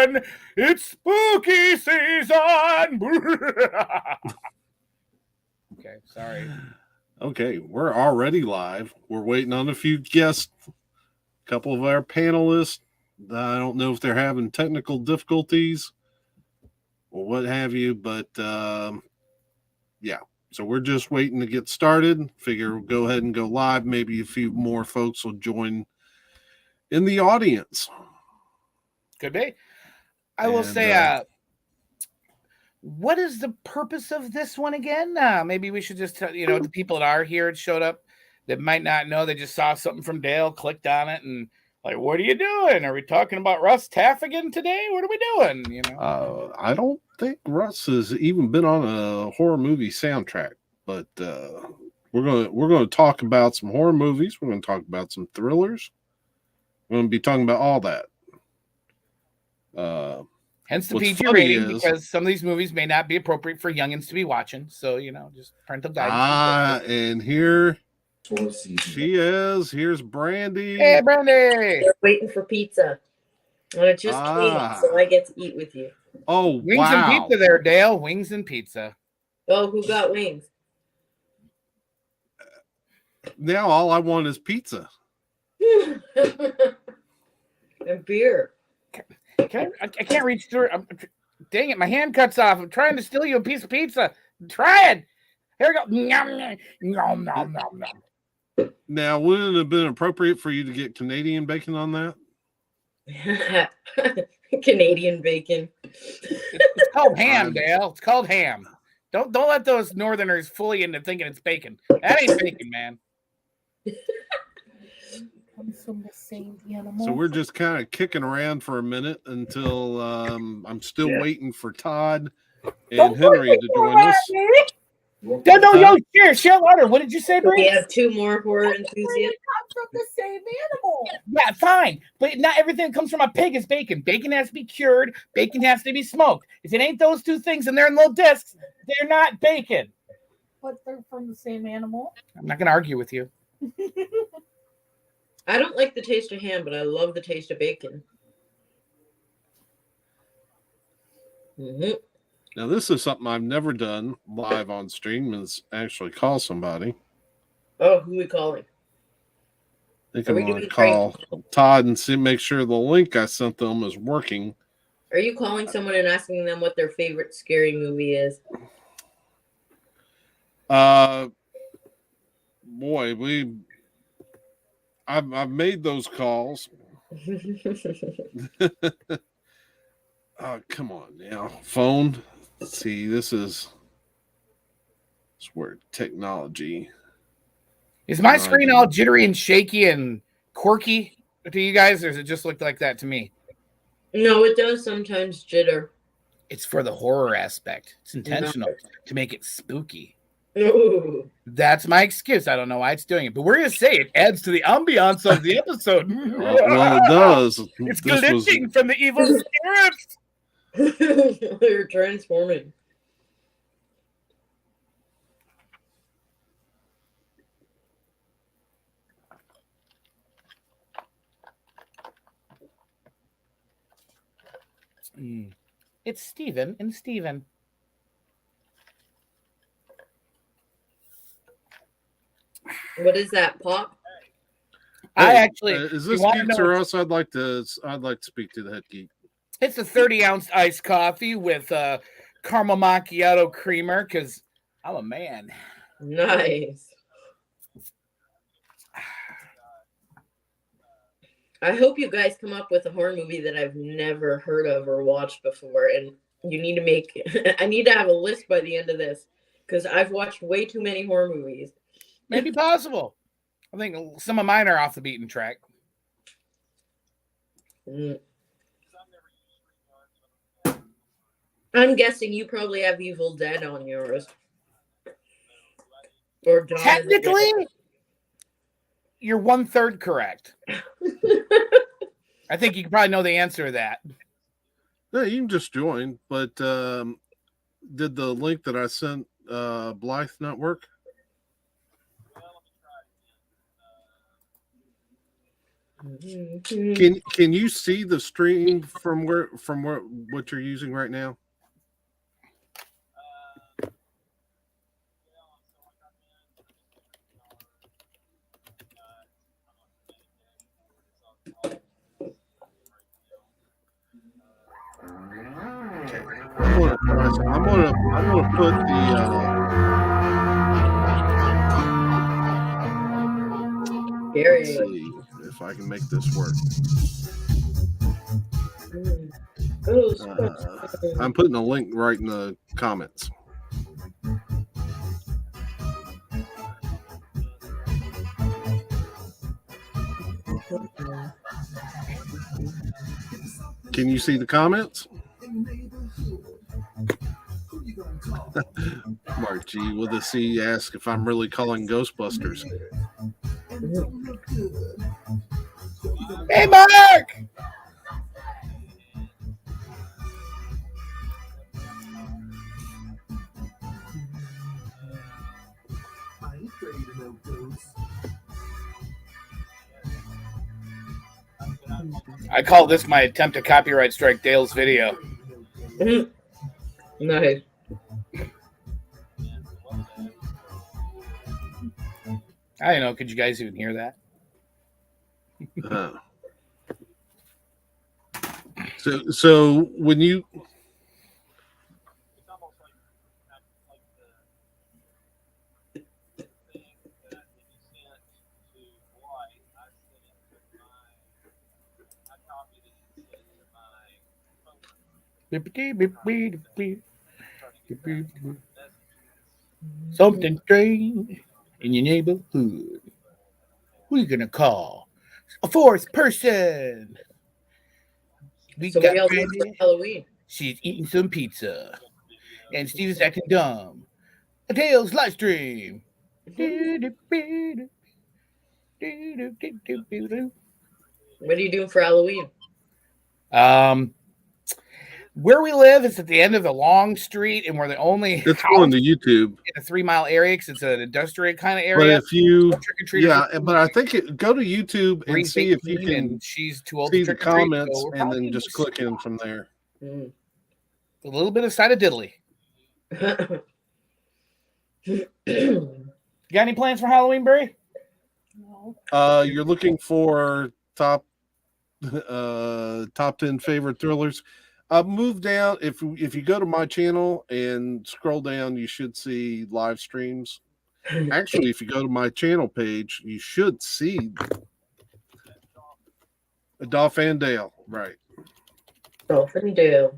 season. It's spooky season. Okay, sorry. Okay, we're already live. We're waiting on a few guests. A couple of our panelists. I don't know if they're having technical difficulties or what have you, but yeah. So we're just waiting to get started. Figure we'll go ahead and go live. Maybe a few more folks will join in the audience. Could be. I will say, what is the purpose of this one again? Maybe we should just tell, the people that are here and showed up that might not know. They just saw something from Dale, clicked on it, and like, what are you doing? Are we talking about Russ Taff again today? What are we doing? I don't think Russ has even been on a horror movie soundtrack, but we're gonna talk about some horror movies. We're gonna talk about some thrillers. We're gonna be talking about all that. Hence the PG rating, because some of these movies may not be appropriate for youngins to be watching. So just parental guidance. And here she is. Here's Brandy. Hey, Brandy. They're waiting for pizza. And it just came, so I get to eat with you. Oh, wings and pizza there, Dale. Wings and pizza. Oh, who got wings? Now all I want is pizza. And beer. I can't reach through. Dang it, my hand cuts off. I'm trying to steal you a piece of pizza. I'm trying. Here we go. Nom, nom, nom, nom, nom. Now, wouldn't it have been appropriate for you to get Canadian bacon on that? Canadian bacon. It's called ham, Dale. It's called ham. Don't let those Northerners fool you into thinking it's bacon. That ain't bacon, man. Comes from the same animal. So we're just kind of kicking around for a minute until I'm still waiting for Todd and Henry to join us. No, share louder. What did you say, Brady? We have two more horror enthusiasts. Comes from the same animal. Yeah, fine. But not everything that comes from a pig is bacon. Bacon has to be cured. Bacon has to be smoked. If it ain't those two things and they're in little discs, they're not bacon. But they're from the same animal. I'm not going to argue with you. I don't like the taste of ham, but I love the taste of bacon. Mm-hmm. Now, this is something I've never done live on stream, is actually call somebody. Oh, who are we calling? I think I'm going to call Todd and make sure the link I sent them is working. Are you calling someone and asking them what their favorite scary movie is? Boy, I've made those calls. Oh, come on now. Phone. Let's see, this is where technology. Is my screen all jittery and shaky and quirky to you guys, or does it just look like that to me? No, it does sometimes jitter. It's for the horror aspect. It's intentional to make it spooky. Ooh. That's my excuse. I don't know why it's doing it, but we're going to say it adds to the ambiance of the episode. Well, it does. It's glitching from the evil spirits. They're transforming. It's Steven and Steven. What is that, Pop? I actually is this Geeks or Us? I'd like to speak to the head geek. It's a 30-ounce iced coffee with caramel macchiato creamer because I'm a man. Nice. I hope you guys come up with a horror movie that I've never heard of or watched before, and you need to make. I need to have a list by the end of this because I've watched way too many horror movies. Maybe possible. I think some of mine are off the beaten track. I'm guessing you probably have Evil Dead on yours. Or technically, you're 1/3 correct. I think you probably know the answer to that. No, you can just join. But did the link that I sent Blythe not work? Can you see the stream from what you're using right now? I'm gonna put the let's see if I can make this work. I'm putting a link right in the comments. Can you see the comments? Mark G with a C ask if I'm really calling Ghostbusters. Hey, Mark! I call this my attempt to copyright strike Dale's video. Nice. I don't know. Could you guys even hear that? So when you Something strange in your neighborhood. Who are you gonna call? A fourth person. We So got what else for Brandy. Halloween? She's eating some pizza. And Steve is acting dumb. A Tails live stream. What are you doing for Halloween? Where we live is at the end of a long street, and we're the only it's house going to YouTube in a 3 mile area because it's an industrial kind of but area. if you Trick-or-treaters but I think go to YouTube and Bree's see if you 18 can and she's too old see to the trick-or-treat, comments so we're and then probably just click in from there. a little bit of side of diddly. You got any plans for Halloween, Barry? No. You're looking for top 10 favorite thrillers. Move down. If you go to my channel and scroll down, you should see live streams. Actually, if you go to my channel page, you should see Dolph and Dale. Right. Dolphin Dale.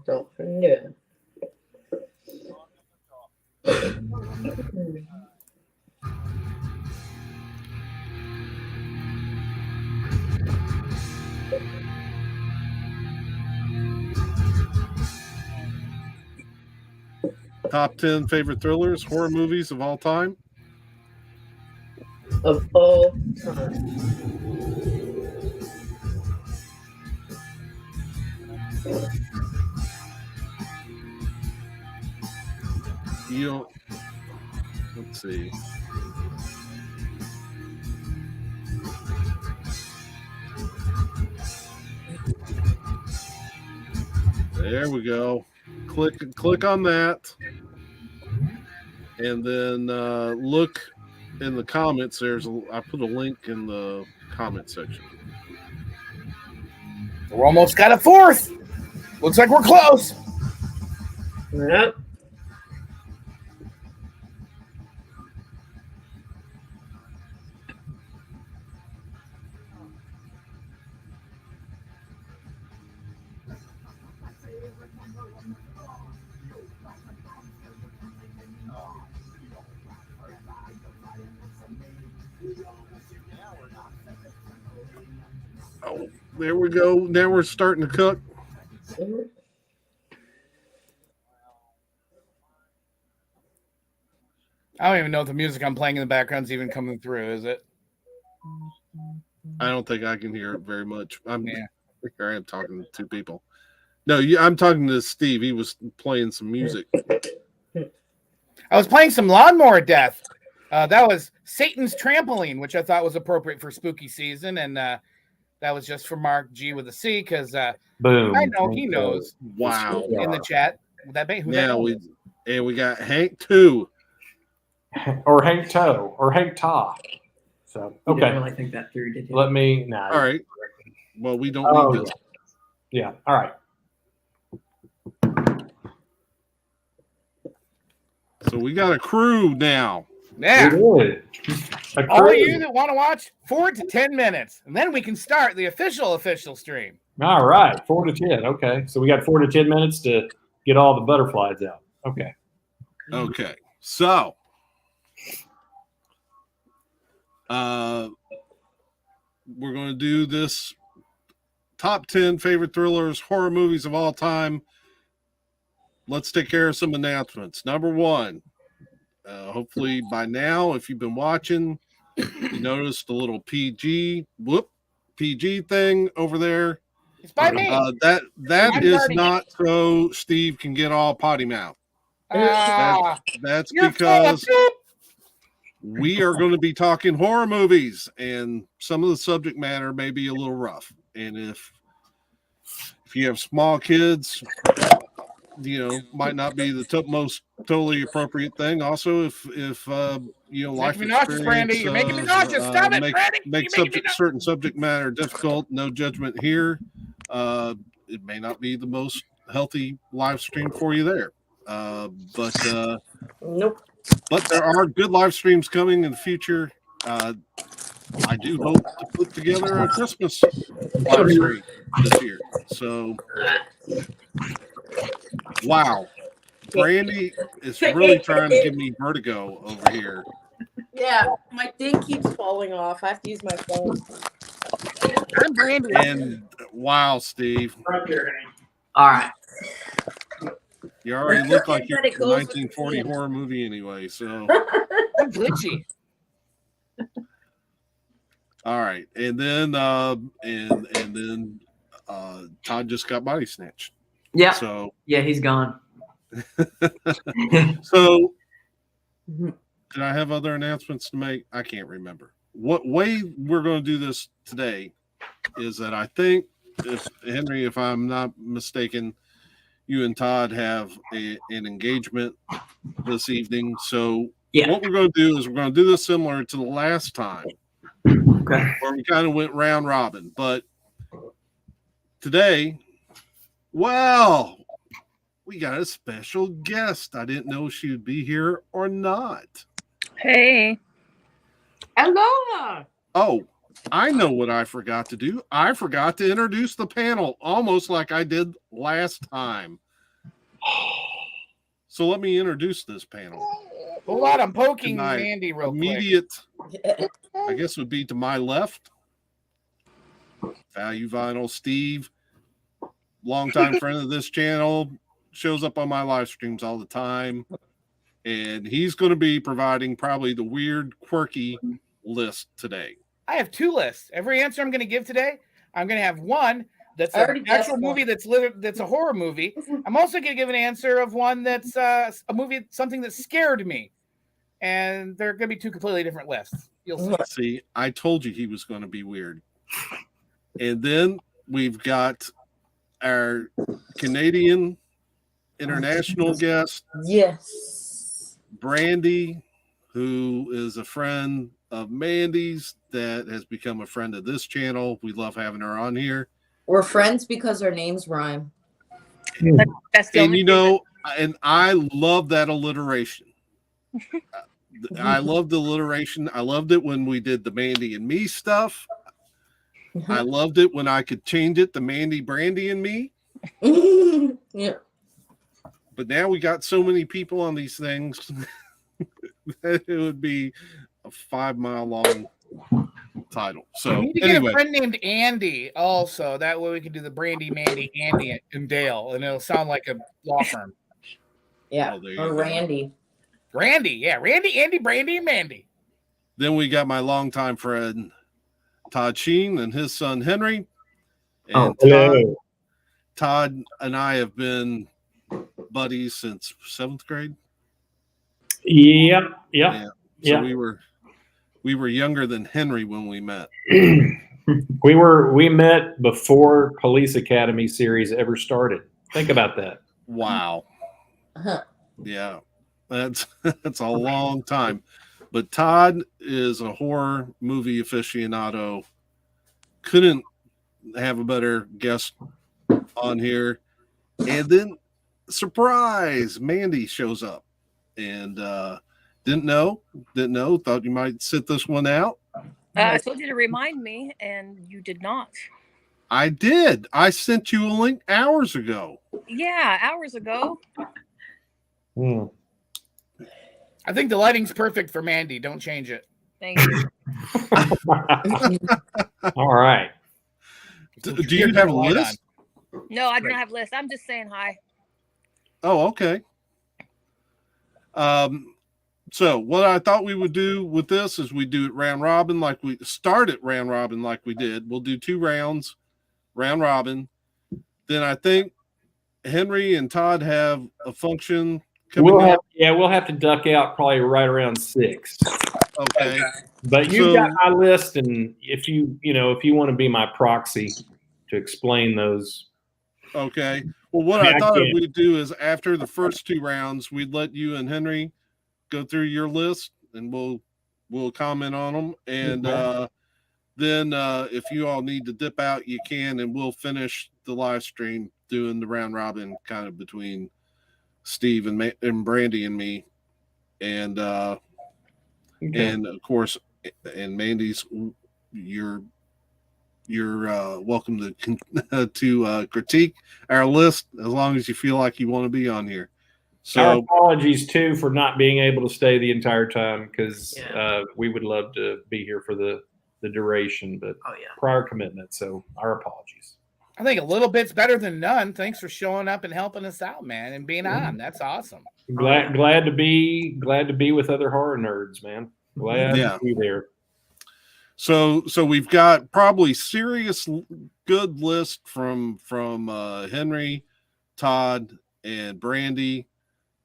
Top 10 favorite thrillers, horror movies of all time. Of all time. You don't. Let's see. There we go. Click on that, and then look in the comments. I put a link in the comment section. We're almost got a fourth. Looks like we're close. Yep. Oh, there we go. Now we're starting to cook. I don't even know if the music I'm playing in the background's even coming through, is it? I don't think I can hear it very much. Yeah. Here I am talking to two people. No, I'm talking to Steve. He was playing some music. I was playing some Lawnmower Death. That was Satan's Trampoline, which I thought was appropriate for spooky season. And that That was just for Mark G with a C because Boom. I know he knows Wow. in the chat. That who that Yeah, is. we got Hank 2. Or Hank Toe or Hank Ta. So You didn't okay. really think that through, did you? Let me nah. All right. Well, we don't Oh, need this. yeah. All right. So we got a crew now. Yeah. Good. All you that want to watch, 4 to 10 minutes, and then we can start the official stream. All right, 4 to 10. Okay, so we got 4 to 10 minutes to get all the butterflies out. Okay. Okay. So we're going to do this top 10 favorite thrillers, horror movies of all time. Let's take care of some announcements. Number 1, hopefully by now, if you've been watching, you noticed the little PG thing over there. It's by me. That I'm is guarding not so Steve can get all potty mouth. That's you're because full of poop. we are going to be talking horror movies, and some of the subject matter may be a little rough. And if you have small kids, might not be the most totally appropriate thing. Also, if life Making me nauseous, Brandy. You're making me nauseous. Stop it, Brandy. Make certain subject matter difficult. No judgment here. It may not be the most healthy live stream for you there. But Nope. But there are good live streams coming in the future. I do hope to put together a Christmas live stream this year. So, wow. Brandy is really trying to give me vertigo over here. Yeah, my thing keeps falling off. I have to use my phone. I'm Brandy. And wow, Steve. All right. You already look like you're But it a goes with 1940 the theme. horror movie anyway. So, I'm glitchy. all right. And then and then Todd just got body snatched. Yeah. So Yeah, he's gone. So, did I have other announcements to make? I can't remember. What way we're going to do this today is that I think, if I'm not mistaken, you and Todd have an engagement this evening. So, Yeah. what we're going to do is we're going to do this similar to the last time, Okay. where we kind of went round robin. But today, well, we got a special guest. I didn't know she would be here or not. Hey. Aloha. Oh, I know what I forgot to do. I forgot to introduce the panel, almost like I did last time. So let me introduce this panel. Hold on, I'm poking Tonight, Mandy real quick. Immediate, I guess, would be to my left. Value Vinyl Steve, longtime friend of this channel, shows up on my live streams all the time. And he's going to be providing probably the weird, quirky list today. I have 2 lists. Every answer I'm going to give today, I'm going to have one that's I already an guessed actual movie that's a horror movie. I'm also going to give an answer of one that's a movie, something that scared me. And they're going to be 2 completely different lists. You'll see. See, I told you he was going to be weird. And then we've got our Canadian international guest, Yes. Brandy, who is a friend of Mandy's that has become a friend of this channel. We love having her on here. We're friends because our names rhyme. That's the And only and I love that alliteration. I love the alliteration. I loved it when we did the Mandy and me stuff. I loved it when I could change it to Mandy, Brandy, and me. Yeah. But now we got so many people on these things that it would be a 5-mile long title. So We need to get anyway, a friend named Andy also. That way we can do the Brandy, Mandy, Andy, and Dale, and it'll sound like a law firm. Yeah. Oh, there you Or go. Randy. Randy, yeah. Randy, Andy, Brandy, and Mandy. then we got my longtime friend Todd Sheen and his son Henry. And hello. Todd and I have been buddies since 7th grade. Yeah. So we were younger than Henry when we met. We met before Police Academy series ever started. Think about that. Wow. Uh-huh. Yeah, that's that's a long time. But Todd is a horror movie aficionado. Couldn't have a better guest on here. And then, surprise, Mandy shows up, and didn't know. Thought you might sit this one out. I told you to remind me, and you did not. I did. I sent you a link hours ago. Yeah, hours ago. Hmm. I think the lighting's perfect for Mandy. Don't change it. Thank you. All right. Do you have a list? No, I don't have a list. I'm just saying hi. Oh, okay. So what I thought we would do with this is we do it round robin like we started round robin like we did. We'll do 2 rounds, round robin. Then I think Henry and Todd have a function coming up. We'll have to duck out probably right around 6. Okay. But you've got my list, and if you want to be my proxy to explain those. Okay. Well, what I thought we'd do is after the first 2 rounds, we'd let you and Henry go through your list, and we'll comment on them. And then if you all need to dip out, you can, and we'll finish the live stream doing the round robin kind of between Steve and Brandy and me, and and of course, and Mandy's. You're welcome to critique our list as long as you feel like you want to be on here. So our apologies too for not being able to stay the entire time, because we would love to be here for the duration, but prior commitment. So our apologies. I think a little bit's better than none. Thanks for showing up and helping us out, man, and being on. That's awesome. Glad to be with other horror nerds, man. Glad to be there. So we've got probably serious good list from Henry, Todd, and Brandy,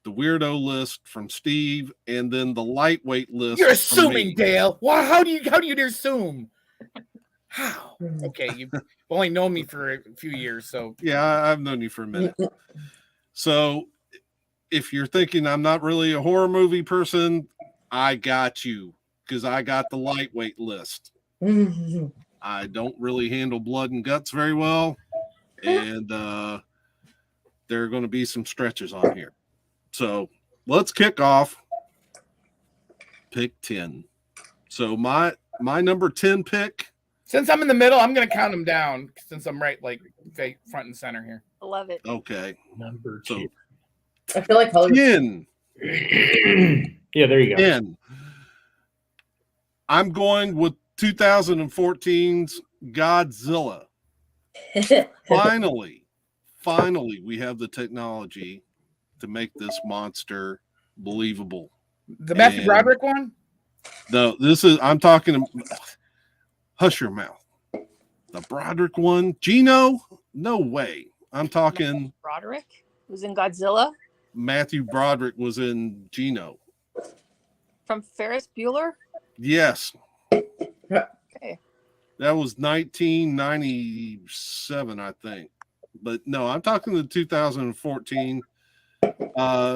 the weirdo list from Steve, and then the lightweight list. You're from assuming, me. Dale. Wow, how do you assume? How? Okay, you've only known me for a few years, so yeah, I've known you for a minute. So if you're thinking I'm not really a horror movie person, I got you, because I got the lightweight list. I don't really handle blood and guts very well, and there are going to be some stretches on here. So let's kick off. Pick 10. So my number 10 pick. Since I'm in the middle, I'm going to count them down since I'm right, like front and center here. I love it. Okay. Number 10. I feel like 10. Yeah, there you go. 10. I'm going with 2014's Godzilla. Finally, we have the technology to make this monster believable. The Matthew Broderick one? No, I'm talking. Hush your mouth. The Broderick one, Gino? No way. I'm talking. Broderick was in Godzilla. Matthew Broderick was in Gino. From Ferris Bueller. Yes. Okay. That was 1997, I think. But no, I'm talking the 2014.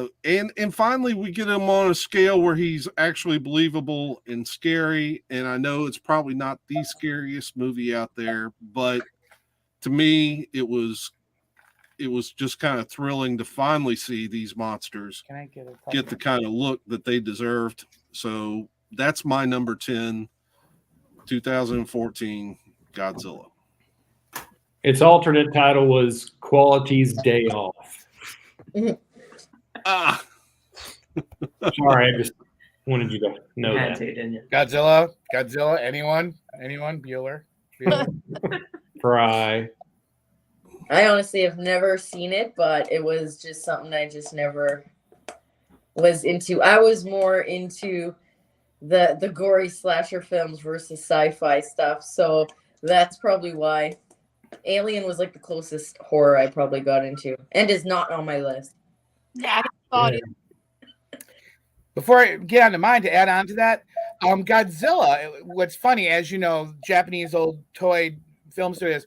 And finally we get him on a scale where he's actually believable and scary. And I know it's probably not the scariest movie out there, but to me it was just kind of thrilling to finally see these monsters get the kind of look that they deserved. So that's my number 10, 2014 Godzilla. Its alternate title was Quality's Day Off. Sorry, I just wanted you to know that. Didn't you? Godzilla, anyone? Bueller? Fry. I honestly have never seen it, but it was just something I just never was into. I was more into the gory slasher films versus sci-fi stuff, so that's probably why Alien was like the closest horror I probably got into, and is not on my list. Yeah, I thought it. Before I get on to mine, to add on to that, Godzilla. What's funny, as you know, Japanese old toy film studios.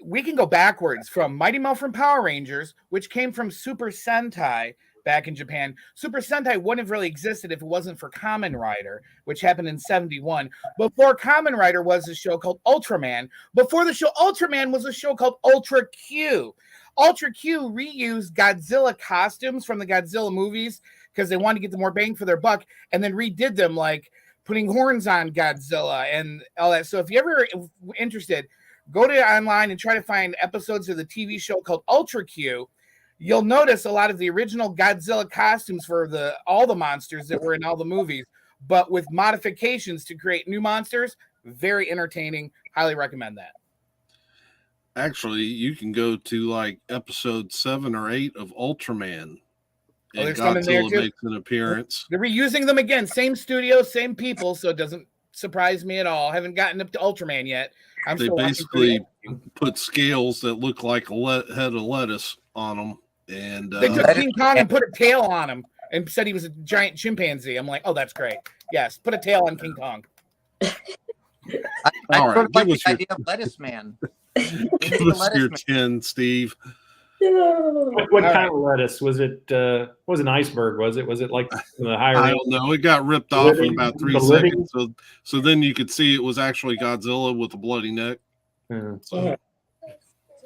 We can go backwards from Mighty Morphin Power Rangers, which came from Super Sentai back in Japan. Super Sentai wouldn't have really existed if it wasn't for Kamen Rider, which happened in 71. Before Kamen Rider was a show called Ultraman. Before the show Ultraman was a show called Ultra Q. Ultra Q reused Godzilla costumes from the Godzilla movies because they wanted to get the more bang for their buck, and then redid them, like putting horns on Godzilla and all that. So if you're ever interested, go to online and try to find episodes of the TV show called Ultra Q. You'll notice a lot of the original Godzilla costumes for all the monsters that were in all the movies, but with modifications to create new monsters. Very entertaining. Highly recommend that. Actually, you can go to like episode 7 or 8 of Ultraman. And there's some in there Godzilla too? makes an appearance. They're reusing them again. Same studio, same people, so it doesn't surprise me at all. Haven't gotten up to Ultraman yet. They basically put scales that look like a head of lettuce on them. And they took King Kong and put a tail on him and said he was a giant chimpanzee. I'm like, oh, that's great. Yes, put a tail on King Kong. I All sort right, of like give the us your- idea of lettuce man. give us your 10, Steve. What kind of lettuce was it? Was an iceberg? Was it like the higher? I don't know. It got ripped off in about 3 seconds. So then you could see it was actually Godzilla with a bloody neck. So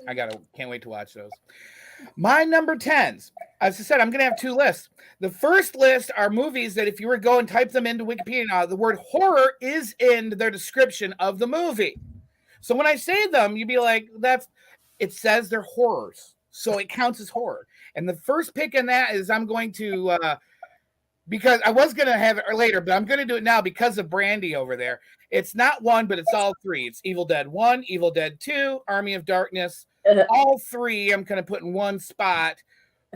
Can't wait to watch those. My number 10s. As I said, I'm going to have 2 lists. The first list are movies that if you were to go and type them into Wikipedia, the word horror is in their description of the movie. So when I say them, you'd be like, it says they're horrors. So it counts as horror. And the first pick in that is I'm going to, because I was going to have it later, but I'm going to do it now because of Brandy over there. It's not one, but it's all 3. It's Evil Dead 1, Evil Dead 2, Army of Darkness. All 3 I'm going to put in one spot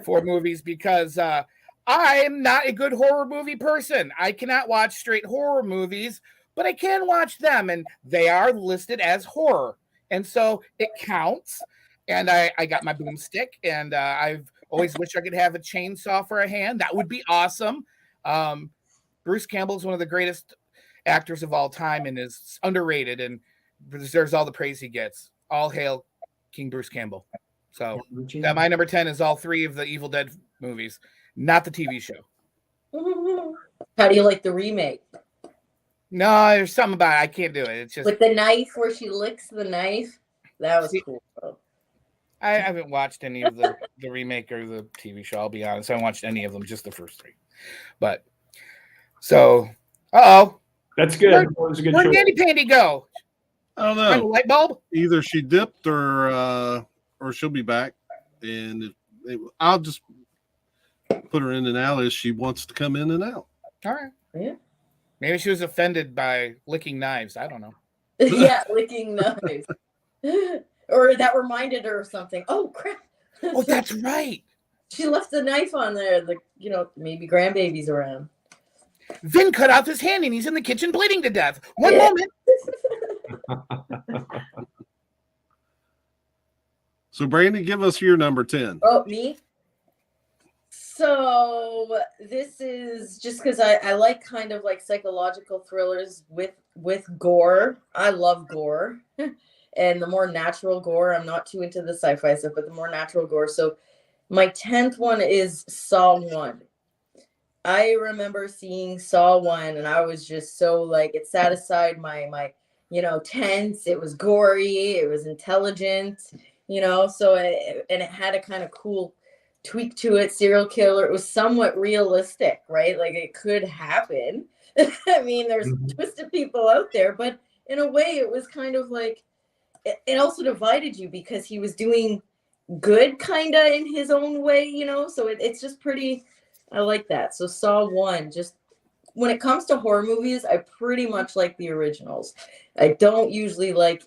for movies because I'm not a good horror movie person. I cannot watch straight horror movies, but I can watch them, and they are listed as horror. And so it counts. And I got my boomstick, and I've always wished I could have a chainsaw for a hand. That would be awesome. Bruce Campbell is one of the greatest actors of all time and is underrated and deserves all the praise he gets. All hail King Bruce Campbell. So my number 10 is all 3 of the Evil Dead movies, not the TV show. How do you like the remake? No, there's something about it. I can't do it. It's just with the knife where she licks the knife. That was cool. I haven't watched any of the remake or the TV show. I'll be honest. I haven't watched any of them, just the first 3. But so, that's good. Where'd Dandy Pandy go? I don't know. Light bulb? Either she dipped or she'll be back, and I'll just put her in and out as she wants to come in and out. All right. Yeah. Maybe she was offended by licking knives. I don't know. Yeah, licking knives. Or that reminded her of something. Oh crap! Oh, that's right. She left the knife on there. Maybe grandbaby's around. Vin cut off his hand and he's in the kitchen bleeding to death. One moment. So, Brandy, give us your number 10. Oh, me? So this is just because I like kind of like psychological thrillers with gore. I love gore. And the more natural gore, I'm not too into the sci-fi stuff, but the more natural gore. So my 10th one is Saw 1. I remember seeing Saw 1 and I was just so like, it satisfied my tense. It was gory. It was intelligent, so it had a kind of cool tweak to it. Serial killer. It was somewhat realistic, right? Like it could happen. I mean, there's twisted people out there, but in a way it was kind of like, it also divided you because he was doing good kind of in his own way, so it's just pretty, I like that. So Saw 1, just when it comes to horror movies, I pretty much like the originals. I don't usually like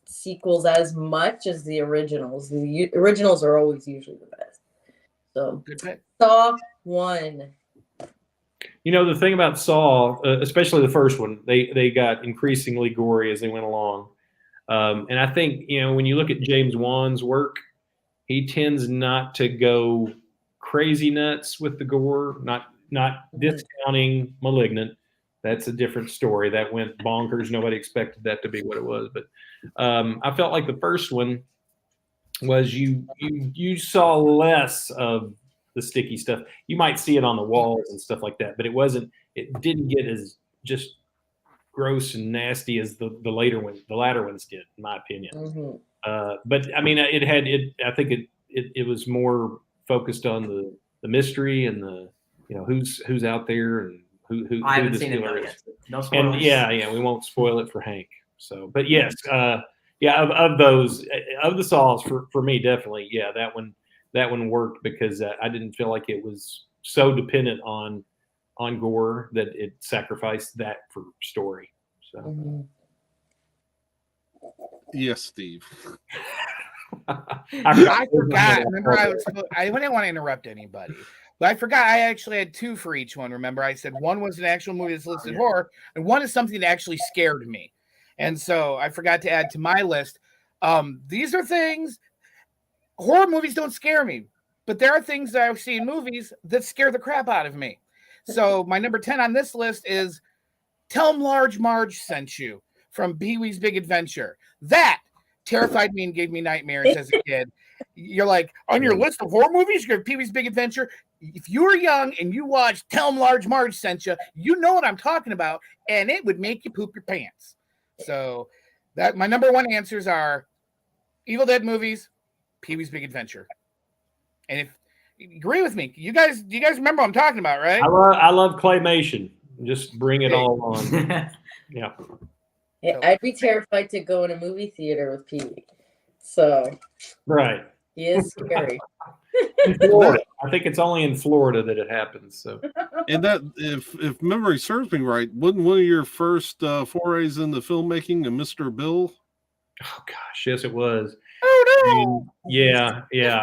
sequels as much as the originals. The originals are always usually the best. So Saw 1. The thing about Saw, especially the first one, they got increasingly gory as they went along. And I think, when you look at James Wan's work, he tends not to go crazy nuts with the gore, not discounting Malignant. that's a different story. That went bonkers. Nobody expected that to be what it was. But I felt like the first one was you saw less of the sticky stuff. You might see it on the walls and stuff like that, but it didn't get as just gross and nasty as the latter ones did, in my opinion. Mhm. But I mean, I think it was more focused on the mystery and the, who's out there and who I haven't this seen it killer though is. yet. No spoilers. And yeah, we won't spoil it for Hank. So, but yes, of the Saws for me, definitely, yeah, that one worked because I didn't feel like it was so dependent on gore that it sacrificed that for story. So, Mhm. Yes, Steve. I forgot. Remember, I didn't want to interrupt anybody, but I forgot I actually had 2 for each one. Remember, I said one was an actual movie that's listed horror, and one is something that actually scared me. And so I forgot to add to my list. These are things. Horror movies don't scare me, but there are things that I've seen in movies that scare the crap out of me. So my number 10 on this list is "Tell 'em Large Marge Sent You" from Pee-wee's Big Adventure. That terrified me and gave me nightmares as a kid. You're like, on your list of horror movies, you have Pee-wee's Big Adventure. If you were young and you watched "Tell 'em Large Marge Sent You," you know what I'm talking about, and it would make you poop your pants. So that my number 1 answers are Evil Dead movies, Pee-wee's Big Adventure. And if you agree with me, do you guys remember what I'm talking about, right? I love claymation. Just bring it all on. Yeah. Yeah, I'd be terrified to go in a movie theater with Pee-wee. So Right. he is scary. In Florida. I think it's only in Florida that it happens. So, And that, if memory serves me right, wasn't one of your first forays into filmmaking a Mr. Bill? oh gosh, yes, it was. Oh no! And yeah.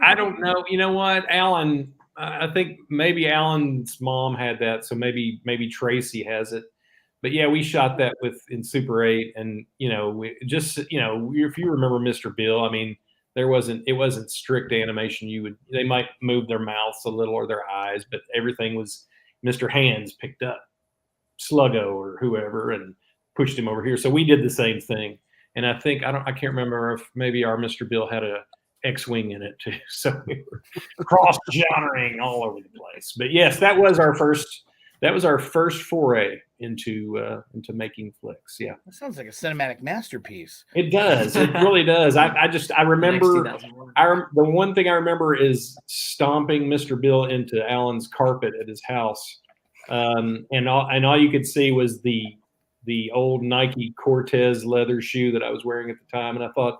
I don't know. You know what, Alan? I think maybe Alan's mom had that, so maybe Tracy has it. But yeah, we shot that in Super 8, and if you remember Mr. Bill, I mean, it wasn't strict animation. They might move their mouths a little or their eyes, but everything was Mr. Hands picked up Sluggo or whoever and pushed him over here. So we did the same thing. And I think I can't remember if maybe our Mr. Bill had a X-wing in it too. So we were cross-genring all over the place. But yes, that was our first foray into making flicks. Yeah. That sounds like a cinematic masterpiece. It does. It really does. I remember the one thing I remember is stomping Mr. Bill into Alan's carpet at his house. And all you could see was the old Nike Cortez leather shoe that I was wearing at the time. And I thought,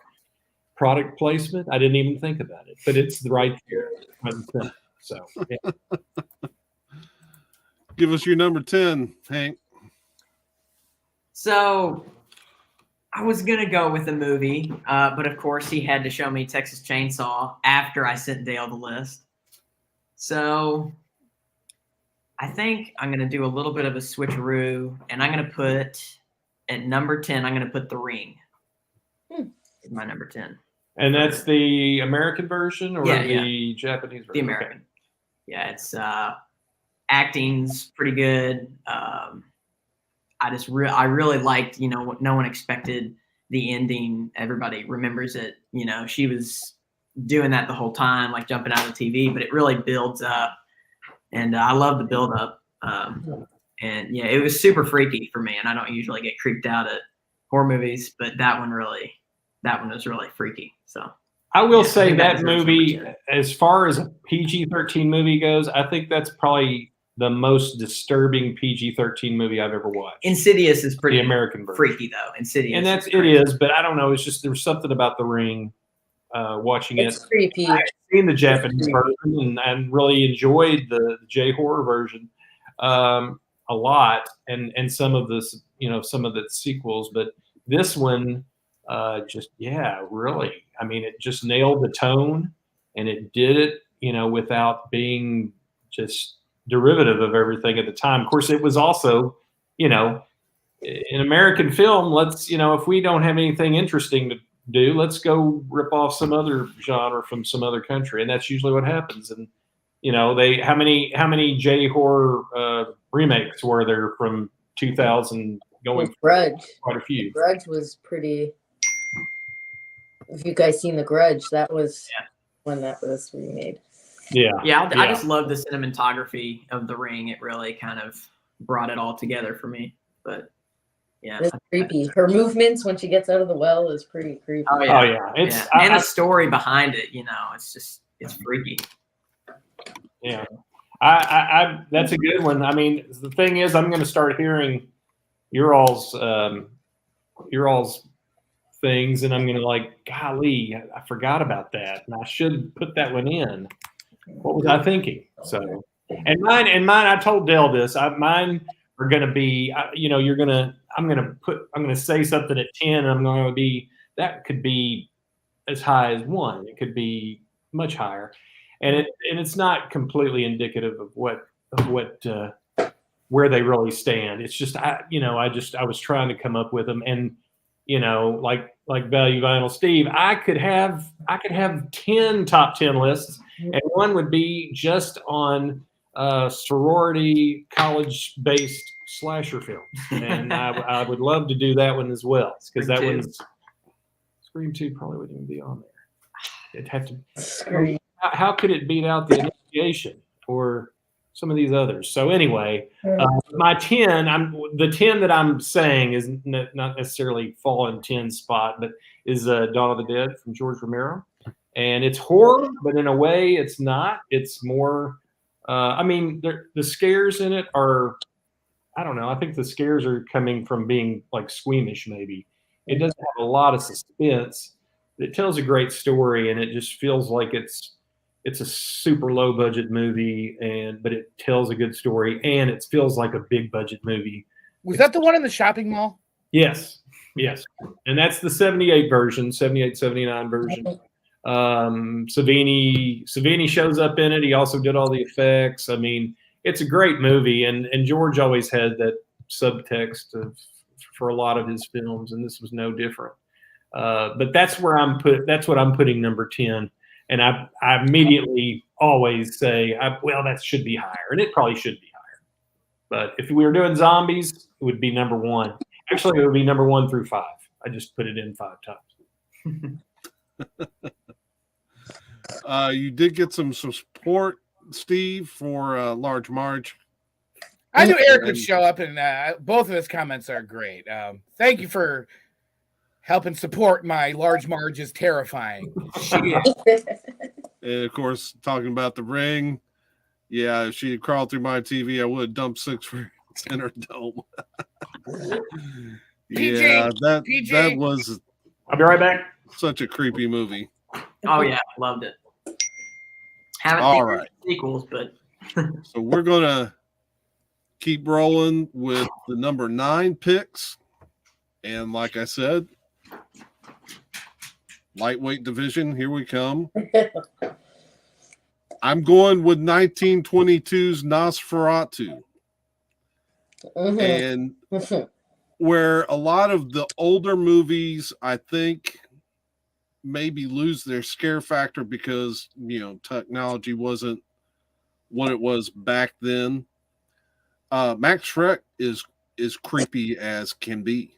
product placement? I didn't even think about it, but it's right there. So, yeah. Give us your number 10, Hank. So I was going to go with a movie, but of course he had to show me Texas Chainsaw after I sent Dale the list. So I think I'm going to do a little bit of a switcheroo, and I'm going to put at number 10, I'm going to put The Ring. Is my number 10. And that's the American version or the Japanese version? The American. Okay. Yeah, it's acting's pretty good. I really liked, what no one expected the ending. Everybody remembers it. She was doing that the whole time, like jumping out of the TV, but it really builds up. And I love the build up. And yeah, it was super freaky for me. And I don't usually get creeped out at horror movies, but that one was really freaky. So I will say that movie, as far as a PG-13 movie goes, I think that's probably the most disturbing PG-13 movie I've ever watched. Insidious is pretty the American version. Freaky though. Insidious, and it is, but I don't know. It's just there's something about The Ring. Watching It's it, creepy. I've seen the Japanese version and really enjoyed the J horror version a lot, and some of this, some of the sequels, but this one. Really. I mean, it just nailed the tone, and it did it, without being just derivative of everything at the time. Of course, it was also, in American film, let's, if we don't have anything interesting to do, let's go rip off some other genre from some other country, and that's usually what happens. And how many J horror remakes where they're from 2000 going With Grudge. quite a few. Grudge was pretty. If you guys seen The Grudge, that was when that was remade. Yeah. I just love the cinematography of The Ring. It really kind of brought it all together for me. But yeah, It's creepy. Her movements when she gets out of the well is pretty creepy. Oh yeah. It's and the story behind it, it's freaky. Yeah. I that's a good one. I mean, the thing is, I'm going to start hearing your all's things, and I'm going to like, golly, I forgot about that, and I should put that one in. What was I thinking? So, and mine. I told Dale this. Mine are going to be, I'm going to say something at 10, and I'm going to be, that could be as high as 1. It could be much higher. And it's not completely indicative of what where they really stand. It's just I was trying to come up with them, and like Value Vinyl Steve, I could have 10 top 10 lists, and one would be just on sorority college based slasher films, and I would love to do that one as well, because that one's Scream 2 probably wouldn't even be on there. It'd have to. Scream. How could it beat out The Initiation or some of these others? So anyway, my 10, the 10 that I'm saying is not necessarily fall in 10 spot, but is Dawn of the Dead from George Romero. And it's horror, but in a way it's not. It's more, the scares in it are, I don't know. I think the scares are coming from being like squeamish maybe. It doesn't have a lot of suspense. It tells a great story, and it just feels like it's a super low budget movie, but it tells a good story, and it feels like a big budget movie. Was that the one in the shopping mall? Yes. And that's the 78 version, 78, 79 version. Savini shows up in it. He also did all the effects. I mean, it's a great movie, and George always had that subtext for a lot of his films, and this was no different. But that's what I'm putting number 10. And I immediately always say, that should be higher. And it probably should be higher. But if we were doing zombies, it would be number 1. Actually, it would be number 1 through 5. I just put it in 5 times. You did get some support, Steve, for Large Marge. I knew Eric would show up, and both of his comments are great. Thank you for helping support my Large Marge is terrifying. She is. And of course, talking about The Ring. Yeah, if she had crawled through my TV, I would have dumped 6 for in her dome. That was. I'll be right back. Such a creepy movie. Oh yeah, loved it. Haven't seen sequels, but so we're gonna keep rolling with the number 9 picks, and like I said, lightweight division. Here we come. I'm going with 1922's Nosferatu. And where a lot of the older movies, I think, maybe lose their scare factor because, technology wasn't what it was back then. Max Schreck is creepy as can be.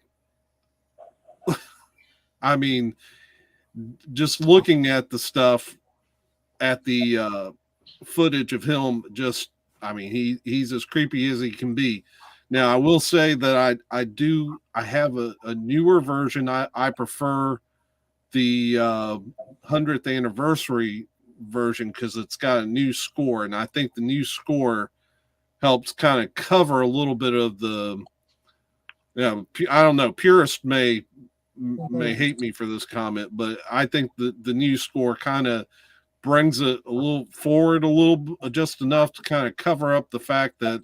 I mean, just looking at the stuff, at the footage of him, he's as creepy as he can be. Now, I will say that I have a newer version. I prefer the 100th anniversary version because it's got a new score, and I think the new score helps kind of cover a little bit of the. I don't know. Purists may hate me for this comment, but I think the new score kind of brings it a little forward, just enough to kind of cover up the fact that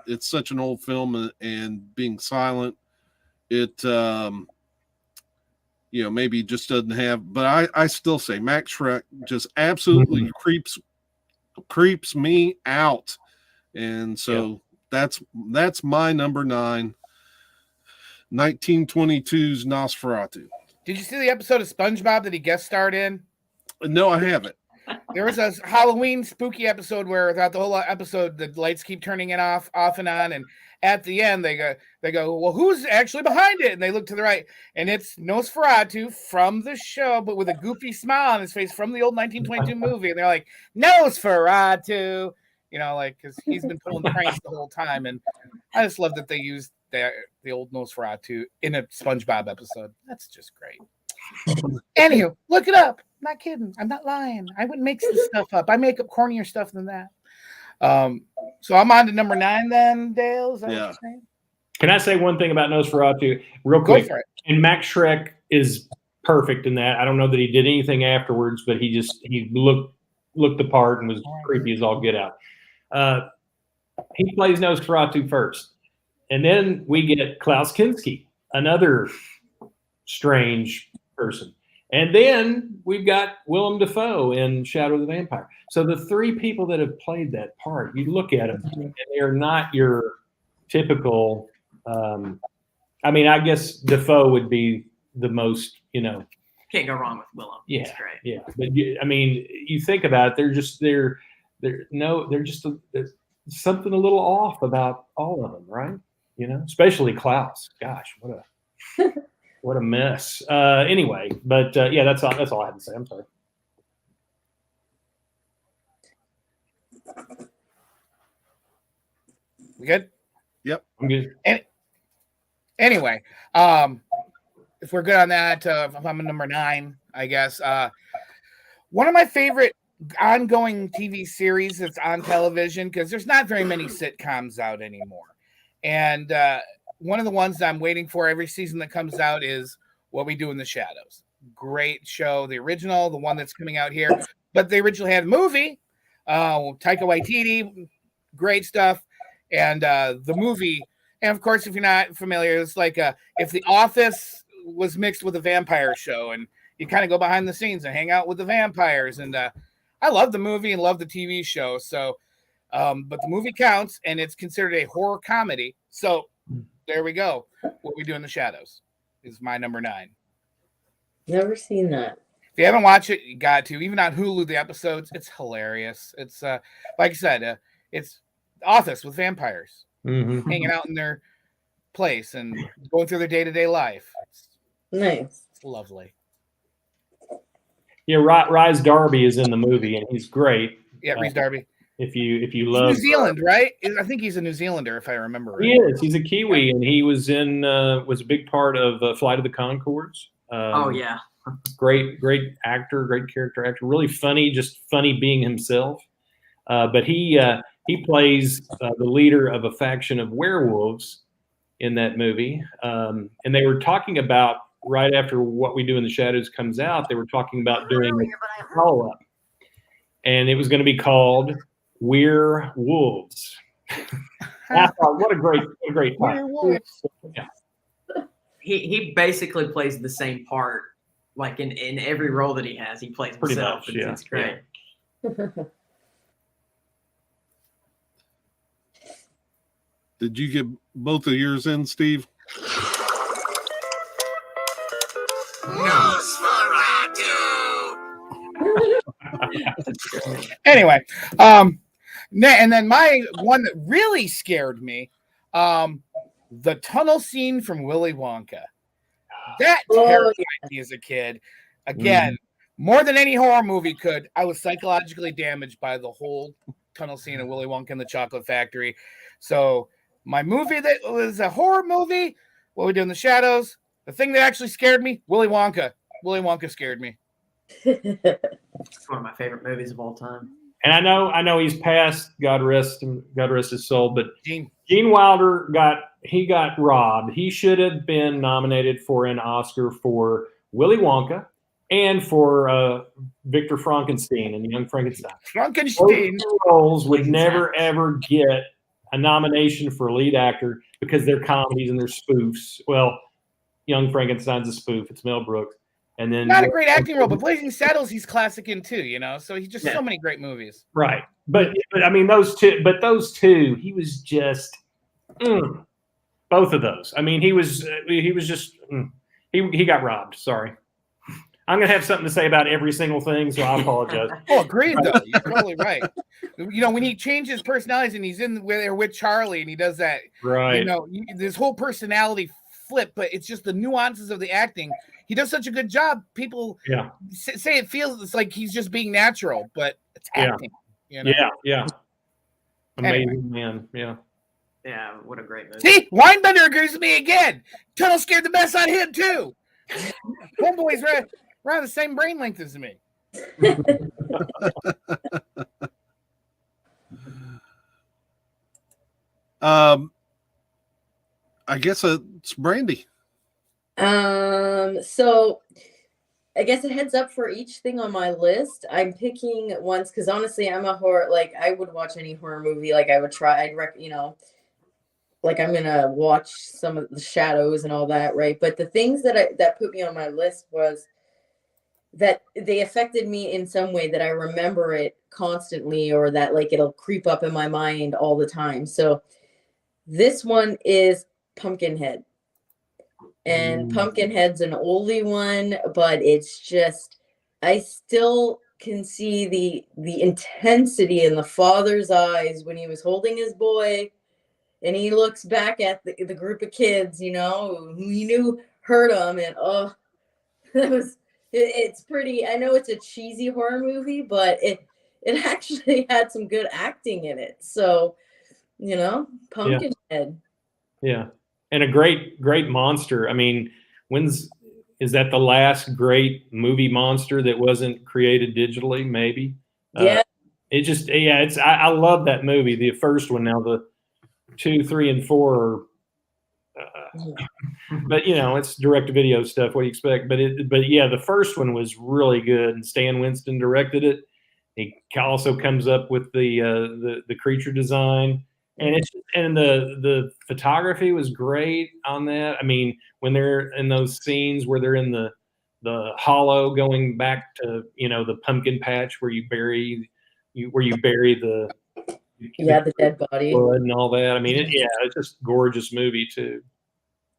it's such an old film, and being silent, it maybe just doesn't have. But I still say Max Schreck just absolutely creeps me out, and so that's my number 9. 1922's Nosferatu. Did you see the episode of SpongeBob that he guest starred in? No, I haven't. There was a Halloween spooky episode where throughout the whole episode the lights keep turning it off and on, and at the end they go, well, who's actually behind it? And they look to the right, and it's Nosferatu from the show, but with a goofy smile on his face from the old 1922 movie. And they're like, Nosferatu, like because he's been pulling pranks the whole time. And I just love that they used the old Nosferatu in a SpongeBob episode. That's just great. Anywho, look it up. I'm not kidding. I'm not lying. I wouldn't make this stuff up. I make up cornier stuff than that. So I'm on to number 9 then, Dale. Is that what you're saying? Can I say one thing about Nosferatu real Go quick? for it. And Max Schreck is perfect in that. I don't know that he did anything afterwards, but he looked the part and was creepy as all get out. He plays Nosferatu first. And then we get Klaus Kinski, another strange person. And then we've got Willem Dafoe in Shadow of the Vampire. So the 3 people that have played that part, you look at them, and they're not your typical. I guess Dafoe would be the most, Can't go wrong with Willem. Yeah, It's great. yeah. But you think about it, there's something a little off about all of them, right? Especially Klaus. Gosh, what a mess. Anyway, but that's all I had to say. I'm sorry. We good? I'm good. Anyway, if we're good on that, I'm on number 9, I guess. One of my favorite ongoing TV series that's on television, because there's not very many sitcoms out anymore. And one of the ones that I'm waiting for every season that comes out is What We Do in the Shadows. Great show. The original, the one that's coming out here. But they originally had a movie. Taika Waititi, great stuff. And the movie, and of course, if you're not familiar, it's like if The Office was mixed with a vampire show, and you kind of go behind the scenes and hang out with the vampires. And I love the movie and love the TV show. So, but the movie counts, and it's considered a horror comedy. So there we go. What We Do in the Shadows is my number 9. Never seen that. If you haven't watched it, you got to. Even on Hulu, the episodes, it's hilarious. It's like I said, it's Office with vampires Mm-hmm. hanging out in their place and going through their day-to-day life. Nice. It's lovely. Yeah, Rhys Darby is in the movie, and he's great. Yeah, Rhys Darby. If you He's love New Zealand, right? I think he's a New Zealander, if I remember right. He is. He's a Kiwi, and he was was a big part of Flight of the Conchords. Oh yeah. Great actor, great character actor. Really funny, just funny being himself. But he plays the leader of a faction of werewolves in that movie. And they were talking about right after What We Do in the Shadows comes out. They were talking about doing a follow-up, and it was going to be called We're Wolves. I thought, what a great title. Werewolves. Yeah. He basically plays the same part, like in every role that he has. He plays Pretty himself. much, yeah. It's great. Did you get both of yours in, Steve? Anyway, and then my one that really scared me, the tunnel scene from Willy Wonka. That terrified me as a kid. Again, more than any horror movie could. I was psychologically damaged by the whole tunnel scene of Willy Wonka and the Chocolate Factory. So my movie that was a horror movie, What We Do in the Shadows. The thing that actually scared me, Willy Wonka. Willy Wonka scared me. It's one of my favorite movies of all time. And I know he's passed. God rest his soul. But Gene. Gene Wilder got robbed. He should have been nominated for an Oscar for Willy Wonka and for Victor Frankenstein and Young Frankenstein. Frankenstein. Those two roles would never ever get a nomination for lead actor because they're comedies and they're spoofs. Well, Young Frankenstein's a spoof. It's Mel Brooks. And then Not a great acting role, but Blazing Saddles, he's classic in too, So he's just so many great movies. Right. But I mean those two, he was just both of those. I mean, he was just he got robbed. Sorry. I'm gonna have something to say about every single thing, so I apologize. Oh, agreed though. You're totally right. When he changes personalities and he's in there with Charlie and he does that, Right. this whole personality flip, but it's just the nuances of the acting. He does such a good job. People say it feels like he's just being natural, but it's acting. Yeah. Amazing Anyway. man. Yeah. Yeah, what a great movie. See, Weinbender agrees with me again. Tunnel scared the mess out of him too. Homeboy's around the same brain length as me. I guess it's Brandy. So I guess a heads up for each thing on my list. I'm picking ones because honestly, I'm a horror. Like I would watch any horror movie. Like I would try. Like I'm gonna watch some of the Shadows and all that, right? But the things that put me on my list was that they affected me in some way that I remember it constantly, or that like it'll creep up in my mind all the time. So this one is Pumpkinhead. And Pumpkinhead's an oldie one, but it's just, I still can see the intensity in the father's eyes when he was holding his boy and he looks back at the group of kids, who he knew hurt him. And it's pretty, I know it's a cheesy horror movie, but it actually had some good acting in it. So, Pumpkinhead. Yeah. And a great monster. I mean, is that the last great movie monster that wasn't created digitally? Maybe. Yeah. I love that movie. The first one. Now the 2, 3, and 4 but it's direct to video stuff. What do you expect? But the first one was really good, and Stan Winston directed it. He also comes up with the creature design. And the photography was great on that. I mean, when they're in those scenes where they're in the hollow going back to the pumpkin patch where you bury the dead body blood and all that. I mean, it's just gorgeous movie too.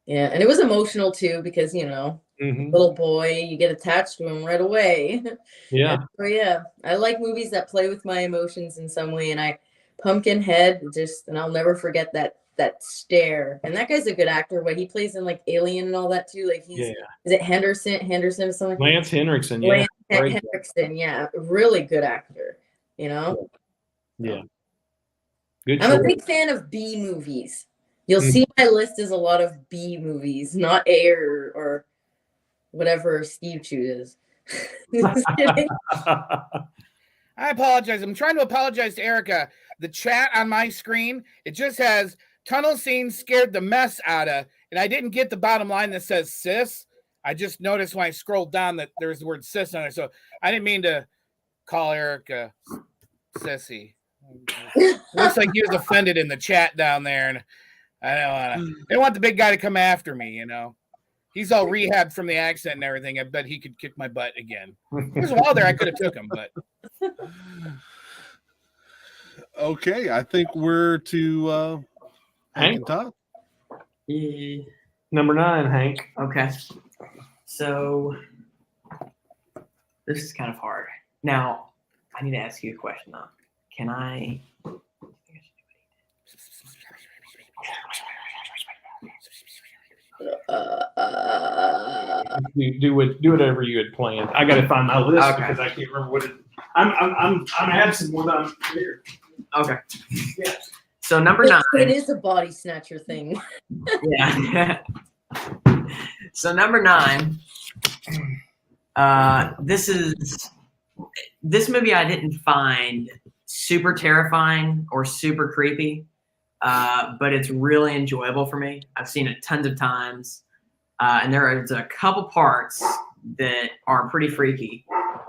Yeah, and it was emotional too because little boy, you get attached to him right away. Yeah. So I like movies that play with my emotions in some way, and Pumpkinhead, and I'll never forget that stare. And that guy's a good actor. What he plays in like Alien and all that too. Like is it Henderson or something? Lance Henriksen, Lance Henriksen, really good actor. Yeah. Good. I'm a big fan of B movies. You'll see my list is a lot of B movies, not A or whatever Steve chooses. Just kidding. I apologize. I'm trying to apologize to Erica. The chat on my screen, it just has tunnel scene scared the mess out of, and I didn't get the bottom line that says sis. I just noticed when I scrolled down that there's the word sis on there. So I didn't mean to call Erica sissy. Looks like he was offended in the chat down there, and I don't want the big guy to come after me, He's all rehabbed from the accent and everything. I bet he could kick my butt again. There's a while there I could have took him, but okay, I think we're to Hank and Todd. Number 9, Hank. Okay. So this is kind of hard. Now, I need to ask you a question though. Can I do whatever you had planned. I got to find my list because I can't remember what it. I'm absent more than I'm here. Okay. Yeah. So number 9. It is a body snatcher thing. Yeah. So number 9. This movie I didn't find super terrifying or super creepy. But it's really enjoyable for me. I've seen it tons of times. And there's a couple parts that are pretty freaky.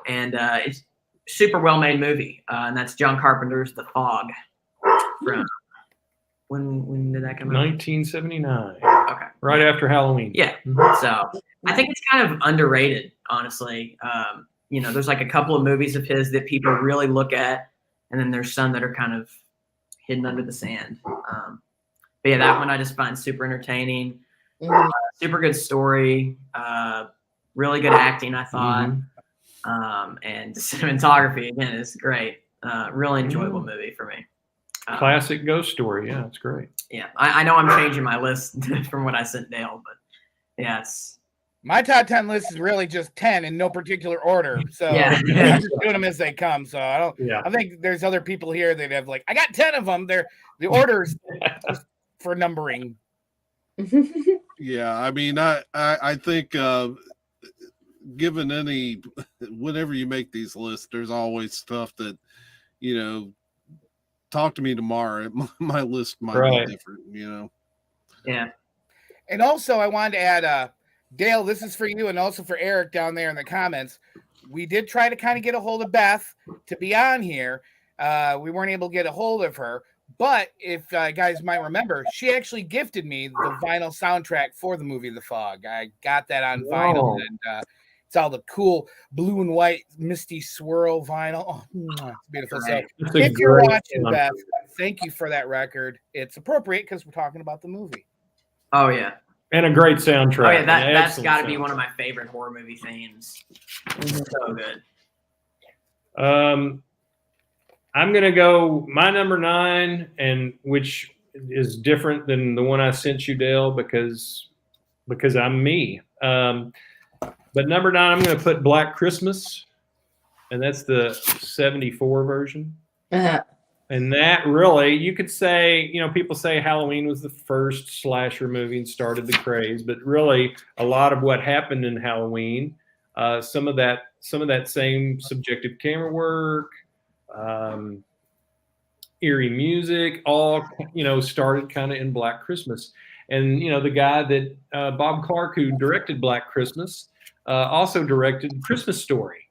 And it's a super well-made movie. And that's John Carpenter's The Fog. From when did that come out? 1979. Okay. Right after Halloween. Yeah. So I think it's kind of underrated, honestly. There's like a couple of movies of his that people really look at. And then there's some that are kind of hidden under the sand. But yeah, that one I just find super entertaining. Super good story. Really good acting, I thought. Mhm. And the cinematography again is great. Really enjoyable movie for me. Classic ghost story. Yeah, it's great. Yeah, I know I'm changing my list from what I sent Dale, but yeah, it's My top 10 list is really just 10 in no particular order. So Yeah. I'm just doing them as they come. So Yeah. I think there's other people here that have like, I got 10 of them. The orders just for numbering. Yeah, I mean, I think given any, whenever you make these lists, there's always stuff that, talk to me tomorrow. My list might Right. be different. yeah. And also, I wanted to add, Dale, this is for you and also for Eric down there in the comments. We did try to kind of get a hold of Beth to be on here. We weren't able to get a hold of her. But if guys might remember, she actually gifted me the vinyl soundtrack for the movie The Fog. I got that on vinyl, and it's all the cool blue and white misty swirl vinyl. Oh, it's beautiful. So It's a if you're great watching, soundtrack. Beth, thank you for that record. It's appropriate because we're talking about the movie. Oh yeah. And a great soundtrack. Oh yeah. An That's excellent got to be soundtrack. one of my favorite horror movie themes. So good. I'm gonna go my number 9, and which is different than the one I sent you, Dale, because I'm me. But number 9, I'm gonna put Black Christmas, and that's the 74 version. And that really, you could say, people say Halloween was the first slasher movie and started the craze, but really a lot of what happened in Halloween, some of that same subjective camera work, eerie music, all started kind of in Black Christmas. And the guy that Bob Clark, who directed Black Christmas, also directed Christmas Story.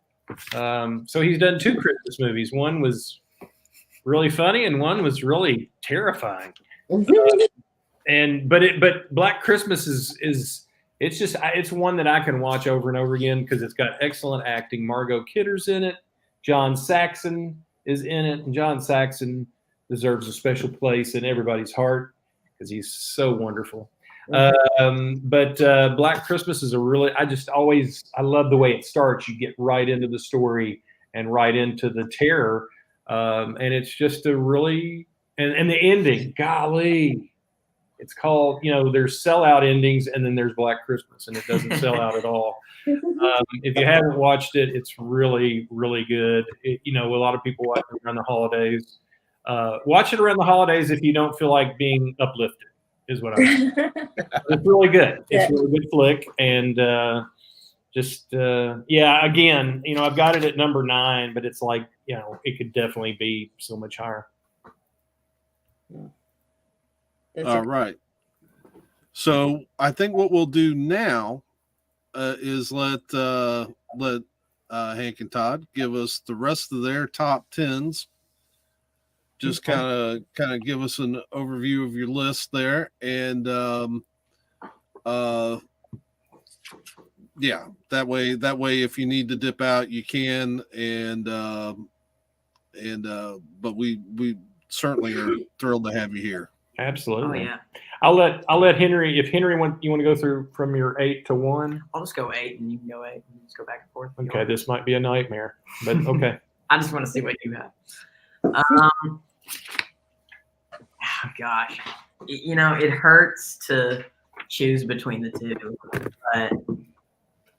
So he's done 2 Christmas movies. One was really funny, and one was really terrifying. But Black Christmas it's one that I can watch over and over again because it's got excellent acting. Margot Kidder's in it. John Saxon is in it, and John Saxon deserves a special place in everybody's heart because he's so wonderful. But Black Christmas is I love the way it starts. You get right into the story and right into the terror. And it's just a really, and the ending, golly, it's called, there's sellout endings and then there's Black Christmas, and it doesn't sell out at all. If you haven't watched it, it's really, really good. A lot of people watch it around the holidays. Watch it around the holidays if you don't feel like being uplifted, is what I'm saying. It's really good. It's a really good flick. And again, I've got it at number 9, but it's like, it could definitely be so much higher. All right. So I think what we'll do now is let Hank and Todd give us the rest of their top 10s. Just kind of give us an overview of your list there, and that way if you need to dip out you can, but we certainly are thrilled to have you here. Absolutely. Oh yeah. I'll let Henry, if Henry you want to go through from your 8 to 1. I'll just go 8 and you can go 8 and just go back and forth. Okay, this might be a nightmare, but okay. I just want to see what you have. Oh gosh, it hurts to choose between the two, but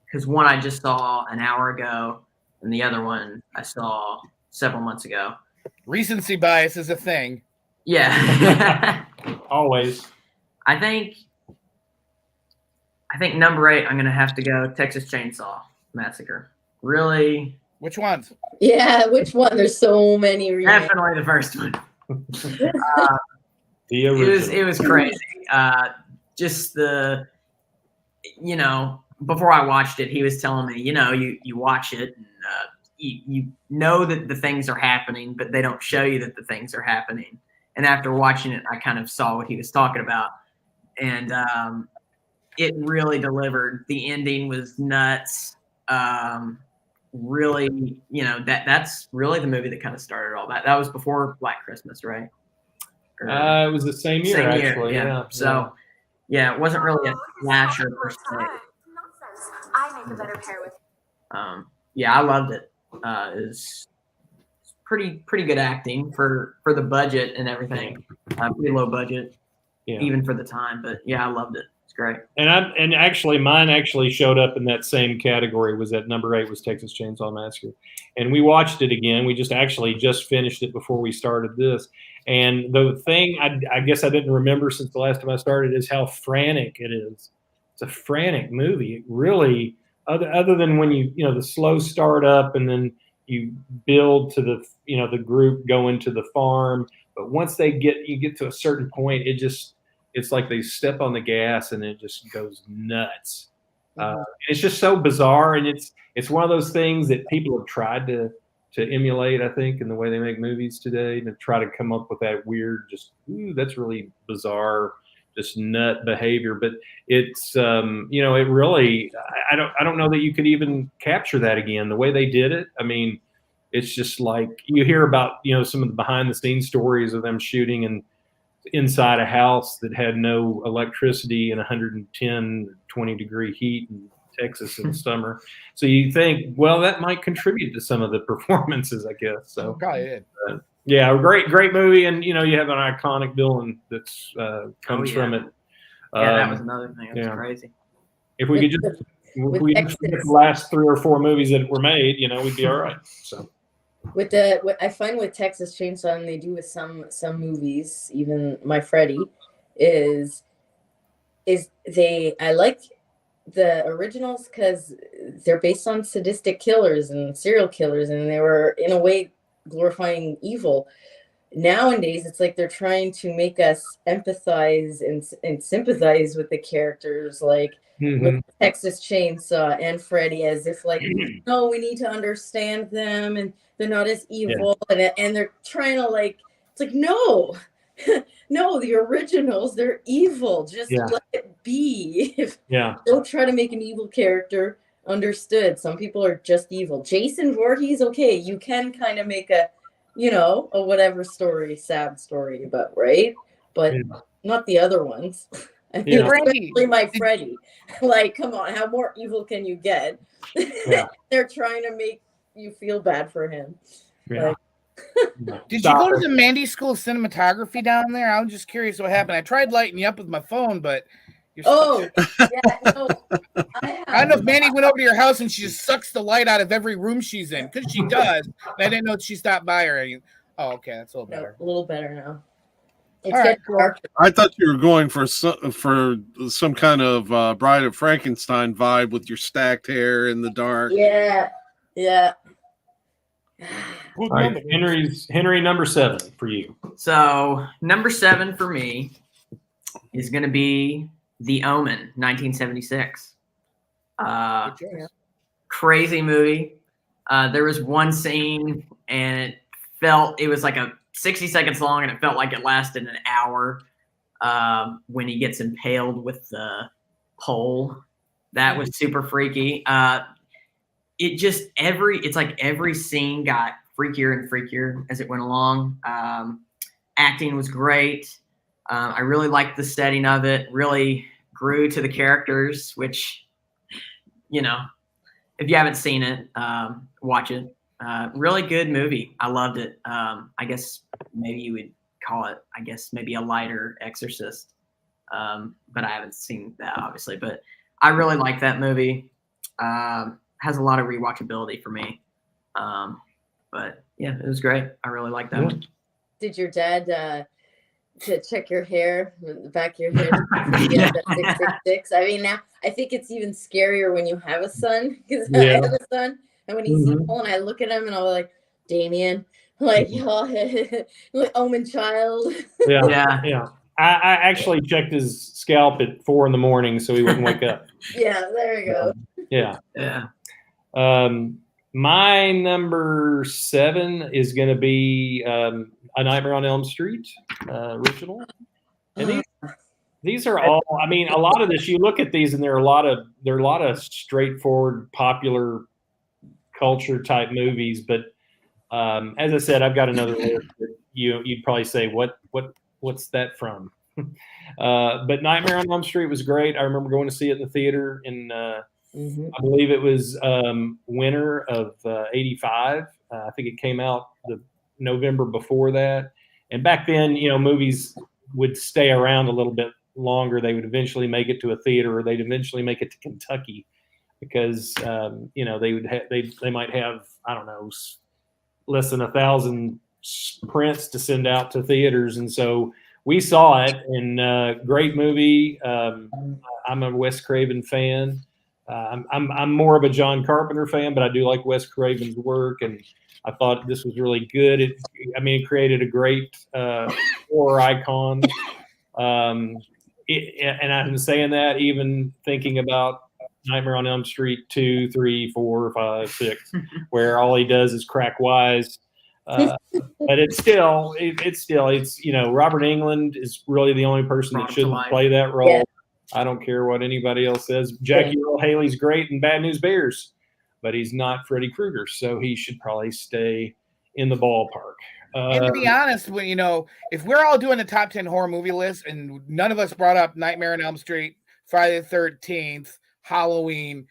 because one I just saw an hour ago, and the other one I saw several months ago. Recency bias is a thing. Yeah. Always. I think number 8, I'm gonna have to go Texas Chainsaw Massacre. Really? Which ones? Yeah, which one? There's so many remakes. Definitely the first one. The original. It was crazy. Just before I watched it, he was telling me, you watch it and you know that the things are happening, but they don't show you that the things are happening. And after watching it, I kind of saw what he was talking about, and it really delivered. The ending was nuts. Really, that's really the movie that kind of started all that. That was before Black Christmas, right? It was the same year, actually. Yeah. So, yeah, it wasn't really a slasher per se. I'm Yeah, I loved it. Is pretty good acting for the budget and everything. Pretty low budget, Yeah. even for the time. But yeah, I loved it. It's great. And actually mine actually showed up in that same category. Was at number 8 was Texas Chainsaw Massacre, and we watched it again. We just finished it before we started this. And the thing I guess I didn't remember since the last time I started is how frantic it is. It's a frantic movie. It really, other than when the slow start up and then you build to the group going to the farm. But once you get to a certain point, it's like they step on the gas and it just goes nuts. It's just so bizarre, and it's one of those things that people have tried to emulate, I think, in the way they make movies today, to try to come up with that weird, that's really bizarre, just nut behavior. But it's it really, I don't know that you could even capture that again the way they did it. I mean, it's just like you hear about some of the behind the scenes stories of them shooting and inside a house that had no electricity in 110, 20 degree heat in Texas in the summer. So you think, well, that might contribute to some of the performances, I guess. So Probably did. yeah, great movie. And, you have an iconic villain that's comes from it. Yeah, that was another thing. It was yeah. crazy. If we could just, if we just look at the last 3 or 4 movies that were made, we'd be all right. So. What I find with Texas Chainsaw, and they do with some movies, even My Freddy, is I like the originals because they're based on sadistic killers and serial killers, and they were in a way glorifying evil. Nowadays, it's like they're trying to make us empathize and sympathize with the characters, like with Texas Chainsaw and Freddy, as if like, no, we need to understand them and they're not as evil, and they're trying to it's like, no, no, the originals, they're evil. Just let it be. Don't try to make an evil character. Understood. Some people are just evil. Jason Voorhees, okay, you can kind of make a whatever story, sad story about, right? But not the other ones. I mean, especially My Freddy. Like, come on, how more evil can you get? They're trying to make you feel bad for him. Yeah. Did you go to the Mandy School of Cinematography down there? I was just curious what happened. I tried lighting you up with my phone, but you're no. I don't know if Mandy went over to your house and she just sucks the light out of every room she's in, because she does. And I didn't know if she stopped by or anything. Oh, okay, that's a little better. A little better now. It's all right, cool. I thought you were going for some kind of Bride of Frankenstein vibe with your stacked hair in the dark. Yeah. All right, Henry, number 7 for you. So number 7 for me is going to be The Omen, 1976. Crazy movie. There was one scene, and it was like 60 seconds long, and it felt like it lasted an hour. When he gets impaled with the pole, that was super freaky. It's like every scene got freakier and freakier as it went along. Acting was great. I really liked the setting of it. Really grew to the characters, which, if you haven't seen it, watch it. Really good movie. I loved it. I guess maybe you would call it, maybe a lighter Exorcist. But I haven't seen that, obviously. But I really like that movie. Has a lot of rewatchability for me. But yeah, it was great. I really like that one. Did your dad to check your hair, the back of your hair? Yeah, that's 666. I mean, now I think it's even scarier when you have a son, because I have a son, and when he's evil, and I look at him and I'm like, Damien, like, like Omen child. Yeah. I actually checked his scalp at 4 a.m. so he wouldn't wake up. Yeah, there you go. Yeah. My number 7 is going to be A Nightmare on Elm Street, original. And these are all. I mean, a lot of this. You look at these, and there are a lot of straightforward, popular culture type movies. But as I said, I've got another list that you'd probably say, what's that from? But Nightmare on Elm Street was great. I remember going to see it in the theater in Mhm. I believe it was winter of '85. I think it came out the November before that. And back then, movies would stay around a little bit longer. They would eventually make it to a theater, or they'd eventually make it to Kentucky, because they might have, I don't know, less than 1,000 prints to send out to theaters, and so we saw it. And great movie. I'm a Wes Craven fan. I'm more of a John Carpenter fan, but I do like Wes Craven's work, and I thought this was really good. It created a great horror icon. And I'm saying that even thinking about Nightmare on Elm Street 2, 3, 4, 5, 6, where all he does is crack wise. But it's still Robert Englund is really the only person Brought that him to shouldn't life. play that role. Yeah. I don't care what anybody else says. Jackie Earle Haley's great in Bad News Bears, but he's not Freddy Krueger, so he should probably stay in the ballpark. And to be honest, when if we're all doing a top 10 horror movie list and none of us brought up Nightmare on Elm Street, Friday the 13th, Halloween,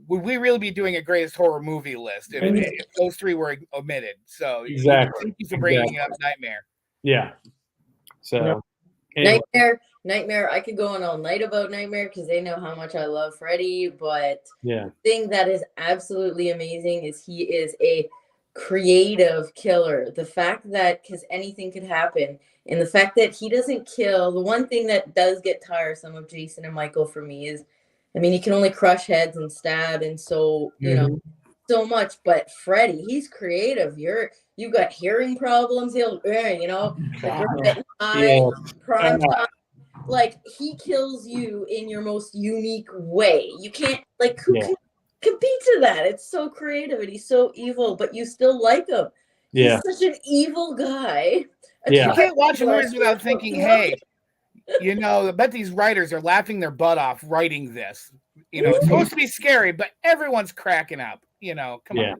would we really be doing a greatest horror movie list if those three were omitted? So Exactly. thank you for bringing up Nightmare. Yeah. So anyway. Nightmare. I could go on all night about Nightmare because they know how much I love Freddy. But yeah, the thing that is absolutely amazing is he is a creative killer. The fact that, because anything could happen, and the fact that he doesn't kill. The one thing that does get tiresome of Jason and Michael for me is, he can only crush heads and stab, and so so much. But Freddy, he's creative. You got hearing problems. He'll getting high, prime time. Like, he kills you in your most unique way. You can't, who can compete to that? It's so creative, and he's so evil, but you still like him. Yeah. He's such an evil guy. Yeah. You can't watch movies without thinking, hey, I bet these writers are laughing their butt off writing this. It's supposed to be scary, but everyone's cracking up. Come on.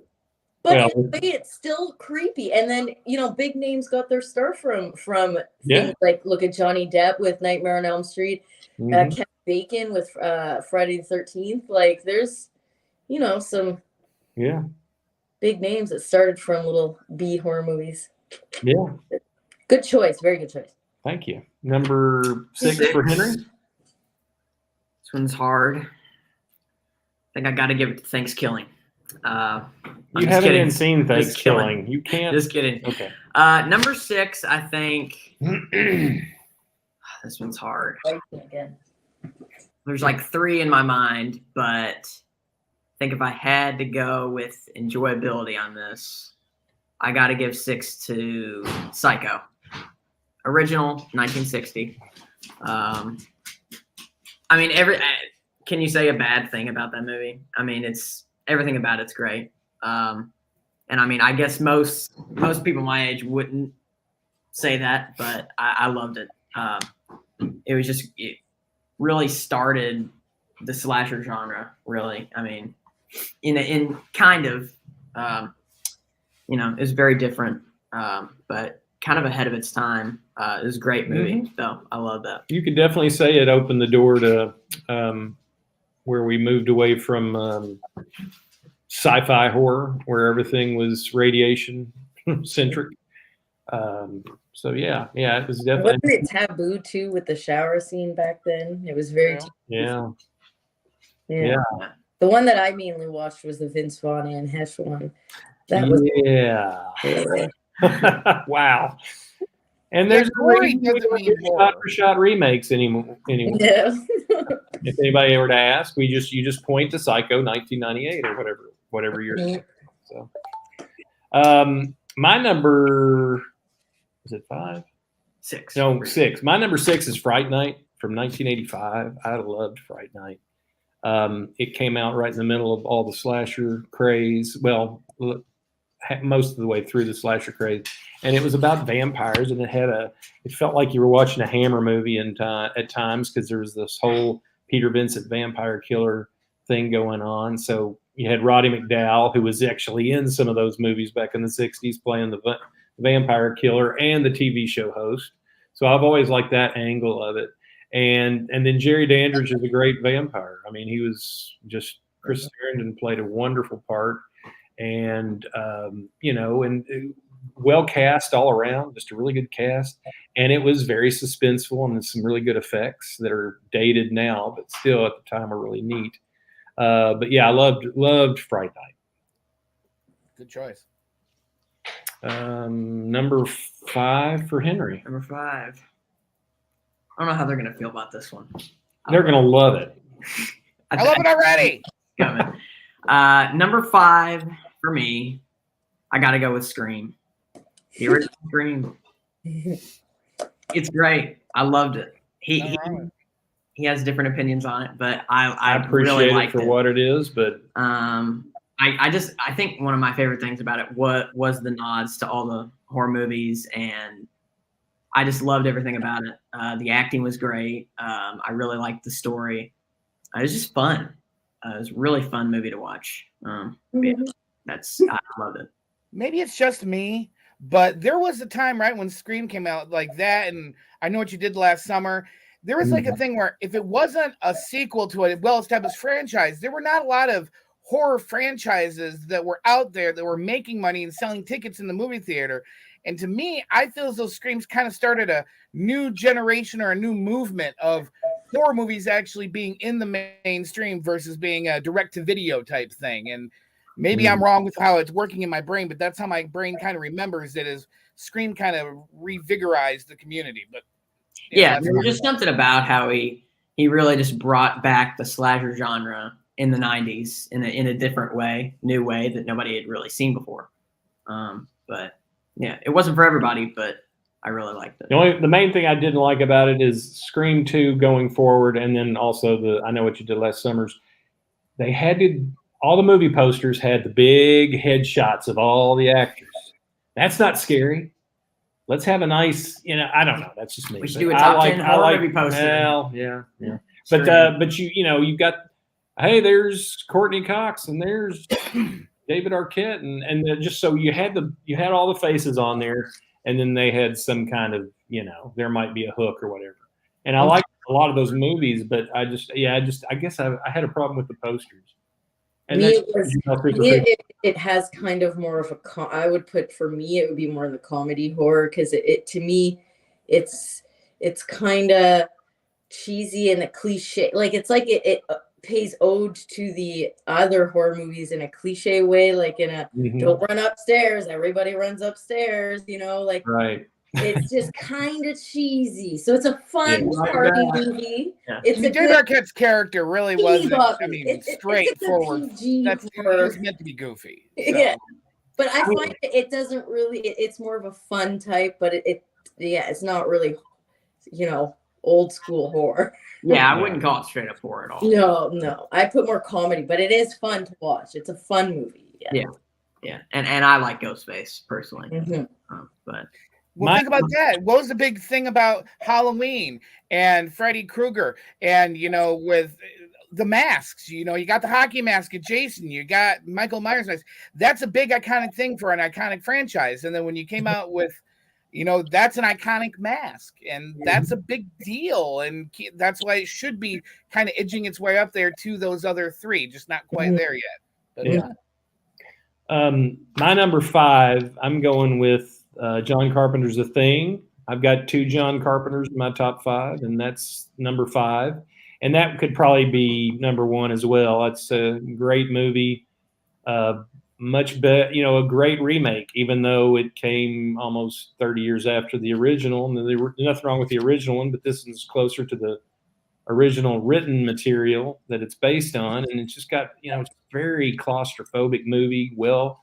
But it's still creepy. And then, big names got their start from things like, look at Johnny Depp with Nightmare on Elm Street, Kevin Bacon with Friday the 13th. Like, there's, some big names that started from little B horror movies. Yeah. Good choice. Very good choice. Thank you. Number 6 for Henry. This one's hard. I think I got to give it to Thanksgiving. You haven't even seen Thanksgiving. You can't. Just kidding. Okay. Number 6, I think. This one's hard. Again. There's like 3 in my mind, but I think if I had to go with enjoyability on this, I got to give 6 to Psycho. Original, 1960. Can you say a bad thing about that movie? It's everything about it's great. And I guess most people my age wouldn't say that, but I loved it. It really started the slasher genre, really. In kind of, it was very different, but kind of ahead of its time. It was a great movie, so I love that. You could definitely say it opened the door to where we moved away from sci-fi horror, where everything was radiation centric. So yeah, it was definitely. Wasn't it taboo too with the shower scene back then? It was very Yeah. The one that I mainly watched was the Vince Vaughn and Hesh one. That was wow. And there's shot for shot remakes anymore. Yeah. If anybody ever to ask, you just point to Psycho 1998 or whatever year. So, my number is it 5? 6. No, 6. My number 6 is Fright Night from 1985. I loved Fright Night. It came out right in the middle of all the slasher craze. Well, most of the way through the slasher craze, and it was about vampires, and it felt like you were watching a Hammer movie at times, because there was this whole Peter Vincent vampire killer thing going on. So you had Roddy McDowall, who was actually in some of those movies back in the 60s, playing the vampire killer and the TV show host. So I've always liked that angle of it. And then Jerry Dandridge is a great vampire. I mean, he was just Chris Sarandon played a wonderful part, and and well cast all around, just a really good cast. And it was very suspenseful and some really good effects that are dated now, but still at the time are really neat. But yeah, I loved Fright Night. Good choice. Number 5 for Henry. Number 5. I don't know how they're gonna feel about this one. They're gonna love it. I love it already. Coming. Number 5 for me, I got to go with Scream. The original Scream. It's great. I loved it. He has different opinions on it, but I appreciate really it liked for what it is. But I think one of my favorite things about it was the nods to all the horror movies, and I just loved everything about it. The acting was great. I really liked the story. It was just fun. It was a really fun movie to watch. I loved it. Maybe it's just me, but there was a time, right, when Scream came out like that, and I Know What You Did Last Summer. There was like a thing where if it wasn't a sequel to a well-established franchise, there were not a lot of horror franchises that were out there that were making money and selling tickets in the movie theater. And to me, I feel as though Screams kind of started a new generation or a new movement of horror movies actually being in the mainstream versus being a direct-to-video type thing. And maybe I'm wrong with how it's working in my brain, but that's how my brain kind of remembers it, as Scream kind of revigorized the community. But yeah, there was just something about how he really just brought back the slasher genre in the 90s in a different way, new way that nobody had really seen before. But yeah, it wasn't for everybody, but I really liked it. The main thing I didn't like about it is Scream 2 going forward, and then also the I Know What You Did Last Summer's. They had all the movie posters had the big headshots of all the actors. That's not scary. Let's have a nice, I don't know. That's just me. We should do a top 10 horror movie poster. Well, yeah. But you've got, hey, there's Courtney Cox and there's David Arquette, and just so you had all the faces on there, and then they had some kind of, there might be a hook or whatever. And I like a lot of those movies, but I guess I had a problem with the posters. And it has kind of more of I would put, for me, it would be more of the comedy horror, because to me, it's kind of cheesy and a cliche. Like it pays ode to the other horror movies in a cliche way, like in a don't run upstairs, everybody runs upstairs, right. It's just kind of cheesy. So it's a fun party movie. Yeah. David Arquette's character really wasn't, straightforward. He was meant to be goofy. So. Yeah. But I find it doesn't really, it's more of a fun type, but it's not really, old school horror. Yeah, I wouldn't call it straight up horror at all. No. I put more comedy, but it is fun to watch. It's a fun movie. Yeah. And I like Ghostface personally. But well, think about that. What was the big thing about Halloween and Freddy Krueger and, with the masks, you got the hockey mask of Jason, you got Michael Myers mask. That's a big iconic thing for an iconic franchise. And then when you came out with, that's an iconic mask, and that's a big deal. And that's why it should be kind of edging its way up there to those other three, just not quite there yet. But, my number 5, I'm going with John Carpenter's The Thing. I've got 2 John Carpenters in my top 5, and that's number 5. And that could probably be number 1 as well. It's a great movie, much better, a great remake, even though it came almost 30 years after the original. And there was nothing wrong with the original one, but this is closer to the original written material that it's based on. And it's just got, it's a very claustrophobic movie, well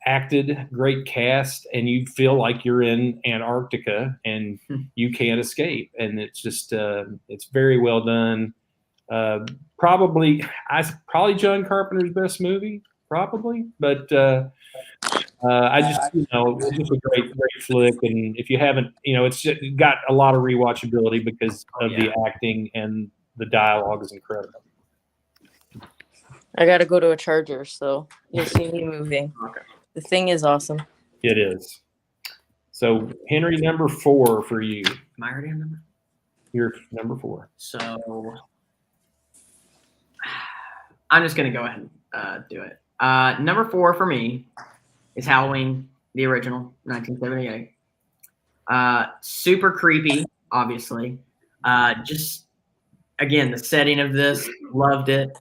acted, great cast, and you feel like you're in Antarctica and you can't escape. And it's just it's very well done. Probably John Carpenter's best movie, probably. But I just it's just a great flick. And if you haven't, it's got a lot of rewatchability because of the acting, and the dialogue is incredible. I gotta go to a charger, so you'll see me moving. Okay. The Thing is awesome. It is. So, Henry, number 4 for you. Am I already on number? You're number 4. So I'm just gonna go ahead and do it. Number 4 for me is Halloween, the original, 1978. Super creepy, obviously. Just again, the setting of this, loved it.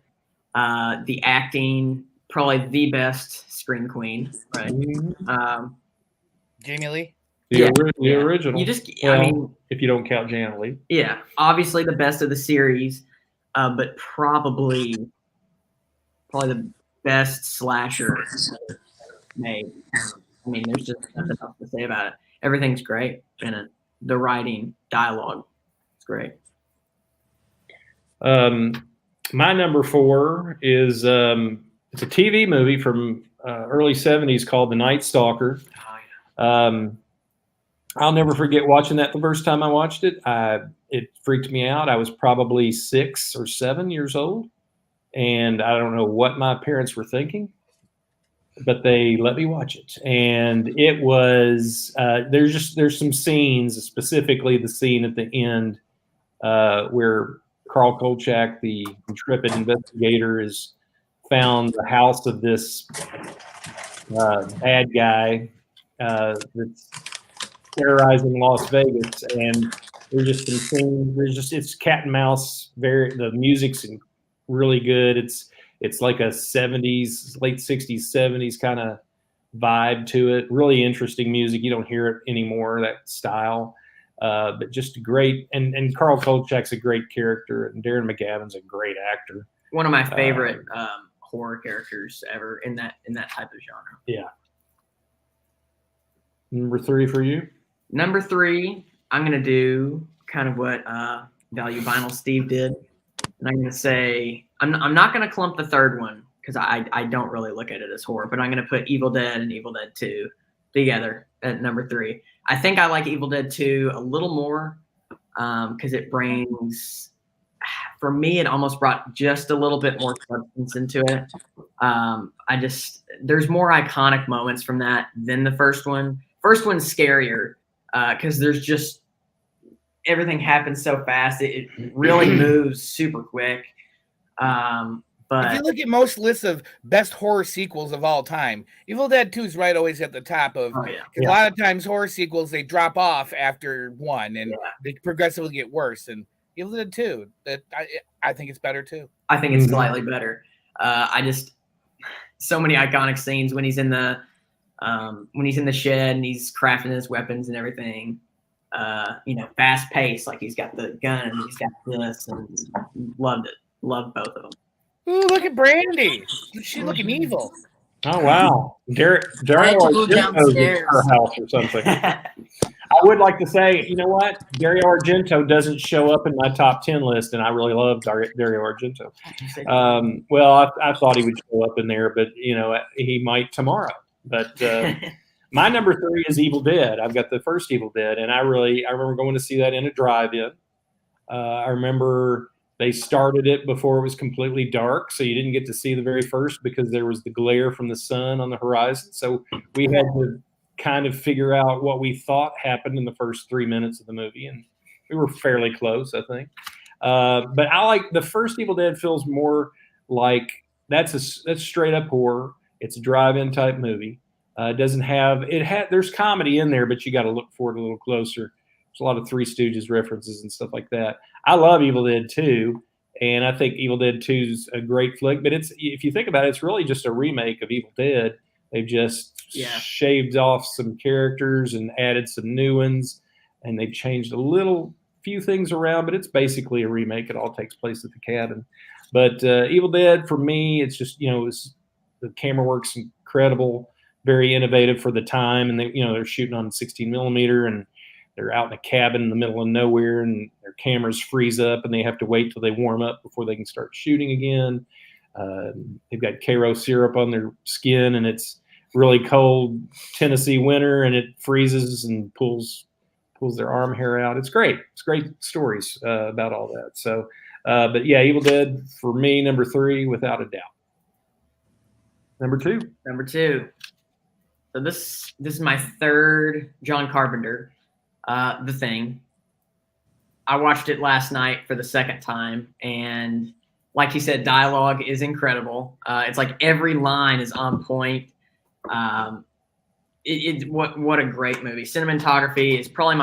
The acting, probably the best scream queen, right? Jamie Lee. The original. You just, well, I mean, if you don't count Janet Leigh. yeah, obviously the best of the series, but probably the best slasher made. I mean, there's just nothing else to say about it. Everything's great in it. The writing, dialogue, it's great. My number 4 is it's a TV movie from early 70s called The Night Stalker. I'll never forget watching that the first time I watched it. It freaked me out. I was probably 6 or 7 years old, and I don't know what my parents were thinking, but they let me watch it. And it was there's some scenes, specifically the scene at the end where Carl Kolchak, the intrepid investigator, is found the house of this bad guy that's terrorizing Las Vegas, and there's just some scenes. It's cat and mouse. The music's really good. It's like a 70s, late 60s, 70s kind of vibe to it. Really interesting music. You don't hear it anymore, that style. But just great. And Carl Kolchak's a great character, and Darren McGavin's a great actor. One of my favorite horror characters ever in that type of genre. Yeah. Number 3 for you? Number 3, I'm going to do kind of what Value Vinyl Steve did. And I'm going to say, I'm not going to clump the third one because I don't really look at it as horror, but I'm going to put Evil Dead and Evil Dead 2 together at number 3. I think I like Evil Dead 2 a little more because it brings, for me, it almost brought just a little bit more substance into it. There's more iconic moments from that than the first one. First one's scarier because there's just everything happens so fast. It really moves super quick. But if you look at most lists of best horror sequels of all time, Evil Dead 2 is right always at the top of. A lot of times horror sequels, they drop off after one and they progressively get worse. And Evil Dead 2, I think it's better too. I think it's slightly better. So many iconic scenes when he's in the shed and he's crafting his weapons and everything. Fast paced, like he's got the gun and he's got this, and loved it. Loved both of them. Ooh, look at Brandy. She's looking evil. Oh wow, Dario I had to go Argento's in downstairs. her house or something. I would like to say, you know what, Dario Argento doesn't show up in my top 10 list, and I really love Dario Argento. Well, I thought he would show up in there, but he might tomorrow. But my number 3 is Evil Dead. I've got the first Evil Dead, and I remember going to see that in a drive-in. I remember they started it before it was completely dark, so you didn't get to see the very first because there was the glare from the sun on the horizon. So we had to kind of figure out what we thought happened in the first 3 minutes of the movie, and we were fairly close, I think. But I like the first Evil Dead. Feels more like that's straight up horror. It's a drive-in type movie. There's comedy in there, but you got to look for it a little closer. There's a lot of Three Stooges references and stuff like that. I love Evil Dead 2, and I think Evil Dead 2 is a great flick. But if you think about it, it's really just a remake of Evil Dead. They've just shaved off some characters and added some new ones, and they've changed few things around. But it's basically a remake. It all takes place at the cabin. But Evil Dead, for me, it's just the camera work's incredible, very innovative for the time, and they're shooting on 16 millimeter, and they're out in a cabin in the middle of nowhere, and their cameras freeze up, and they have to wait till they warm up before they can start shooting again. They've got Karo syrup on their skin, and it's really cold Tennessee winter, and it freezes and pulls their arm hair out. It's great. It's great stories about all that. So, but yeah, Evil Dead for me, number 3, without a doubt. Number 2. So this is my third John Carpenter, The Thing. I watched it last night for the second time, and like you said, dialogue is incredible. It's like every line is on point. What a great movie. Cinematography is probably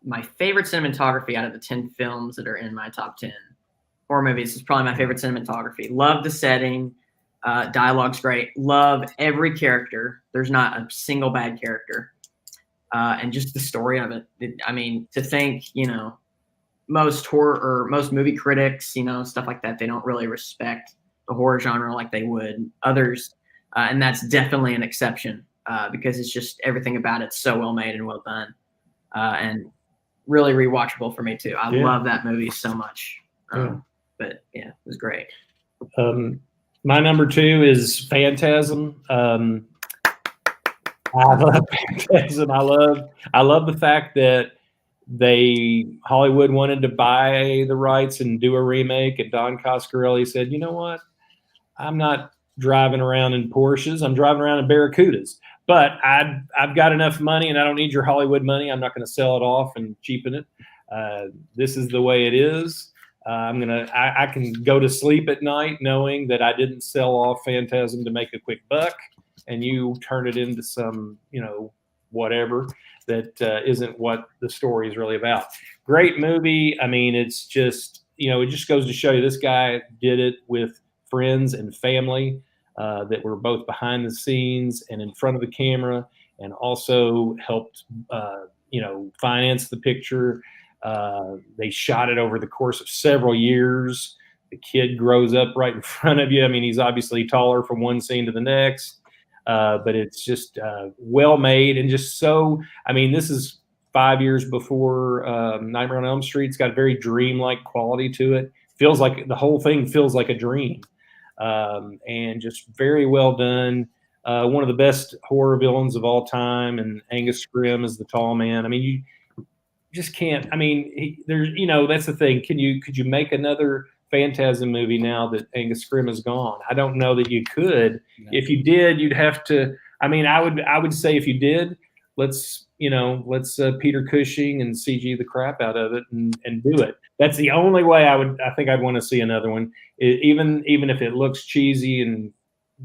my favorite cinematography out of the 10 films that are in my top 10 horror movies. Is probably my favorite cinematography. Love the setting. Dialogue's great. Love every character. There's not a single bad character. And just the story of it. I mean, to think, most horror or most movie critics, stuff like that, they don't really respect the horror genre like they would others. And that's definitely an exception because it's just everything about it's so well made and well done. And really rewatchable for me too. I love that movie so much. But yeah, it was great. My number 2 is Phantasm. I love Phantasm. I love the fact that Hollywood wanted to buy the rights and do a remake, and Don Coscarelli said, "You know what? I'm not driving around in Porsches. I'm driving around in Barracudas. But I've got enough money, and I don't need your Hollywood money. I'm not going to sell it off and cheapen it. This is the way it is. I can go to sleep at night knowing that I didn't sell off Phantasm to make a quick buck, and you turn it into some, whatever that isn't what the story is really about." Great movie. I mean, it's just, it just goes to show you this guy did it with friends and family that were both behind the scenes and in front of the camera, and also helped, finance the picture. They shot it over the course of several years. The kid grows up right in front of you. I mean, he's obviously taller from one scene to the next, but it's just well made and just so. I mean, this is 5 years before Nightmare on Elm Street. It's got a very dreamlike quality to it. Feels like the whole thing feels like a dream, and just very well done. One of the best horror villains of all time, and Angus Scrimm is the tall man. I mean, you just can't. I mean, there's that's the thing. Could you make another Phantasm movie now that Angus Scrimm is gone? I don't know that you could. No. If you did, you'd have to. I mean, I would say if you did, let's Peter Cushing and CG the crap out of it and do it. That's the only way I think I'd want to see another one. Even if it looks cheesy and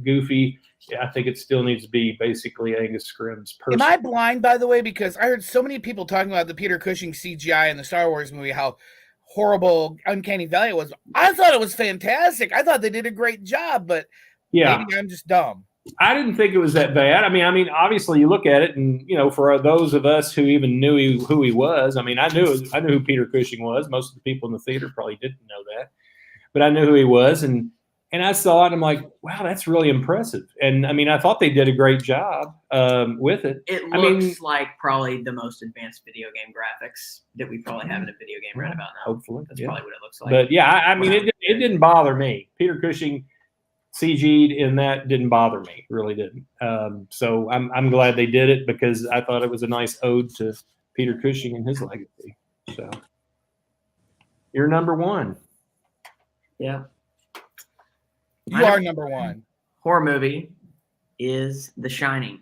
goofy, I think it still needs to be basically Angus Scrimm's person. Am I blind, by the way? Because I heard so many people talking about the Peter Cushing CGI in the Star Wars movie, how horrible Uncanny Valley it was. I thought it was fantastic. I thought they did a great job, but maybe I'm just dumb. I didn't think it was that bad. I mean, obviously you look at it, and for those of us who even knew who he was, I mean, I knew who Peter Cushing was. Most of the people in the theater probably didn't know that, but I knew who he was, and I saw it, and I'm like, wow, that's really impressive. And I mean, I thought they did a great job with it. It looks like probably the most advanced video game graphics that we probably have in a video game right about now. Hopefully, that's probably what it looks like. But yeah, I mean, it didn't bother me. Peter Cushing CG'd in that didn't bother me, it really didn't. So I'm glad they did it, because I thought it was a nice ode to Peter Cushing and his legacy. So you're number 1. Yeah. You are number 1. Horror movie is The Shining.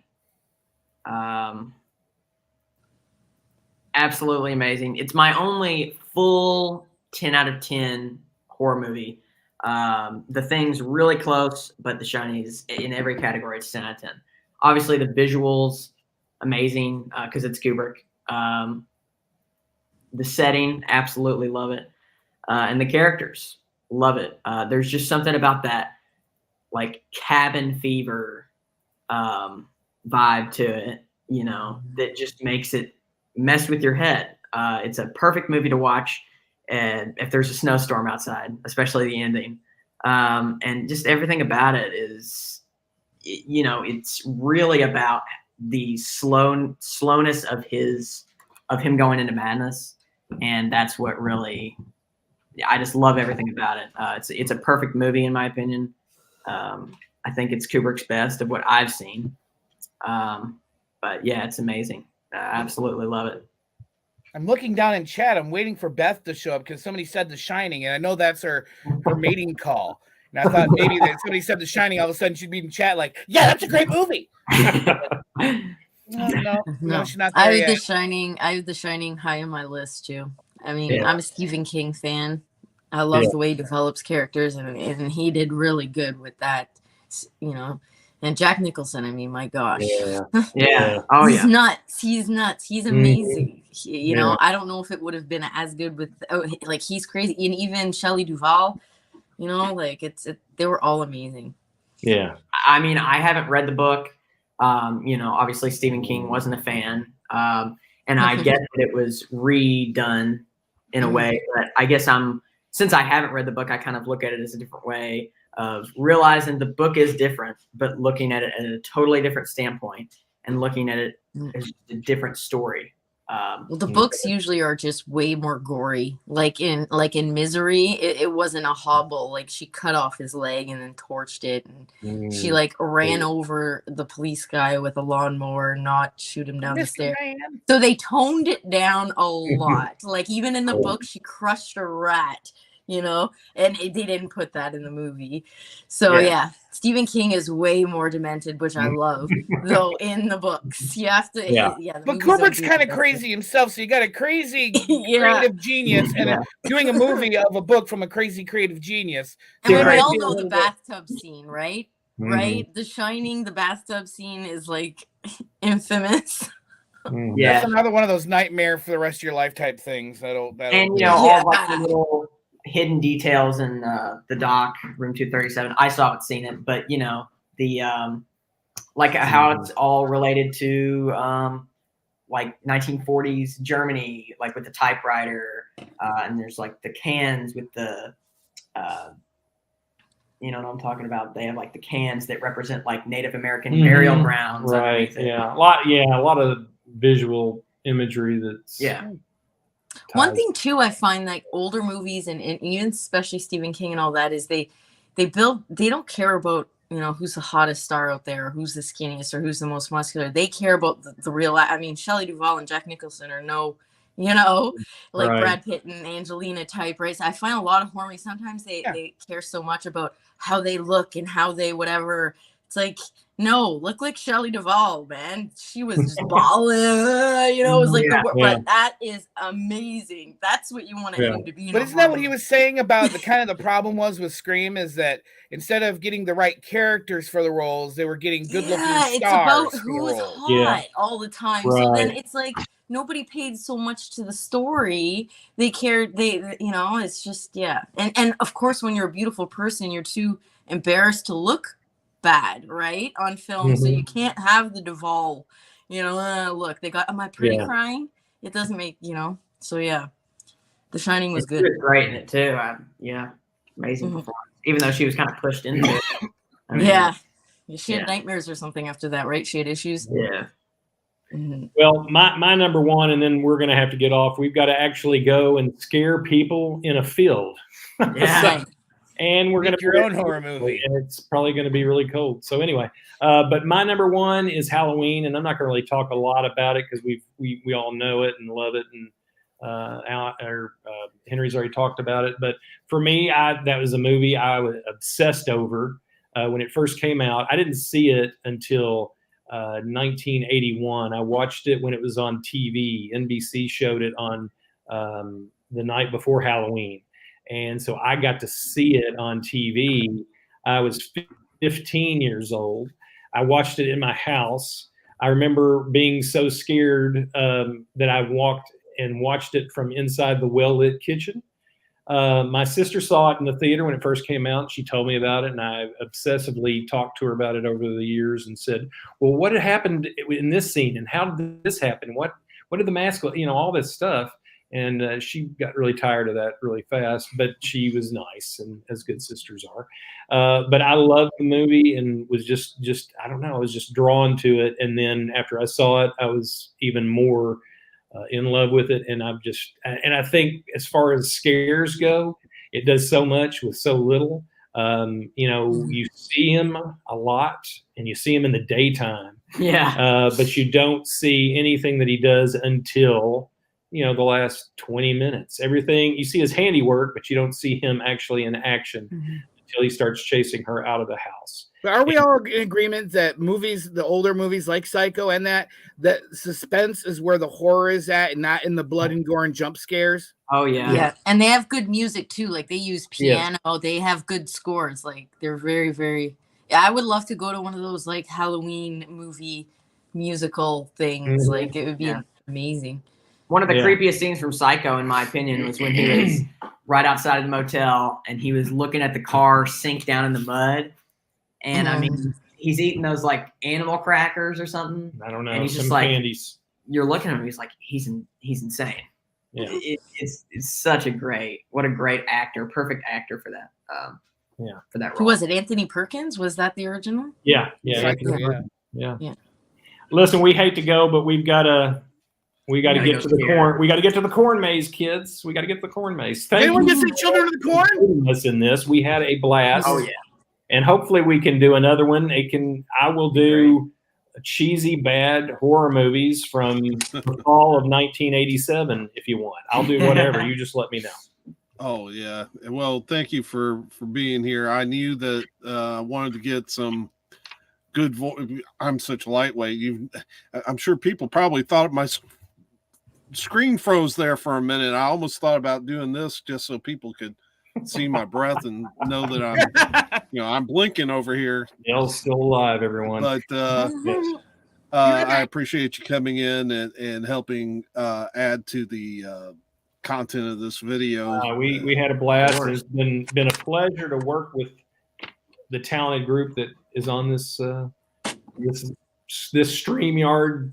Absolutely amazing. It's my only full 10 out of 10 horror movie. The Thing's really close, but The Shining is in every category. It's 10 out of 10. Obviously, the visuals, amazing, because it's Kubrick. The setting, absolutely love it. And the characters, love it. There's just something about that, like, cabin fever vibe to it, that just makes it mess with your head. It's a perfect movie to watch. And if there's a snowstorm outside, especially the ending, and just everything about it is, it's really about the slowness of him going into madness, and that's what really, I just love everything about it. It's a perfect movie in my opinion. I think it's Kubrick's best of what I've seen. But yeah, it's amazing. I absolutely love it. I'm looking down in chat. I'm waiting for Beth to show up because somebody said The Shining, and I know that's her mating call. And I thought maybe that somebody said The Shining, all of a sudden she'd be in chat like, yeah, that's a great movie. No, she's not there I have yet. The Shining. I have The Shining high on my list too. I mean, Yeah. I'm a Stephen King fan. I love Yeah. the way he develops characters, and he did really good with that, you know. And Jack Nicholson, I mean, my gosh. Yeah. Yeah. Oh He's yeah. nuts. He's nuts. He's Mhm. amazing. You know, Yeah. I don't know if it would have been as good with like he's crazy. And even Shelley Duvall, you know, like they were all amazing. Yeah. I mean, I haven't read the book. You know, obviously Stephen King wasn't a fan. And I get that it was redone in a way, but I guess since I haven't read the book, I kind of look at it as a different way of realizing the book is different, but looking at it at a totally different standpoint and looking at it as a different story. Well, the books usually are just way more gory. Like in Misery, it wasn't a hobble. Like she cut off his leg and then torched it, and she like ran over the police guy with a lawnmower, not shoot him down the Mr. stairs. Man. So they toned it down a lot. Like even in the book, she crushed a rat, you know, and they didn't put that in the movie. So yeah, Stephen King is way more demented, which I love. Though in the books, you have to, Yeah. the But movies don't Kubrick's do kind of that. crazy himself, so you got a crazy Yeah. creative genius and doing a movie of a book from a crazy creative genius. And So it we might all be a know the little bit- bathtub scene, right? Right? The Shining, the bathtub scene is like infamous. Mhm. Yeah. That's another one of those nightmare for the rest of your life type things. That'll And you know, all like the little hidden details in the doc, room 237. I still haven't seen it, but you know, the like how it's all related to like 1940s Germany, like with the typewriter, and there's like the cans with the you know what I'm talking about. They have like the cans that represent like Native American burial grounds. Right. underneath it. Yeah. A lot of visual imagery that's One thing too, I find like older movies and even especially Stephen King and all that is they don't care about, you know, who's the hottest star out there or who's the skinniest or who's the most muscular. They care about the real. I mean, Shelley Duvall and Jack Nicholson are you know, like Right. Brad Pitt and Angelina type, right? So I find a lot of horror movies, sometimes they care so much about how they look and how they whatever. It's like, no, look like Shelley Duvall, man. She was just balling, you know, it was like but that is amazing. That's what you want him to be. But isn't that what he was saying about the kind of the problem was with Scream is that instead of getting the right characters for the roles, they were getting good-looking stars. It's about for the who was roles. hot all the time. So then it's like nobody paid so much to the story. They cared. You know, it's just And of course, when you're a beautiful person, you're too embarrassed to look bad, right, on film. So you can't have the Duvall. You know, look, they got. Am I pretty crying? It doesn't make So The Shining was good. She was great in it too. Amazing performance. Even though she was kind of pushed into it. I mean, She had nightmares or something after that, right? She had issues. Yeah. Well, my number one, and then we're going to have to get off. We've got to actually go and scare people in a field. Yeah. And we're going to Make your own horror movie. And it's probably going to be really cold. So anyway, but my number one is Halloween, and I'm not going to really talk a lot about it because we all know it and love it, and Henry's already talked about it. But for me, that was a movie I was obsessed over when it first came out. I didn't see it until 1981. I watched it when it was on TV. NBC showed it on the night before Halloween. And so I got to see it on TV. I was 15 years old. I watched it in my house. I remember being so scared that I walked and watched it from inside the well-lit kitchen. My sister saw it in the theater when it first came out. She told me about it, and I obsessively talked to her about it over the years and said, well, what had happened in this scene, and how did this happen? What did the mask, all this stuff. And she got really tired of that really fast, but she was nice, and as good sisters are. But I loved the movie and was just I don't know, I was just drawn to it. And then after I saw it, I was even more in love with it. And I think as far as scares go, it does so much with so little. You see him a lot, and you see him in the daytime. Yeah. But you don't see anything that he does until the last 20 minutes. Everything you see his handiwork, but you don't see him actually in action until he starts chasing her out of the house. But are we all in agreement that movies, the older movies like Psycho and that suspense is where the horror is at and not in the blood and gore and jump scares? Oh yeah. Yeah, and they have good music too. Like they use Yes. piano. They have good scores. Like they're very, very. Yeah, I would love to go to one of those like Halloween movie musical things. Mhm. Like it would be Yeah. amazing. One of the Yeah. creepiest scenes from Psycho, in my opinion, was when he was right outside of the motel and he was looking at the car sink down in the mud. And I mean, he's eating those like animal crackers or something. I don't know. And he's Some just like- candies. You're looking at him, he's like, he's insane. Yeah. It's such a great actor, perfect actor for that. For that role. Who was it? Anthony Perkins? Was that the original? Yeah. Psycho, Yeah. Yeah. Listen, we hate to go, but we gotta gotta get go to the here. corn. We gotta get to the corn maze, kids. We gotta get to the corn maze. Thank Anyone you just say Children of the Corn? for joining us in this. We had a blast. Oh yeah. And hopefully we can do another one. I will do cheesy bad horror movies from the fall of 1987 if you want. I'll do whatever. You just let me know. Oh yeah. Well, thank you for being here. I knew that I wanted to get some good I'm such a lightweight. I'm sure people probably thought my screen froze there for a minute. I almost thought about doing this just so people could see my breath and know that I'm blinking over here. Dale's still alive, everyone. But Yes. I appreciate you coming in and helping add to the content of this video. We had a blast. It's been a pleasure to work with the talented group that is on this StreamYard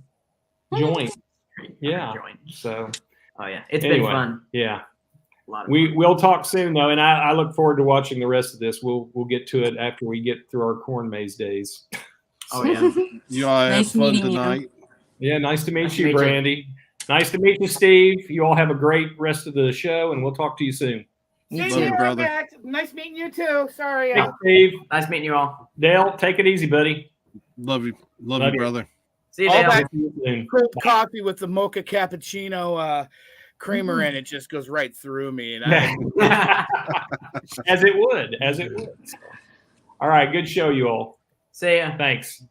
joint. Yeah. So Oh yeah. It's Anyway. been fun. yeah. A lot of fun. We'll talk soon though, and I look forward to watching the rest of this. We'll get to it after we get through our corn maze days. Oh yeah. You all have Nice fun meeting you. tonight. Yeah, nice to meet Nice to you, meet you. Brandy. Nice to meet you, Steve. You all have a great rest of the show, and we'll talk to you soon. Me Same Love you, here, brother. Matt. Nice meeting you too. Sorry. Thanks, Steve. Nice meeting you all. Dale, take it easy, buddy. Love you, Love you, you. brother. See you, All Dale. that See you soon. cold coffee with the mocha cappuccino creamer in it just goes right through me. And As it would. So, all right, good show, you all. See ya. Thanks.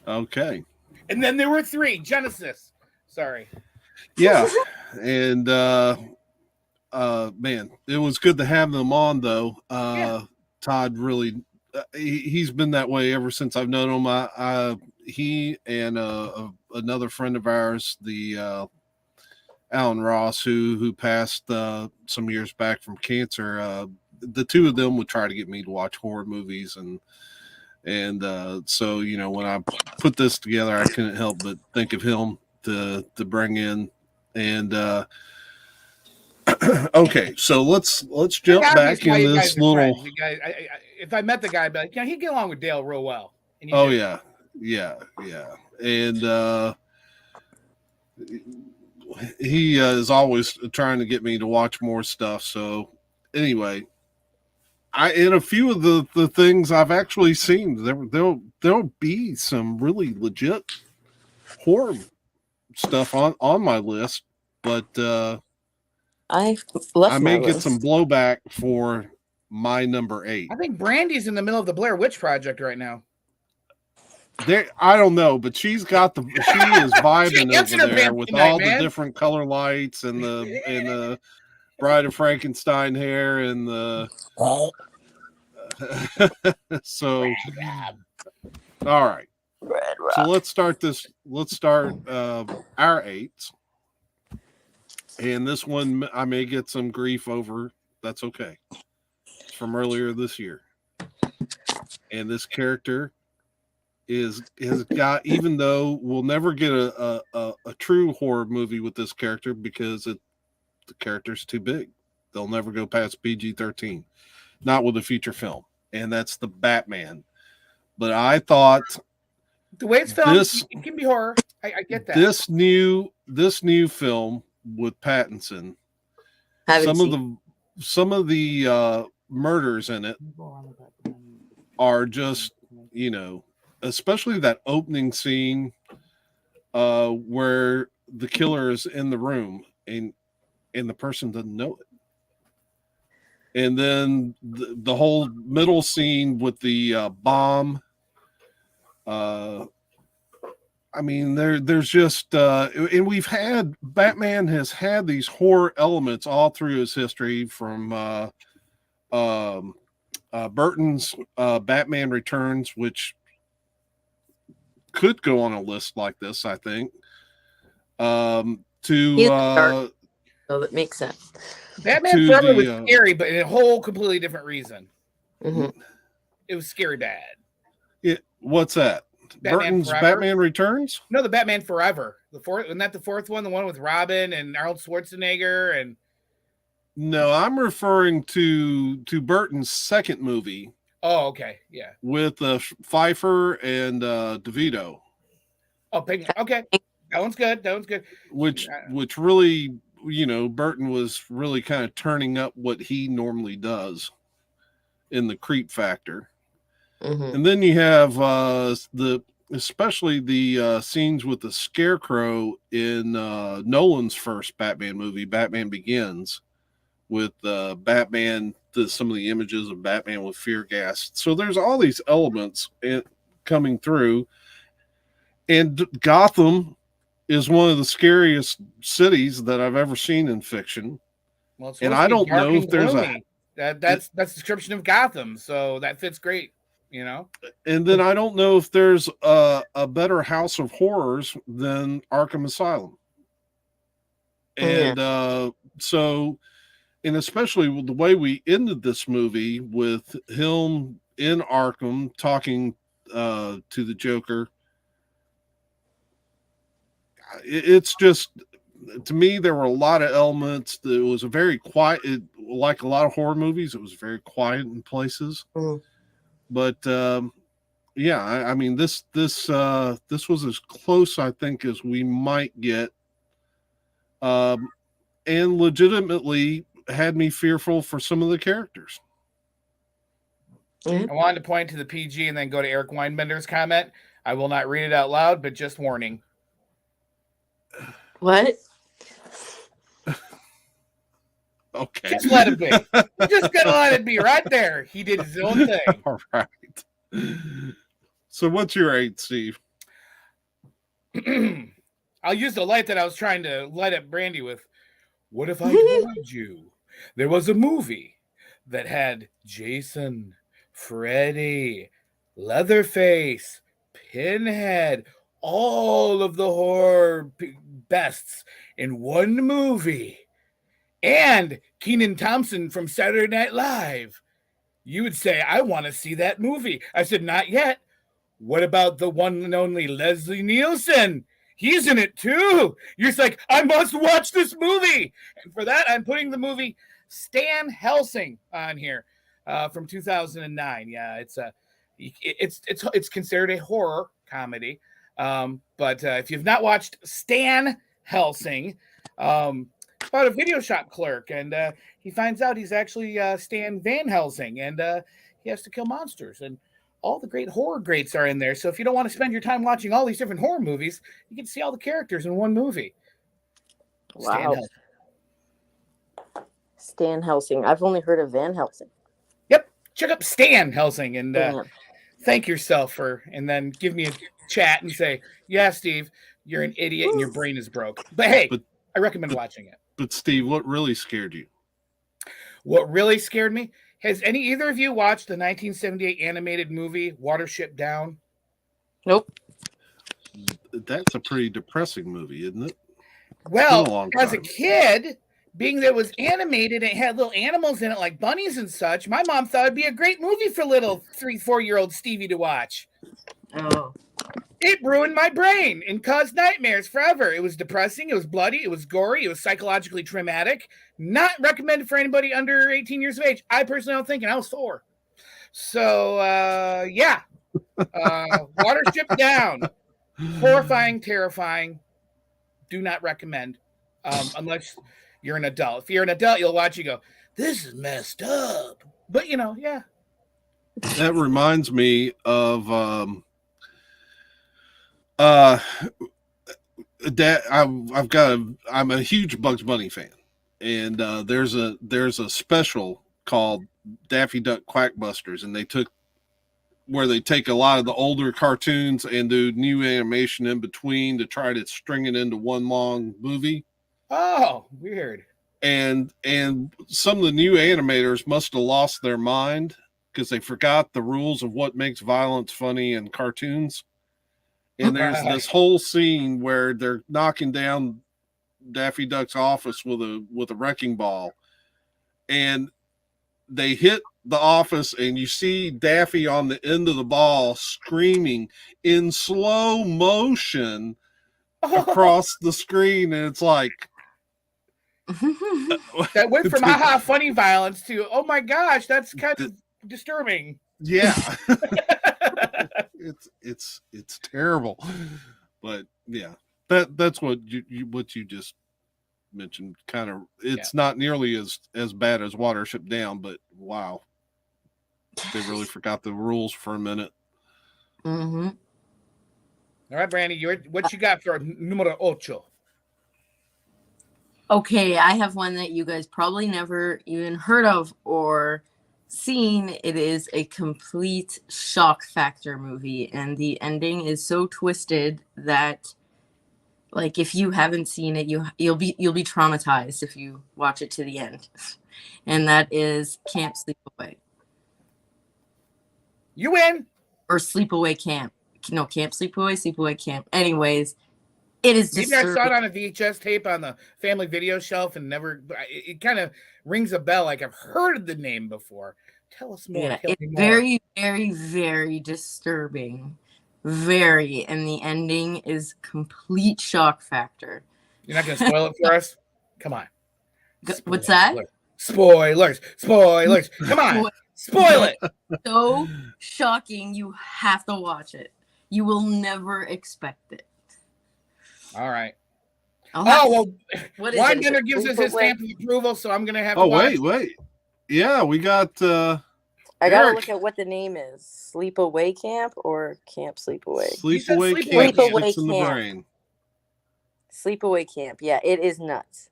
Okay. and then there were 3 Genesis. Sorry. Yeah. And man, it was good to have them on though. Yeah. Todd really he's been that way ever since I've known him. He and another friend of ours, the Alan Ross, who passed some years back from cancer. The two of them would try to get me to watch horror movies, and so when I put this together, I couldn't help but think of him to bring in. And okay, so let's jump back in this little. If I met the guy, I'd be like, he'd get along with Dale real well. And he Oh did. yeah, and he is always trying to get me to watch more stuff. So anyway, in a few of the things I've actually seen, there'll be some really legit horror stuff on my list, but I left I may my get list. some blowback for my number 8. I think Brandy's in the middle of the Blair Witch Project right now. There, I don't know, but she is vibing answered over her there man with tonight, all man. the different color lights and the Bride of Frankenstein hair and the so all right. So let's start our 8s. And this one I may get some grief over. That's okay. It's from earlier this year. And this character has got, even though we'll never get a true horror movie with this character because the character's too big. They'll never go past PG-13. Not with a feature film. And that's the Batman. But I thought The way it's filmed, This- it can be horror. I get that. this new film with Pattinson, Haven't some of the murders in it are just, especially that opening scene where the killer is in the room and the person doesn't know it. And then the whole middle scene with the bomb. I mean, there's just, and Batman has had these horror elements all through his history, from Burton's Batman Returns, which could go on a list like this, I think. He's dark, so that makes sense. Batman Forever was scary, but in a whole completely different reason. Mm-hmm. It was scary bad. What's that? Burton's Batman Returns? No, the Batman Forever. Isn't that the fourth one? The one with Robin and Arnold Schwarzenegger and. No, I'm referring to Burton's second movie. Oh, okay, yeah. With Pfeiffer and DeVito. Oh, okay, that one's good. That one's good. Which really, Burton was really kind of turning up what he normally does in the creep factor. Mm-hmm. And then you have especially the scenes with the Scarecrow in Nolan's first Batman movie, Batman Begins, with Batman, some of the images of Batman with fear gas. So there's all these elements coming through. And Gotham is one of the scariest cities that I've ever seen in fiction. Well, and I don't know if there's that's the description of Gotham, so that fits great. And then I don't know if there's a better house of horrors than Arkham Asylum. And so, and especially with the way we ended this movie with him in Arkham talking to the Joker, it's just, to me, there were a lot of elements. It was a very quiet, like a lot of horror movies, it was very quiet in places. Mm. But I mean, this was as close, I think, as we might get, and legitimately had me fearful for some of the characters. I wanted to point to the PG and then go to Eric Weinbender's comment. I will not read it out loud, but just warning. What? Okay. Just let it be. We're just going to let it be right there. He did his own thing. All right. So what's your 8, Steve? I'll use the light that I was trying to light up Brandy with. What if I told you there was a movie that had Jason, Freddy, Leatherface, Pinhead, all of the horror bests in one movie, and Kenan Thompson from Saturday Night Live? You would say, I want to see that movie. I said, not yet. What about the one and only Leslie Nielsen? He's in it too. You're just like, I must watch this movie. And for that, I'm putting the movie Stan Helsing on here from 2009. Yeah, it's considered a horror comedy. But if you've not watched Stan Helsing, about a video shop clerk, and he finds out he's actually Stan Van Helsing, and he has to kill monsters, and all the great horror greats are in there. So if you don't want to spend your time watching all these different horror movies, you can see all the characters in one movie. Wow. Stan Helsing. I've only heard of Van Helsing. Yep. Check up Stan Helsing and thank yourself and then give me a chat and say, yeah, Steve, you're an idiot and your brain is broke. But hey, I recommend watching it. But Steve, what really scared you? What really scared me? Has either of you watched the 1978 animated movie Watership Down? Nope. That's a pretty depressing movie, isn't it? Well, as a kid, being that it was animated and it had little animals in it like bunnies and such, my mom thought it'd be a great movie for little 3-4-year-old Stevie to watch. Oh. It ruined my brain and caused nightmares forever. It was depressing. It was bloody. It was gory. It was psychologically traumatic. Not recommended for anybody under 18 years of age. I personally don't think, and I was 4. So, Watership Down. Horrifying, terrifying. Do not recommend unless you're an adult. If you're an adult, you'll watch it, you go, this is messed up. But, yeah. That reminds me of... I'm a huge Bugs Bunny fan, and there's a special called Daffy Duck Quackbusters, and they take a lot of the older cartoons and do new animation in between to try to string it into one long movie. Oh, weird. And some of the new animators must have lost their mind because they forgot the rules of what makes violence funny in cartoons. And there's this whole scene where they're knocking down Daffy Duck's office with a wrecking ball, and they hit the office, and you see Daffy on the end of the ball screaming in slow motion across the screen, and it's like that went from haha funny violence to oh my gosh, that's kind of disturbing. Yeah. it's terrible, but yeah, that's what you just mentioned. Kind of, it's not nearly as bad as Watership Down, but wow, they really forgot the rules for a minute. Mm-hmm. All right, Brandy, what you got for numero ocho? Okay, I have one that you guys probably never even heard of or seen. It is a complete shock factor movie, and the ending is so twisted that, like, if you haven't seen it, you'll be traumatized if you watch it to the end. And that is Camp Sleepaway. You win. Or Sleepaway Camp. No, Camp Sleepaway, Sleepaway Camp. Anyways, it is maybe I saw it on a VHS tape on the family video shelf and never. It kind of rings a bell, like I've heard the name before. Tell us more. Yeah, it's very, very, very disturbing. Very, and the ending is complete shock factor. You're not gonna spoil it for us? Come on. What's that? Spoilers. Come on. Spoil it. So shocking. You have to watch it. You will never expect it. All right. Oh, well, what is Juan it? Bender gives us his stamp of approval, so I'm gonna have to Oh, watch. wait. Yeah, we got I gotta Eric. look at what the name is. Sleepaway Camp or Camp Sleepaway? Sleepaway Sleepaway Camp. Camp. Sticks in the Sleepaway brain. Sleepaway Camp. Yeah, it is nuts.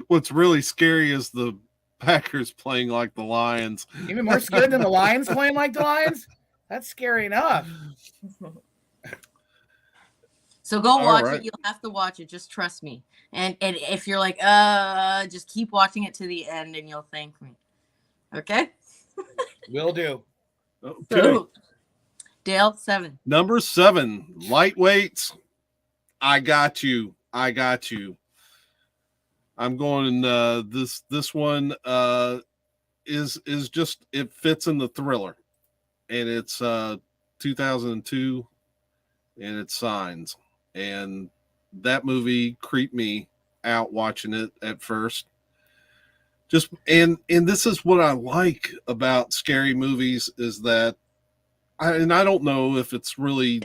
What's really scary is the Packers playing like the Lions. Even more scared than the Lions playing like the Lions? That's scary enough. So go All watch right. it. You'll have to watch it. Just trust me. And if you're like, just keep watching it to the end, and you'll thank me. Okay. Will do. Okay. So, Dale, 7. Number 7, Lightweights. I got you. I'm going. This one is just, it fits in the thriller, and it's 2002, and it's Signs, and that movie creeped me out watching it at first. Just and this is what I like about scary movies is that I don't know if it's really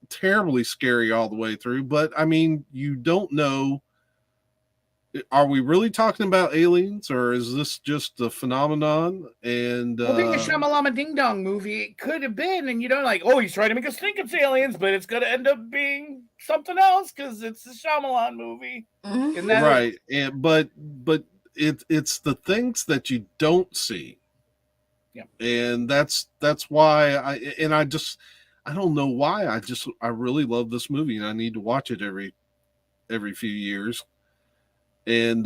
terribly scary all the way through, but I mean, you don't know, are we really talking about aliens or is this just a phenomenon? And Well, being a Shyamalama Ding Dong movie, it could have been, and you don't like, oh, he's trying to make us think it's aliens, but it's going to end up being something else because it's a Shyamalan movie. Isn't that right? And but it's the things that you don't see. Yeah. And that's why I don't know why I really love this movie and I need to watch it every few years. And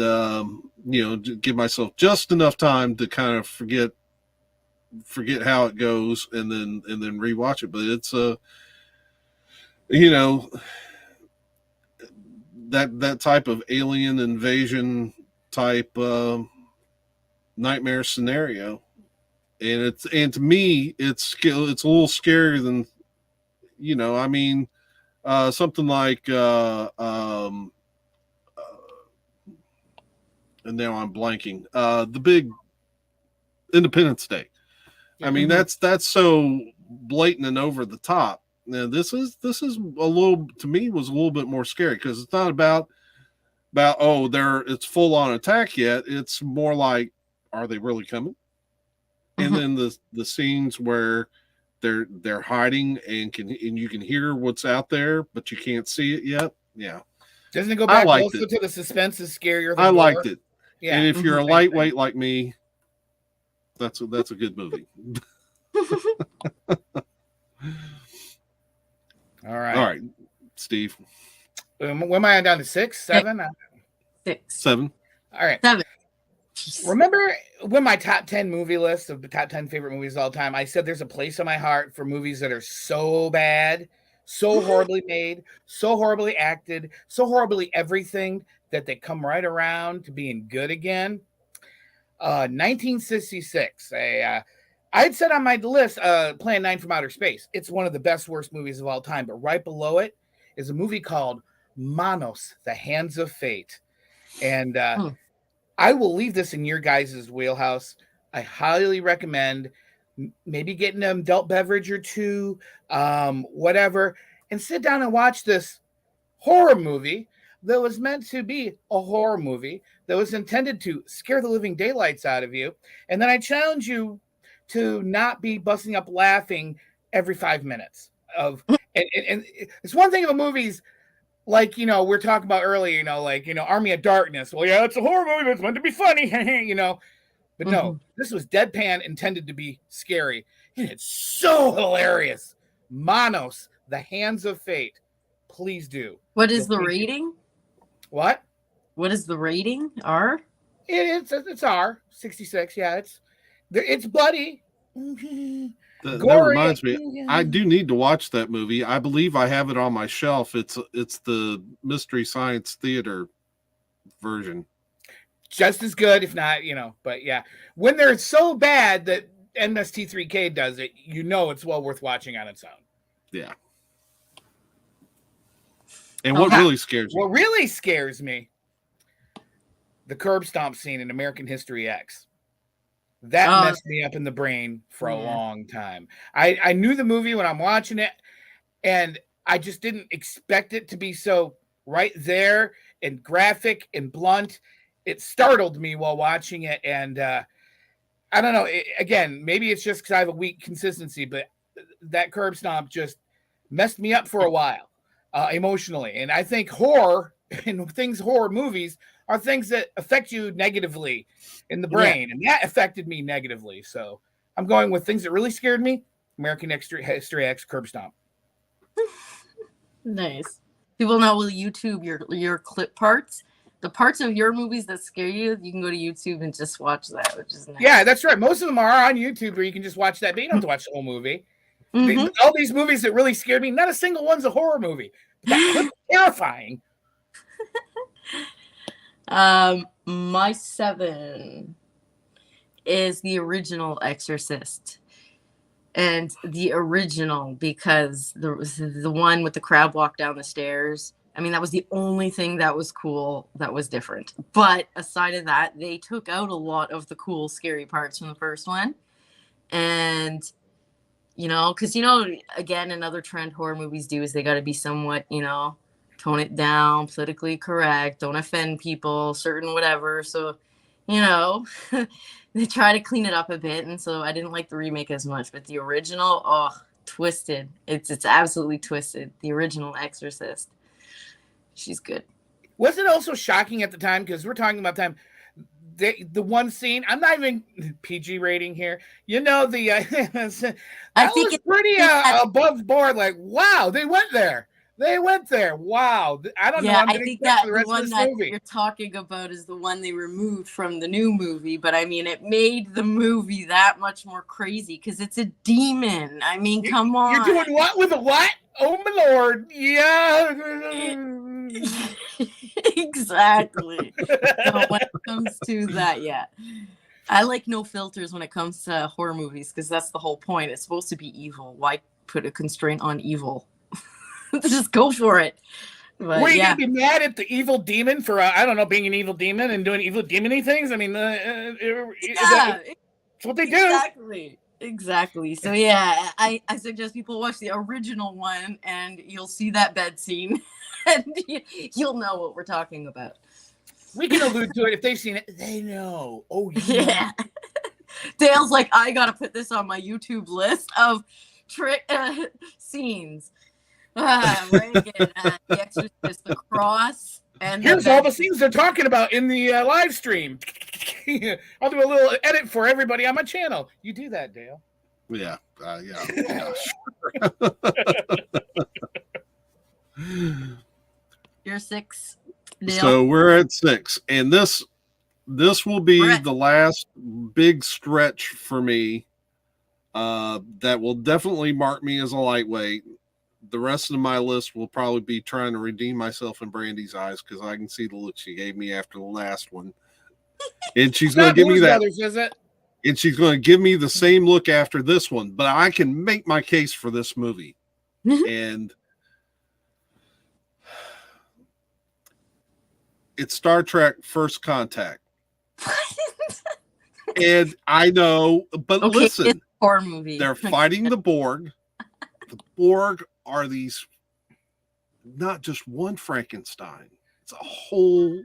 give myself just enough time to kind of forget how it goes and then rewatch it. But it's that type of alien invasion type nightmare scenario, and to me it's a little scarier than something like and now I'm blanking. The big Independence Day. I mean, that's so blatant and over the top. Now, this is a little, to me, was a little bit more scary because it's not about it's full on attack yet. It's more like, are they really coming? And then the scenes where they're hiding and you can hear what's out there, but you can't see it yet. Yeah. Doesn't it go back liked also it. to the suspense is scarier than I gore? liked it. Yeah. And if you're a Same lightweight like me, that's a good movie. All right. All right, Steve. When am I down to 6, 7? 6, 7. All right. 7. Remember when my top 10 movie list of the top 10 favorite movies of all time, I said there's a place in my heart for movies that are so bad, so horribly made, so horribly acted, so horribly everything that they come right around to being good again. 1966. I'd said on my list, Plan 9 from Outer Space. It's one of the best, worst movies of all time. But right below it is a movie called Manos, The Hands of Fate. And I will leave this in your guys' wheelhouse. I highly recommend maybe getting an adult beverage or two, whatever, and sit down and watch this horror movie that was meant to be a horror movie that was intended to scare the living daylights out of you. And then I challenge you to not be busting up laughing every 5 minutes of, and it's one thing of a movie's like, we're talking about earlier, Army of Darkness. Well, yeah, it's a horror movie, but it's meant to be funny, but no, this was deadpan intended to be scary. And it's so hilarious. Manos, The Hands of Fate. Please do. What is the rating? What? What is the rating? R? It's R, 66. Yeah, it's bloody. That Gory. reminds me, I do need to watch that movie. I believe I have it on my shelf. It's the Mystery Science Theater version. Just as good, if not, but yeah. When they're so bad that MST3K does it, it's well worth watching on its own. Yeah. And what really scares me? What really scares me, the curb stomp scene in American History X. That messed me up in the brain for a long time. I knew the movie when I'm watching it, and I just didn't expect it to be so right there and graphic and blunt. It startled me while watching it, and I don't know. Again, maybe it's just because I have a weak consistency, but that curb stomp just messed me up for a while emotionally. And I think horror and horror movies are things that affect you negatively in the brain, and that affected me negatively. So I'm going with things that really scared me. American History X curb stomp. Nice. People now will YouTube your clip parts. The parts of your movies that scare you, you can go to YouTube and just watch that, which is nice. Yeah, that's right. Most of them are on YouTube where you can just watch that, but you don't have to watch the whole movie. All these movies that really scared me, not a single one's a horror movie. That clip is terrifying. My 7 is the original Exorcist. And the original, because the one with the crab walk down the stairs, I mean, that was the only thing that was cool, that was different. But aside of that, they took out a lot of the cool, scary parts from the first one. And, because, again, another trend horror movies do is they got to be somewhat, tone it down, politically correct, don't offend people, certain whatever. So, they try to clean it up a bit. And so I didn't like the remake as much, but the original, twisted. It's absolutely twisted. The original Exorcist. She's good. Was it also shocking at the time? Because we're talking about time. The one scene, I'm not even PG rating here. That was pretty above board. Like, wow, they went there. Wow. I don't know. I think that the one that you're talking about is the one they removed from the new movie. But I mean, it made the movie that much more crazy because it's a demon. I mean, come on. You're doing what with a what? Oh my Lord. Yeah. Exactly. So when it comes to that, I like no filters when it comes to horror movies because that's the whole point. It's supposed to be evil. Why put a constraint on evil? Just go for it. But, were you gonna be mad at the evil demon for being an evil demon and doing evil demon-y things? I mean, that's what they do. Exactly. So yeah, I suggest people watch the original one, and you'll see that bed scene, and you'll know what we're talking about. We can allude to it if they've seen it. They know. Oh yeah. Dale's like, I gotta put this on my YouTube list of trick scenes. Right again, The Exorcist, the cross, And Here's all the scenes they're talking about in the live stream. I'll do a little edit for everybody on my channel. You do that, Dale. Yeah. You're 6. Dale. So we're at 6, and this will be Brett. the last big stretch for me. That will definitely mark me as a lightweight. The rest of my list will probably be trying to redeem myself in Brandy's eyes because I can see the look she gave me after the last one, and she's going to give me that. Brothers, is it? And she's going to give me the same look after this one, but I can make my case for this movie. And it's Star Trek First Contact. And I know, but Okay, listen, it's a horror movie. they're fighting the Borg. The Borg are these, not just one Frankenstein, it's a whole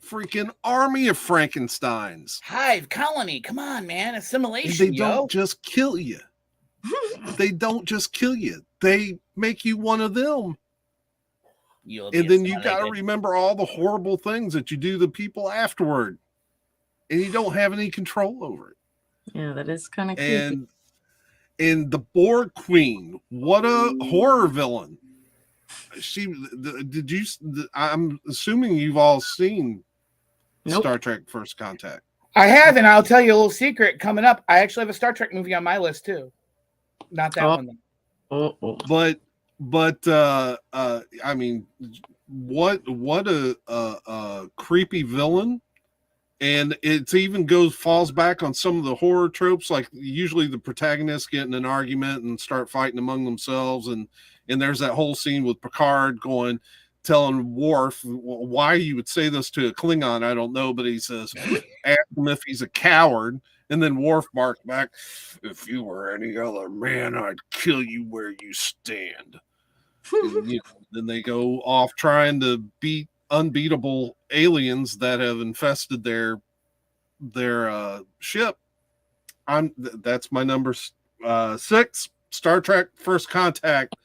freaking army of Frankensteins. Hive, colony, come on, man. And Assimilation, they don't just kill you. They don't just kill you. They make you one of them. And then you got to remember all the horrible things that you do to people afterward. And you don't have any control over it. Yeah, that is kind of creepy. And the Borg Queen, what a horror villain. I'm assuming you've all seen Nope. Star Trek First Contact. I have, and I'll tell you a little secret coming up. I actually have a Star Trek movie on my list too. Not that one. But I mean, what a creepy villain. And it even falls back on some of the horror tropes, like usually the protagonists get in an argument and start fighting among themselves. And there's that whole scene with Picard telling Worf why you would say this to a Klingon, I don't know, but he says, ask him if he's a coward. And then Worf barked back, if you were any other man, I'd kill you where you stand. And, then they go off trying to beat unbeatable aliens that have infested their ship. That's my number 6, Star Trek First Contact,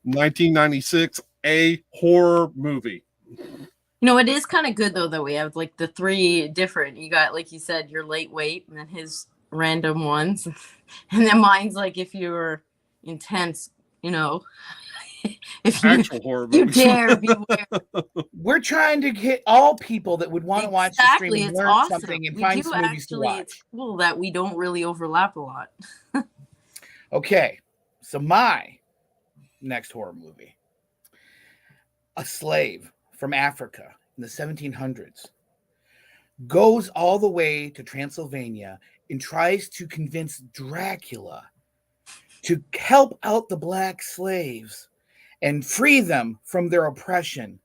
1996, a horror movie. It is kind of good though that we have like the 3 different. You got, like you said, your lightweight, and then his random ones, and then mine's like if you're intense, if Actual horror you movies. dare beware. We're trying to get all people that would want to watch the stream and It's learn awesome. something and We find do some movies to actually. watch. It's cool that we don't really overlap a lot. Okay, so my next horror movie, a slave from Africa in the 1700s, goes all the way to Transylvania and tries to convince Dracula to help out the black slaves and free them from their oppression.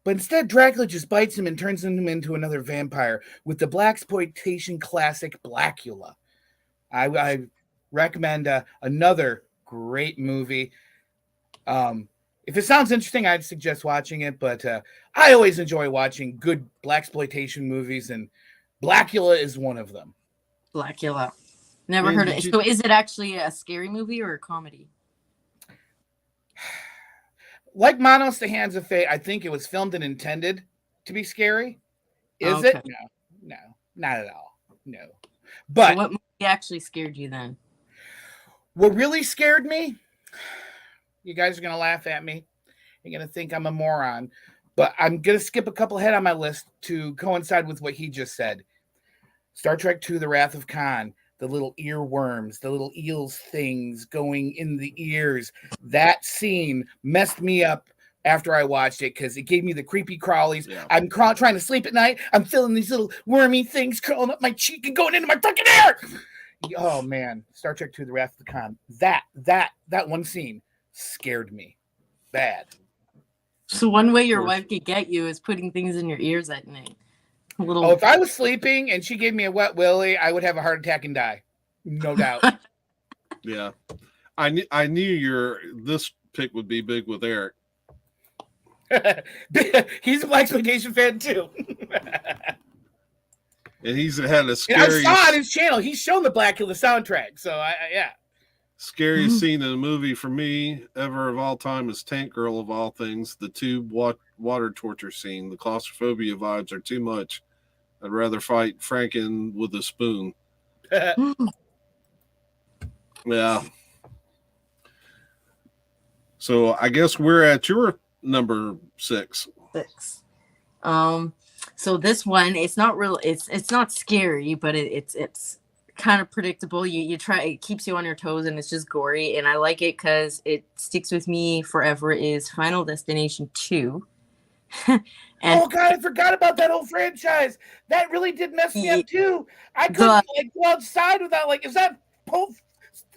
But instead, Dracula just bites him and turns him into another vampire with the blaxploitation classic Blackula. I recommend another great movie. If it sounds interesting, I'd suggest watching it, but I always enjoy watching good blaxploitation movies, and Blackula is one of them. Blackula. Never Man, heard did it. you- So is it actually a scary movie or a comedy? Like Manos, The Hands of Fate, I think it was filmed and intended to be scary. Is it? Okay. No, not at all. No. So But what movie actually scared you then? what really scared me, you guys are going to laugh at me. You're going to think I'm a moron, but I'm going to skip a couple ahead on my list to coincide with what he just said. Star Trek II, The Wrath of Khan, the little earworms, the little eels things going in the ears. That scene messed me up after I watched it because it gave me the creepy crawlies. Yeah. I'm trying to sleep at night. I'm feeling these little wormy things crawling up my cheek and going into my fucking ear. Oh, man. Star Trek II, The Wrath of Khan. That one scene scared me bad. So one way your course. wife could get you is putting things in your ears at night. A little. Oh, if I was sleeping and she gave me a wet willy, I would have a heart attack and die. No doubt. Yeah. I knew this pick would be big with Eric. He's a blaxploitation fan too. And he's had a And I scary saw on his channel. He's shown the Blackula soundtrack. So yeah. Scariest scene in a movie for me ever of all time is Tank Girl of all things. The tube water torture scene. The claustrophobia vibes are too much. I'd rather fight Franken with a spoon. Yeah. So I guess we're at your number 6. 6. So this one, it's not real. It's not scary, but it's kind of predictable. You try, it keeps you on your toes, and it's just gory, and I like it because it sticks with me forever. Is Final Destination 2. Oh God, I forgot about that whole franchise. That really did mess me up too. I couldn't like go outside without like, is that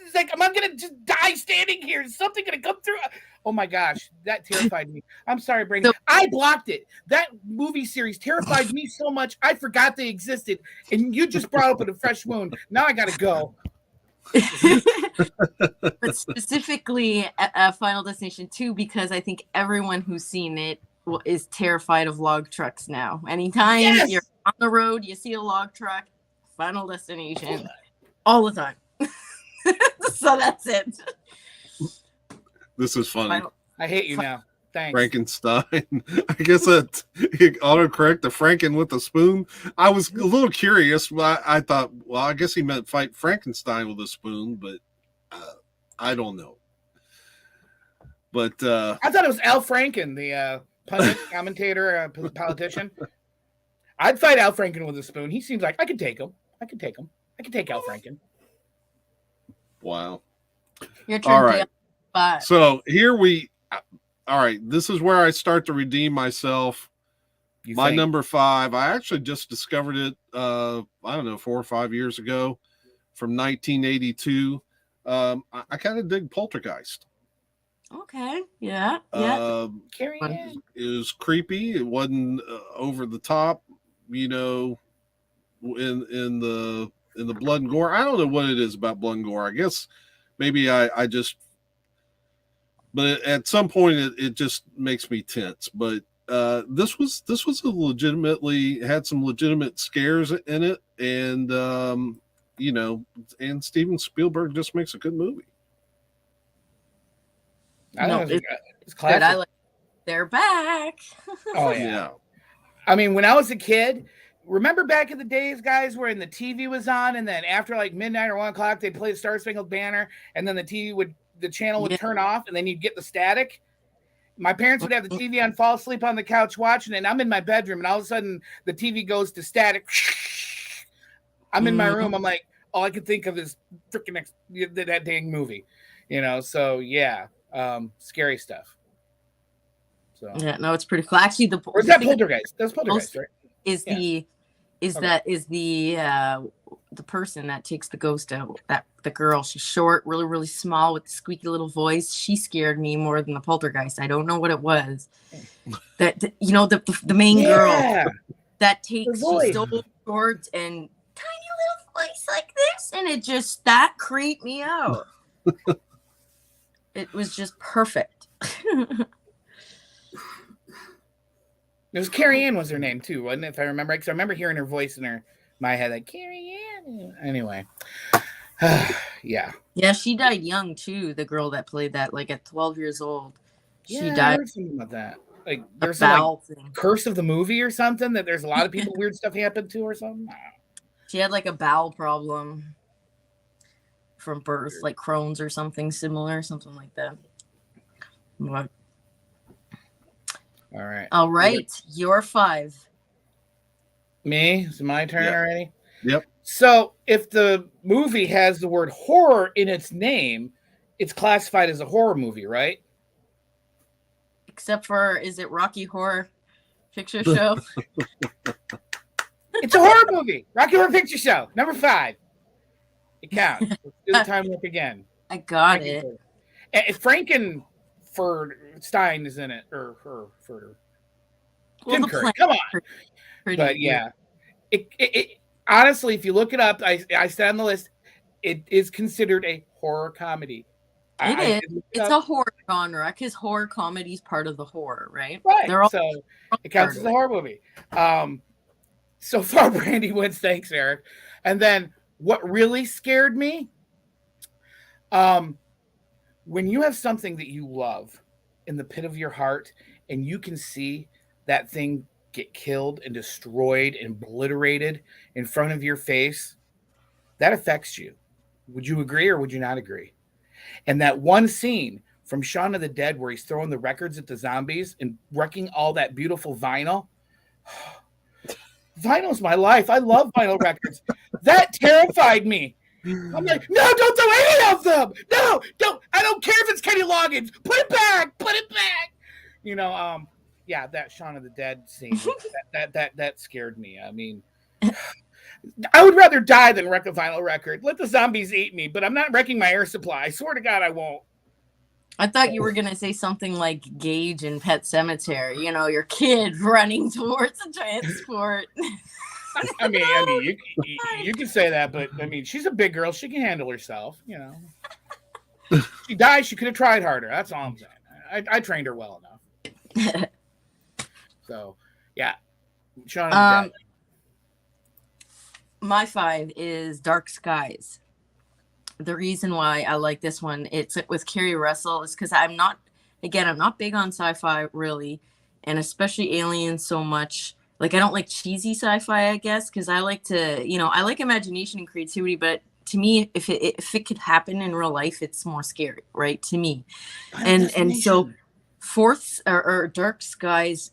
it's like, am I gonna just die standing here? Is something gonna come through? Oh my gosh, that terrified me. I'm sorry, Brandon. I blocked it. That movie series terrified me so much, I forgot they existed. And you just brought up a fresh wound. Now I gotta go. But specifically, Final Destination 2, because I think everyone who's seen it is terrified of log trucks now. Anytime you're on the road, you see a log truck, Final Destination, all the time. So that's it. This is funny. I hate you now. Thanks. Frankenstein. I guess that autocorrect the Franken with a spoon. I was a little curious. I thought, well, I guess he meant fight Frankenstein with a spoon, but I don't know. But I thought it was Al Franken, the pundit, commentator, politician. I'd fight Al Franken with a spoon. He seems like I could take him. I could take Al Franken. Wow. Your turn. All right. So here all right. This is where I start to redeem myself. My number 5. I actually just discovered it. I don't know, 4 or 5 years ago, from 1982. I kind of dig Poltergeist. Okay. Yeah. Carrie it was creepy. It wasn't over the top. You know, in the blood and gore. I don't know what it is about blood and gore. I guess maybe I just, but at some point it just makes me tense. But this was a legitimately had some legitimate scares in it, and you know, and Steven Spielberg just makes a good movie. It's classic. I like. They're back. Oh yeah. I mean, when I was a kid, remember back in the days, guys, when the TV was on, and then after like midnight or 1 o'clock, they'd play the Star Spangled Banner, and then the channel would turn off, and then you'd get the static. My parents would have the TV on, fall asleep on the couch watching, and I'm in my bedroom, and all of a sudden the TV goes to static. I'm in my room. I'm like, all I could think of is freaking that dang movie, you know. So yeah, scary stuff. So yeah, no, it's pretty cool. Actually, or is that Poltergeist? That's Poltergeist, right? The person that takes the ghost out, that the girl, she's short, really, really small with the squeaky little voice. She scared me more than the Poltergeist. I don't know what it was. That you know, the main girl that takes, she's so short and tiny little voice like this, and it just that creeped me out. It was just perfect. It was Carrie Ann was her name too, wasn't it? If I remember, because I remember hearing her voice in my head, like Carrie Ann. Anyway, yeah. Yeah, she died young too. The girl that played that, like at 12 years old, she died. I heard something about that. Like there's some like, curse of the movie or something that there's a lot of people weird stuff happened to or something. She had like a bowel problem from birth, like Crohn's or something similar, something like that. What? All right. You're 5. Me? Is it my turn already? Yep. So if the movie has the word horror in its name, it's classified as a horror movie, right? Except for, is it Rocky Horror Picture Show? It's a horror movie. Rocky Horror Picture Show, number 5. It counts. Let's do the time loop again. I got it. Frankenstein is in it, or Tim Curry. Come on. But yeah, it honestly, if you look it up, I said on the list, it is considered a horror comedy. It is. It's a horror genre because horror comedy is part of the horror, right? Right. They're all so it counts as a horror movie. So far, Brandy wins. Thanks, Eric. And then what really scared me? When you have something that you love in the pit of your heart and you can see that thing get killed and destroyed and obliterated in front of your face, that affects you. Would you agree or would you not agree? And that one scene from Shaun of the Dead where he's throwing the records at the zombies and wrecking all that beautiful vinyl. Vinyl's my life. I love vinyl records. That terrified me. I'm like, no, don't throw any of them. No, don't. I don't care if it's Kenny Loggins. Put it back. Put it back. You know, yeah, that Shaun of the Dead scene, that scared me. I mean, I would rather die than wreck a vinyl record. Let the zombies eat me, but I'm not wrecking my air supply. I swear to God, I won't. I thought you were gonna say something like Gage in Pet Sematary. You know, your kid running towards a transport. I mean, you can say that, but I mean, she's a big girl. She can handle herself. You know, she died. She could have tried harder. That's all I'm saying. I trained her well enough. So, yeah, Shaun of the Dead. My 5 is Dark Skies. The reason why I like this one, it's with Kerry Russell, is because I'm not big on sci-fi really, and especially aliens so much. Like, I don't like cheesy sci-fi, I guess, because I like to, I like imagination and creativity, but to me, if it could happen in real life, it's more scary, right? To me. And so Fourth or Dark Skies,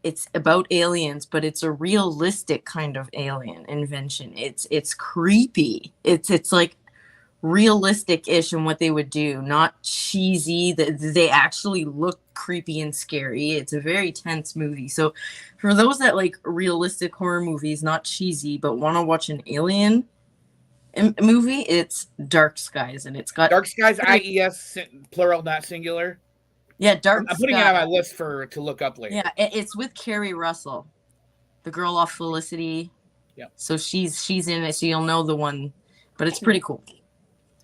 it's about aliens, but it's a realistic kind of alien invention. It's creepy. It's like realistic-ish in what they would do, not cheesy. They actually look creepy and scary. It's a very tense movie. So for those that like realistic horror movies, not cheesy, but want to watch an alien movie, it's Dark Skies, and it's got Dark Skies, IES, plural, not singular. Yeah, Dark I'm putting it on my list to look up later. Yeah, it's with Kerry Russell, the girl off Felicity. Yeah. So she's in it, so you'll know the one, but it's pretty cool.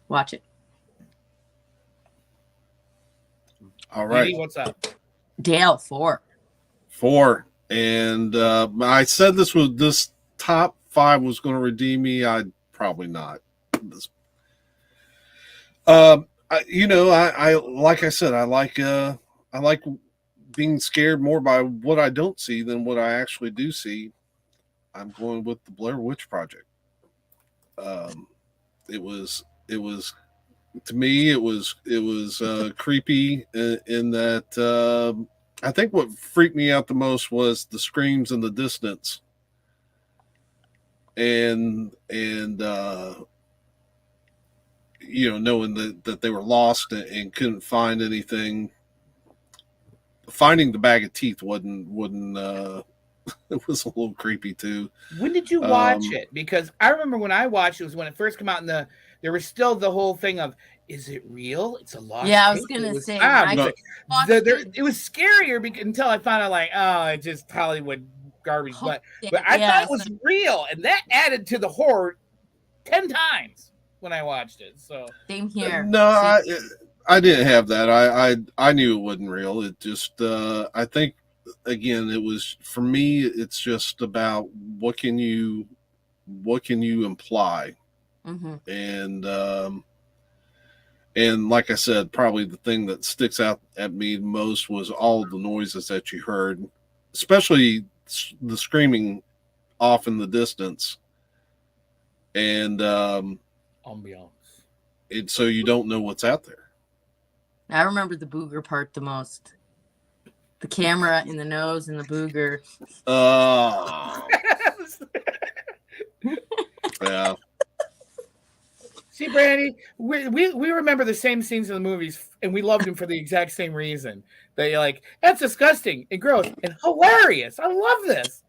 Watch it. All right. Edie, what's up? Dale, 4. 4. And I said this top 5 was going to redeem me. I'd probably not. I like I said, I like being scared more by what I don't see than what I actually do see. I'm going with the Blair Witch Project. It was to me it was creepy in that I think what freaked me out the most was the screams in the distance and knowing that they were lost and couldn't find anything. Finding the bag of teeth wouldn't it was a little creepy too. When did you watch it? Because I remember when I watched it was when it first came out, and there was still the whole thing of, is it real? It's a lost. Yeah, I was gonna say it was scarier until I found out, like, oh, it's just Hollywood garbage. But I thought it was real, and that added to the horror 10 times when I watched it. So same here. No, I didn't have that. I knew it wasn't real. It just I think again it was for me. It's just about what can you imply, and like I said, probably the thing that sticks out at me most was all of the noises that you heard, especially the screaming off in the distance, and ambiance. So you don't know what's out there. I remember the booger part the most. The camera in the nose and the booger. Yeah. See, Brandy, we remember the same scenes in the movies, and we loved them for the exact same reason. That you're like, that's disgusting and gross and hilarious. I love this.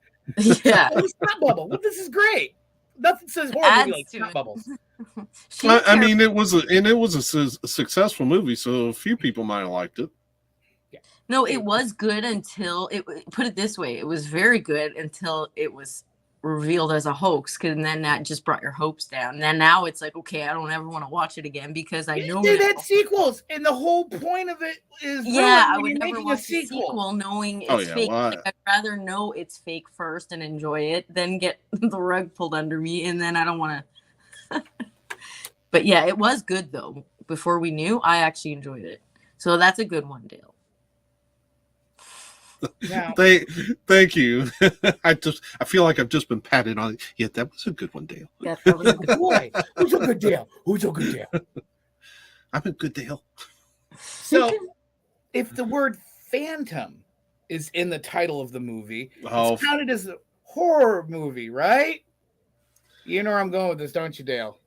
Yeah. Snot bubble. This is great. Nothing says horror movie like snot bubbles. I mean, it was a successful movie, so a few people might have liked it. Yeah. No, it was good until put it this way, it was very good until it was revealed as a hoax, because then that just brought your hopes down. And then now it's like, okay, I don't ever want to watch it again because I know they had sequels, and the whole point of it is I would never watch a sequel knowing it's fake. Well, I'd rather know it's fake first and enjoy it than get the rug pulled under me, and then I don't want to. But yeah, it was good though. before we knew, I actually enjoyed it. So that's a good one, Dale. Now, Thank you. I feel like I've just been patted on. Yeah, that was a good one, Dale. Yeah, that was a good boy, who's a good Dale? Who's a good Dale? I'm a good Dale. So, if the word phantom is in the title of the movie, Oh, it's counted as a horror movie, right? You know where I'm going with this, don't you, Dale?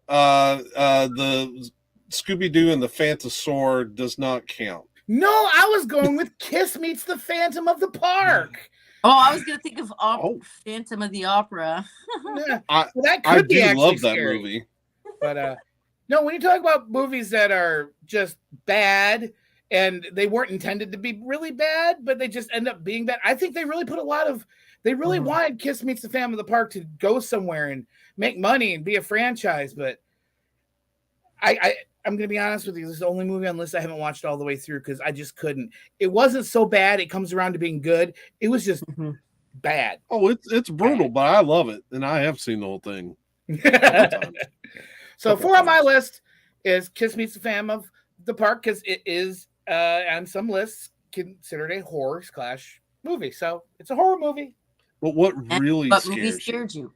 the Scooby-Doo and the Phantosaur does not count. No, I was going with Kiss Meets the Phantom of the Park. Oh, I was gonna think of Oh. Phantom of the Opera. Yeah, I- well, that I could be do actually love that scary. movie. But no, when you talk about movies that are just bad and they weren't intended to be really bad, but they just end up being bad, I think they really put they really wanted Kiss Meets the Phantom of the Park to go somewhere and make money and be a franchise. But I'm going to be honest with you. This is the only movie on the list I haven't watched all the way through because I just couldn't. It wasn't so bad. It comes around to being good. It was just bad. Oh, it's brutal, but I love it, and I have seen the whole thing. Times. So Couple 4 on my times. list is Kiss Meets the Phantom of the Park because it is on some lists considered a horror / movie. So it's a horror movie. But what really What movie scares you? scared you?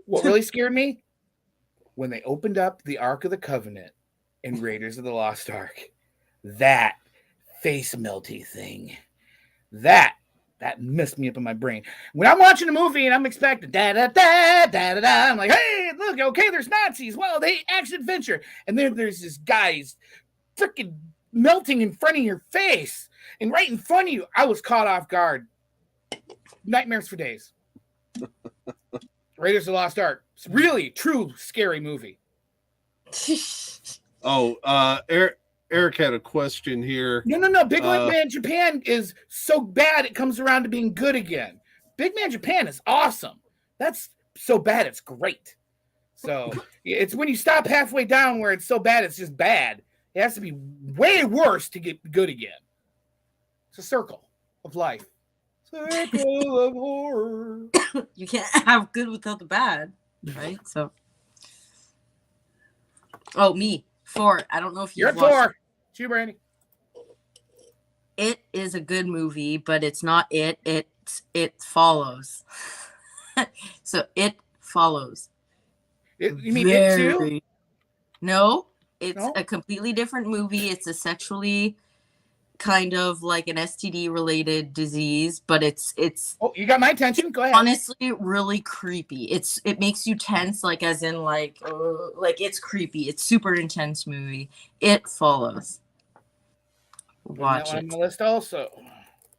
What really scared me? When they opened up the Ark of the Covenant in Raiders of the Lost Ark. That face melty thing. That messed me up in my brain. When I'm watching a movie and I'm expecting da da da da da da, I'm like, hey, look, okay, there's Nazis. Well, they action adventure. And then there's this guy's freaking melting in front of your face. And right in front of you, I was caught off guard. Nightmares for days. Raiders of the Lost Ark. It's really true scary movie. Oh, Eric had a question here. No. Big Man Japan is so bad it comes around to being good again. Big Man Japan is awesome. That's so bad it's great. So it's when you stop halfway down where it's so bad it's just bad. It has to be way worse to get good again. It's a circle of life. Circle of horror. You can't have good without the bad, right? So, me 4. I don't know if You're you've at watched 4. It's you, Brandy. It is a good movie, but it's not it. It follows. So it follows. You mean it too? No, it's No? a completely different movie. It's a sexually kind of like an STD related disease, but it's Oh, you got my attention. Go ahead. honestly really creepy. It makes you tense, like as in like it's creepy. It's super intense movie. It follows. Watch that one on it. the list also.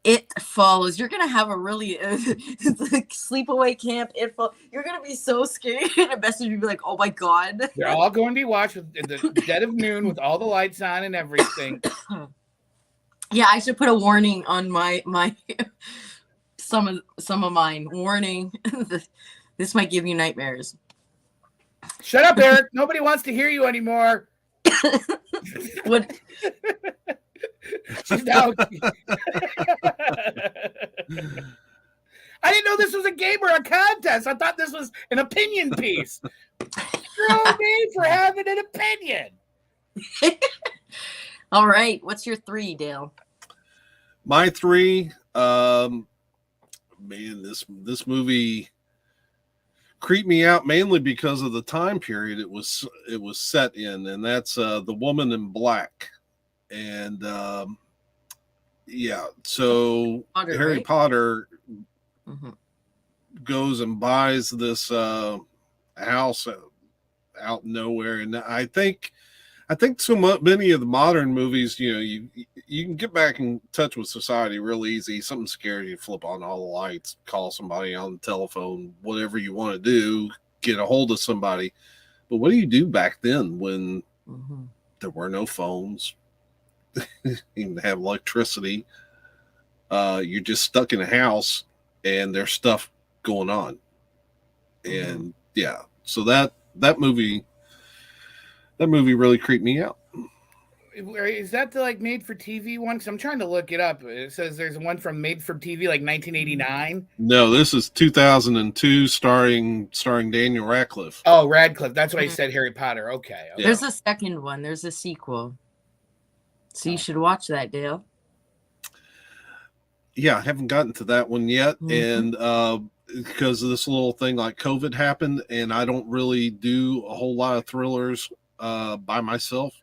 It follows. You're gonna have a really like sleepaway camp. You're gonna be so scared. And message you be like, "Oh my god!" They're all going to be watched in the dead of noon with all the lights on and everything. Yeah, I should put a warning on my some of mine. Warning: this might give you nightmares. Shut up, Eric. Nobody wants to hear you anymore. What? She's down. I didn't know this was a game or a contest. I thought this was an opinion piece. Screw me for having an opinion. All right. What's your 3, Dale? My 3, man, this movie creeped me out mainly because of the time period it was set in, and that's The Woman in Black. And so Potter, Harry right? Potter Mm-hmm. goes and buys this house out nowhere, and I think so many of the modern movies, you can get back in touch with society real easy. Something scares you, flip on all the lights, call somebody on the telephone, whatever you want to do, get a hold of somebody. But what do you do back then when there were no phones? You didn't have electricity. You're just stuck in a house and there's stuff going on. And so that movie really creeped me out. Is that the like made for TV one? Because I'm trying to look it up. It says there's one from made for TV like 1989. No, this is 2002, starring Daniel Radcliffe. Oh, Radcliffe. That's why he said Harry Potter. Okay. Yeah. There's a second one. There's a sequel. So you should watch that, Dale. Yeah, I haven't gotten to that one yet, Mhm. and because of this little thing like COVID happened, and I don't really do a whole lot of thrillers by myself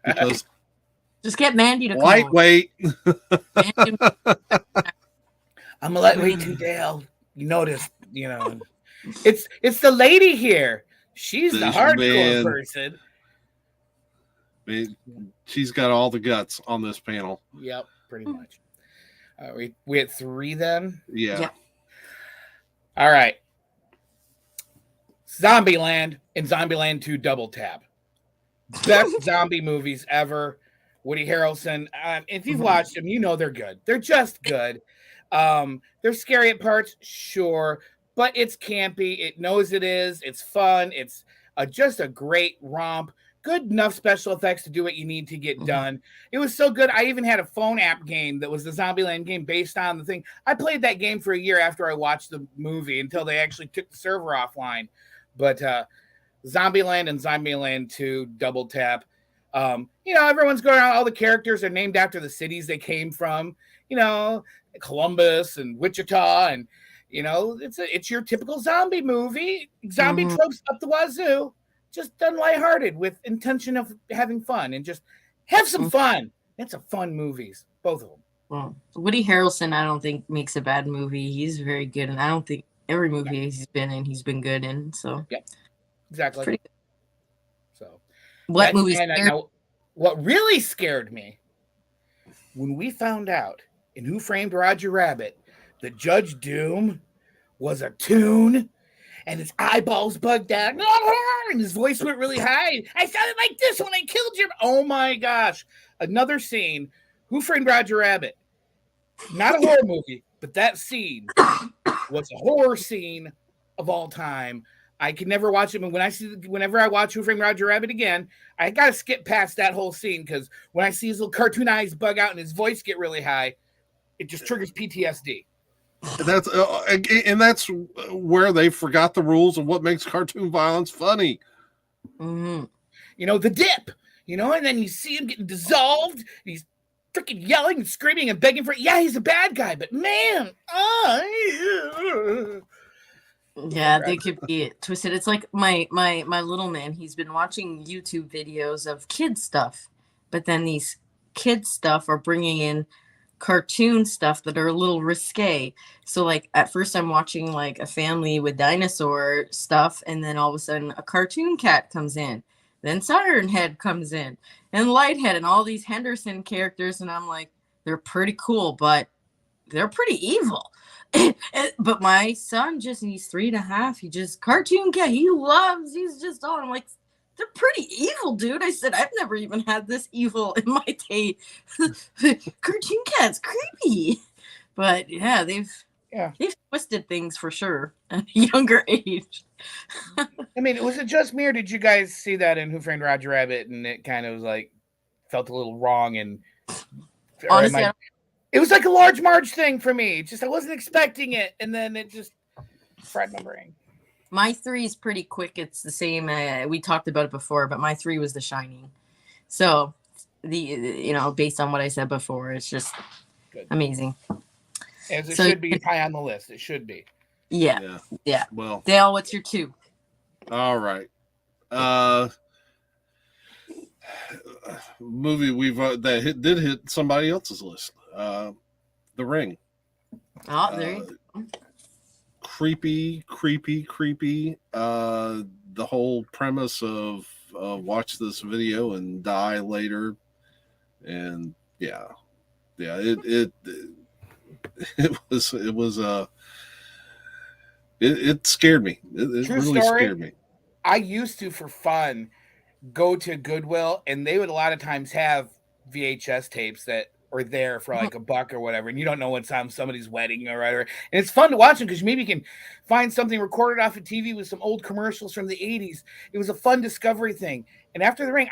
because Just get Mandy to come lightweight. Mandy- I'm a lightweight too, Dale. You notice, it's the lady here. She's the This hardcore man. person. She's got all the guts on this panel. Yep, pretty much. We had 3 then. Yeah. Yeah. All right. Zombieland and Zombieland 2 Double Tap. Best zombie movies ever. Woody Harrelson. If you've watched them, you know they're good. They're just good. They're scary at parts, sure, but it's campy. It knows it is. It's fun. It's just a great romp. Good enough special effects to do what you need to get done. It was so good. I even had a phone app game that was the Zombieland game based on the thing. I played that game for a year after I watched the movie until they actually took the server offline. But Zombieland and Zombieland 2 Double Tap. Everyone's going around. All the characters are named after the cities they came from. Columbus and Wichita, and it's your typical zombie movie. Zombie tropes up the wazoo, just done lighthearted with intention of having fun and just have some fun. It's a fun movies, both of them. Well, Woody Harrelson, I don't think makes a bad movie. He's very good, and I don't think every movie he's been in, he's been good in. So yeah, exactly. Pretty good. So what movies? What really scared me when we found out in Who Framed Roger Rabbit that Judge Doom was a toon and his eyeballs bugged out and his voice went really high. I sounded like this when I killed your. Oh my gosh. Another scene. Who Framed Roger Rabbit? Not a horror movie, but that scene was a horror scene of all time. I can never watch it. And whenever I watch Who Framed Roger Rabbit again, I got to skip past that whole scene because when I see his little cartoon eyes bug out and his voice get really high, it just triggers PTSD. That's where they forgot the rules of what makes cartoon violence funny. Mm-hmm. The dip, and then you see him getting dissolved. And he's freaking yelling and screaming and begging for it. Yeah, he's a bad guy, but man, yeah, they could be twisted. It's like my little man. He's been watching YouTube videos of kid stuff, but then these kid stuff are bringing in cartoon stuff that are a little risque. So like at first I'm watching like a family with dinosaur stuff, and then all of a sudden a cartoon cat comes in. Then Siren Head comes in, and Lighthead, and all these Henderson characters, and I'm like, they're pretty cool, but they're pretty evil. But my son he's 3.5. He just cartoon cat. He's just on. I'm like, they're pretty evil, dude. I said, I've never even had this evil in my day. Cartoon cat's creepy. But yeah, they've twisted things for sure at a younger age. I mean, was it just me, or did you guys see that in Who Framed Roger Rabbit and it kind of was like felt a little wrong? And honestly, it was like a Large Marge thing for me. Just I wasn't expecting it, and then it just fried my brain. My 3 is pretty quick. It's the same. We talked about it before, but my 3 was The Shining. So based on what I said before, it's just good. Amazing. As it should be high on the list. It should be. Yeah. Well, Dale, what's your 2? All right. Movie did hit somebody else's list. The Ring. Oh, there you go. Creepy. The whole premise of watch this video and die later, and it scared me. It True really story. scared me. I used to, for fun, go to Goodwill, and they would a lot of times have VHS tapes that or there for like $1 or whatever, and you don't know what's on somebody's wedding or whatever. And it's fun to watch them because maybe you can find something recorded off of TV with some old commercials from the 80s. It was a fun discovery thing. And after the ring,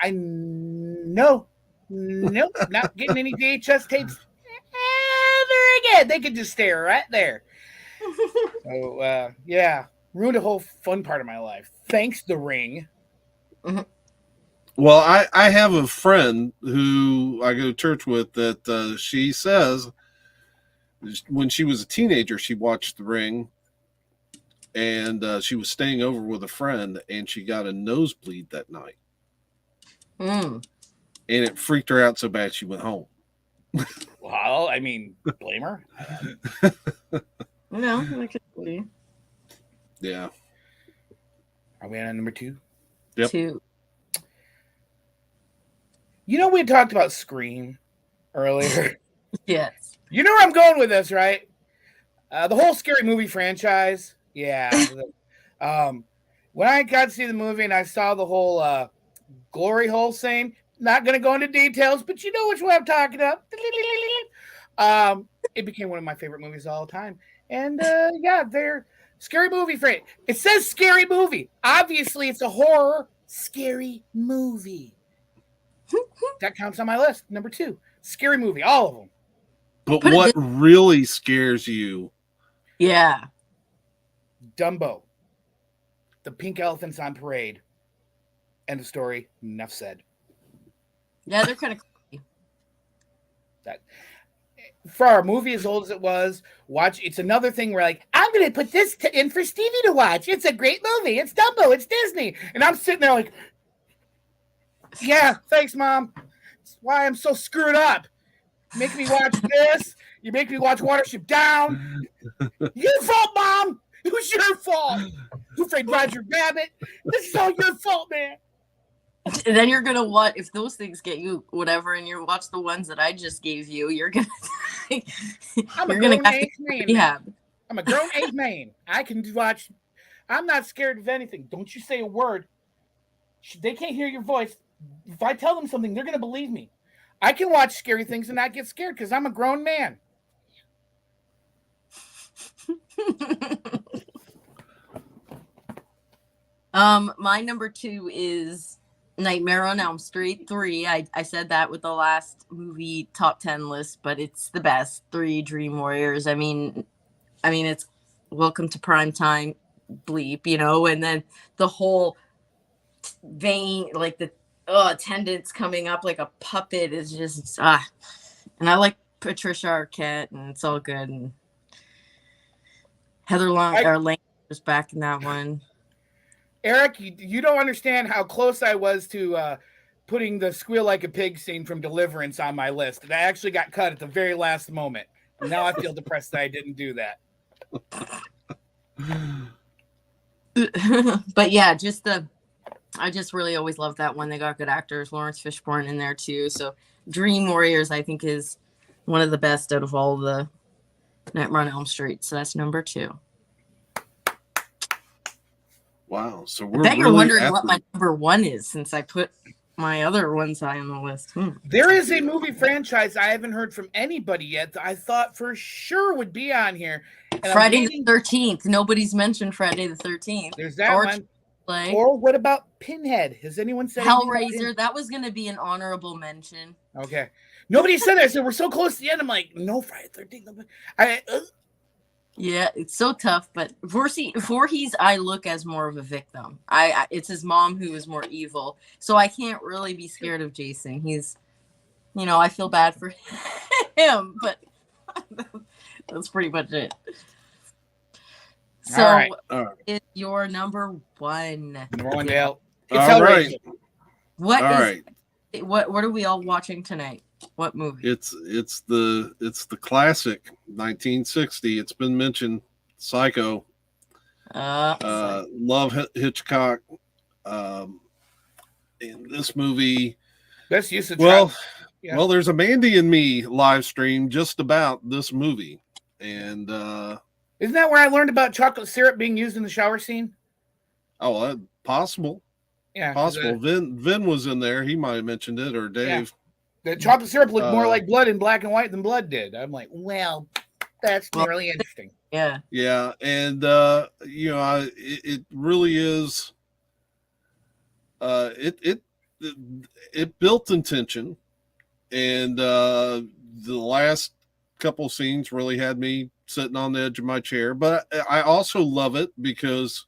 nope, not getting any VHS tapes ever again. They could just stay right there. So yeah, ruined a whole fun part of my life. Thanks, The Ring. Well, I have a friend who I go to church with that she says when she was a teenager, she watched The Ring, and she was staying over with a friend, and she got a nosebleed that night. And it freaked her out so bad she went home. Well, I mean, blame her. No, I could see. Yeah. Are we on number 2? Yep. 2. You know, we talked about Scream earlier. Yes. You know where I'm going with this, right? The whole Scary Movie franchise. Yeah. When I got to see the movie and I saw the whole glory hole scene, not going to go into details, but you know which one I'm talking about. It became one of my favorite movies of all time. And yeah, they're Scary Movie franchise. It says Scary Movie. Obviously, it's a horror scary movie. That counts on my list. Number 2, Scary Movie, all of them. But what really scares you? Yeah. Dumbo. The pink elephants on parade. End of story. Enough said. Yeah, they're kind of creepy. That for our movie as old as it was, watch. It's another thing where like I'm going to put this in for Stevie to watch. It's a great movie. It's Dumbo. It's Disney, and I'm sitting there like, yeah, thanks, Mom. That's why I'm so screwed up. Make me watch this. You make me watch Watership Down. Your fault, Mom. It was your fault. Who Framed Roger Rabbit? This is all your fault, man. And then you're gonna watch if those things get you whatever, and you watch the ones that I just gave you. You're gonna I'm a you're gonna grown have age to man. rehab. I'm a grown age man. I can watch. I'm not scared of anything. Don't you say a word. They can't hear your voice. If I tell them something, they're gonna believe me. I can watch scary things and not get scared because I'm a grown man. My number 2 is Nightmare on Elm Street 3. I said that with the last movie top 10 list, but it's the best. 3, Dream Warriors. I mean it's Welcome to Primetime bleep, you know, and then the whole vein, like the attendance coming up like a puppet is just and I like Patricia Arquette, and it's all good. And Heather Lang was back in that one. Eric, you don't understand how close I was to putting the squeal like a pig scene from Deliverance on my list. And I actually got cut at the very last moment. And now I feel depressed that I didn't do that. But yeah, I just really always loved that one. They got good actors, Lawrence Fishburne in there too. So Dream Warriors, I think, is one of the best out of all the Nightmare on Elm Street. So that's number 2. Wow. So I we're bet you're really wondering what my number 1 is, since I put my other ones high on the list. There is a movie franchise I haven't heard from anybody yet that I thought for sure would be on here. And Friday the 13th. Nobody's mentioned Friday the 13th. There's that Or one. Play. Or what about Pinhead? Has anyone said Hellraiser? That was going to be an honorable mention. Okay. Nobody said that. So we're so close to the end. I'm like, no, Friday the 13th. Yeah, it's so tough. But Voorhees, I look as more of a victim. It's his mom who is more evil. So I can't really be scared of Jason. He's, I feel bad for him, but that's pretty much it. So, All right. Is your number 1? Number 1, Dale. It's All right. What All is right. what are we all watching tonight? What movie? It's the classic 1960. It's been mentioned. Psycho. Love Hitchcock. In this movie, best use of well, yeah. well, there's a Mandy and Me live stream just about this movie, and isn't that where I learned about chocolate syrup being used in the shower scene? possible. Yeah, Possible. Vin was in there. He might have mentioned it, or Dave. The chocolate syrup looked more Uh, like blood in black and white than blood did. I'm like, well, that's Well- really interesting. Yeah. Yeah, and it really is. It built in tension, and the last couple scenes really had me sitting on the edge of my chair. But I also love it because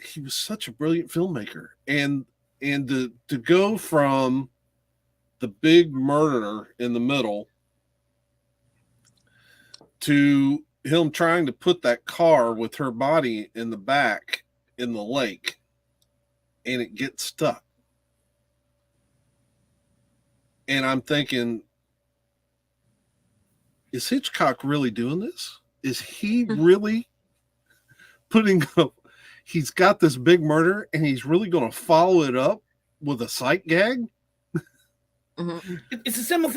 he was such a brilliant filmmaker, and to go from the big murderer in the middle to him trying to put that car with her body in the back in the lake, and it gets stuck. And I'm thinking, is Hitchcock really doing this? Is he really putting up? He's got this big murder, and he's really going to follow it up with a sight gag? It's a similar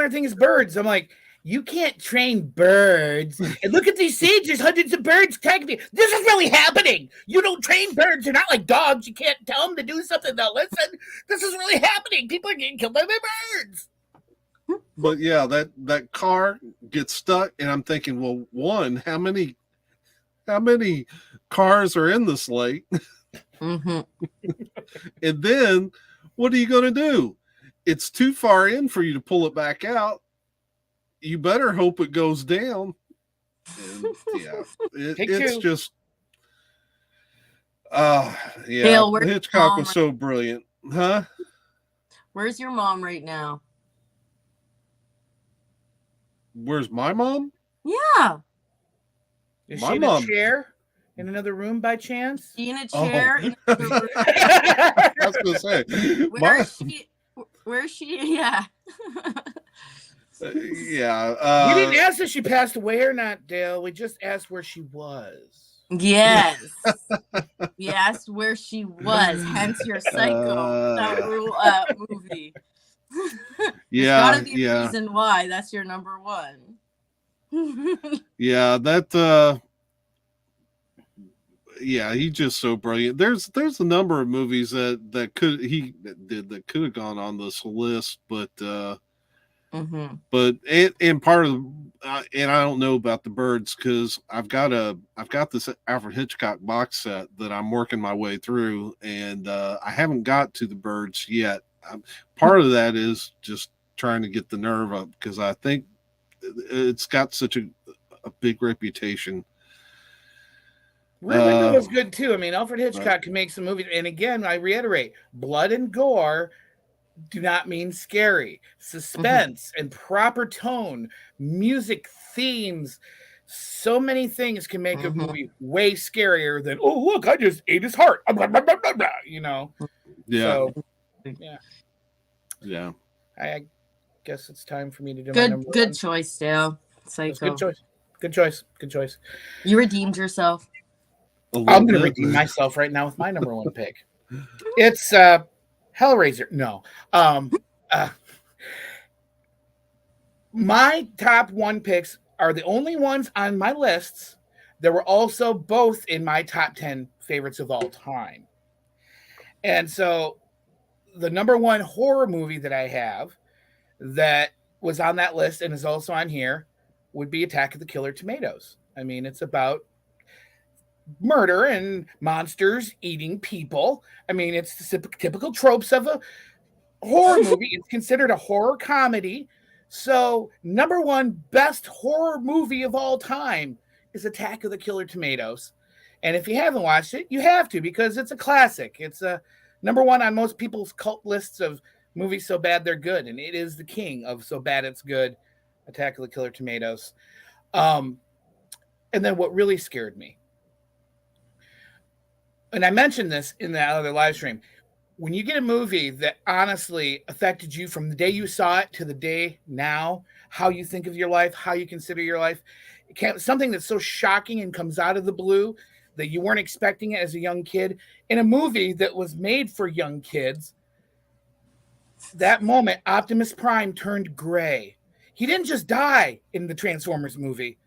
thing as birds. I'm like, you can't train birds. And look at these scenes. There's hundreds of birds tagging me. This is really happening. You don't train birds. They're not like dogs. You can't tell them to do something. They'll listen. This is really happening. People are getting killed by birds. But yeah, that car gets stuck, and I'm thinking, well, one, how many cars are in this lake? Mm-hmm. And then what are you going to do? It's too far in for you to pull it back out. You better hope it goes down. And yeah, it's two. just, yeah. Dale, where's Hitchcock Mom was so brilliant, huh? Where's your mom right now? Where's my mom? Yeah. Is My she in mom- a chair in another room by chance? She in a Oh. chair. In another room. I was going to say, Where is she? Where is she? Yeah. yeah. We didn't ask if she passed away or not, Dale. We just asked where she was. Yes. We asked where she was. Hence your Psycho movie. Yeah, There's gotta be a yeah. reason why. That's your number one. Yeah, that yeah, he's just so brilliant. There's a number of movies that could have gone on this list, but Mm-hmm. and part of and I don't know about the birds because I've got this Alfred Hitchcock box set that I'm working my way through, and I haven't got to the birds yet. Part of that is just trying to get the nerve up because I think it's got such a big reputation. Rear Window was good too. I mean, Alfred Hitchcock can make some movies. And again, I reiterate, blood and gore do not mean scary. Suspense and proper tone, music, themes, so many things can make a movie way scarier than, oh, look, I just ate his heart. You know? Yeah. So, yeah. I guess it's time for me to do my Good number one. choice, Dale. That's Psycho. good choice. Good choice. Good choice. You redeemed yourself. I'm going to redeem myself right now with my number one pick. It's Hellraiser. No. My top one picks are the only ones on my lists that were also both in my top 10 favorites of all time. And so the number one horror movie that I have that was on that list and is also on here would be Attack of the Killer Tomatoes. I mean, it's about murder and monsters eating people. I mean, it's the typical tropes of a horror movie. It's considered a horror comedy. So, number one best horror movie of all time is Attack of the Killer Tomatoes. And if you haven't watched it, you have to because it's a classic. It's a number one on most people's cult lists of movies so bad they're good. And it is the king of so bad it's good, Attack of the Killer Tomatoes. And then what really scared me, and I mentioned this in the other live stream, when you get a movie that honestly affected you from the day you saw it to the day now, how you think of your life, how you consider your life, something that's so shocking and comes out of the blue that you weren't expecting it as a young kid, in a movie that was made for young kids, that moment, Optimus Prime turned gray. He didn't just die in the Transformers movie,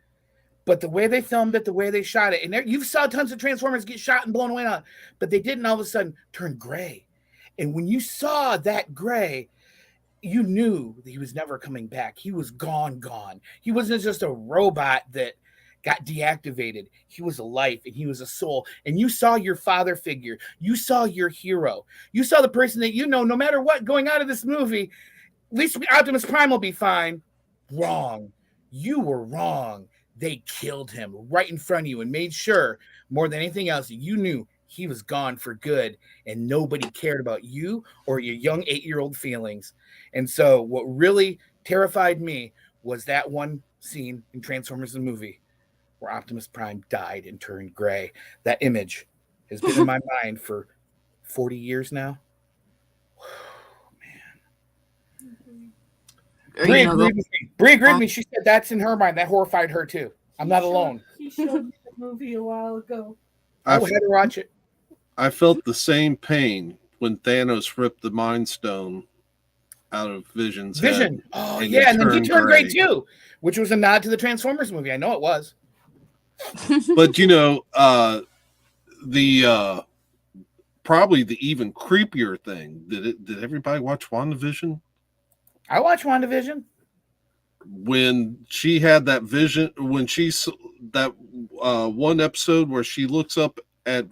but the way they filmed it, the way they shot it, and you saw tons of Transformers get shot and blown away, but they didn't all of a sudden turn gray. And when you saw that gray, you knew that he was never coming back. He was gone. He wasn't just a robot that got deactivated. He was a life and he was a soul. And you saw your father figure. You saw your hero. You saw the person that no matter what going out of this movie, at least Optimus Prime will be fine. Wrong. You were wrong. They killed him right in front of you and made sure, more than anything else, you knew he was gone for good and nobody cared about you or your young 8-year-old feelings. And so what really terrified me was that one scene in Transformers the movie where Optimus Prime died and turned gray. That image has been in my mind for 40 years now. Brie agreed with me. Brie agreed with me. She said that's in her mind. That horrified her too. I'm not alone. He showed me the movie a while ago. I had to watch it. I felt the same pain when Thanos ripped the Mind Stone out of Vision's Vision. head. Oh, yeah. And then he turned gray too, which was a nod to the Transformers movie. I know it was. But, the probably the even creepier thing, did everybody watch WandaVision? I watched WandaVision. When she had that vision, when she's that one episode where she looks up at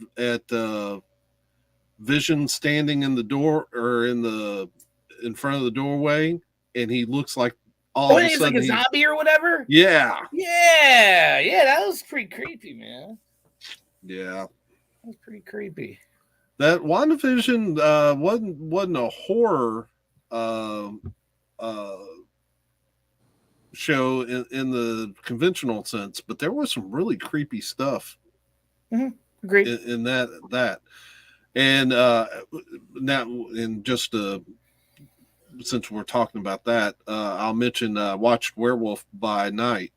Vision standing in the door or in front of the doorway, and he looks like all of a he's sudden like a zombie or whatever. Yeah, that was pretty creepy, man. Yeah, that was pretty creepy. That WandaVision wasn't a horror show in the conventional sense, but there was some really creepy stuff. Mm-hmm. Agreed. In that, and now, and just since we're talking about that, I'll mention watched Werewolf by Night.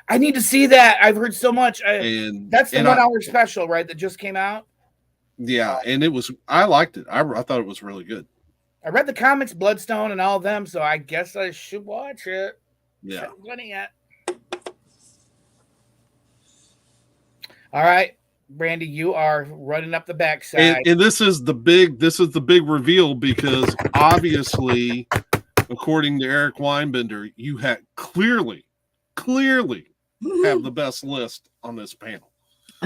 I need to see that. I've heard so much. And that's the 1 hour special, right? That just came out. Yeah, and I liked it. I thought it was really good. I read the comics, Bloodstone, and all of them, so I guess I should watch it. Yeah. Yet. All right, Brandy, you are running up the backside. And this is the big reveal, because obviously, according to Eric Weinbender, you had clearly have the best list on this panel.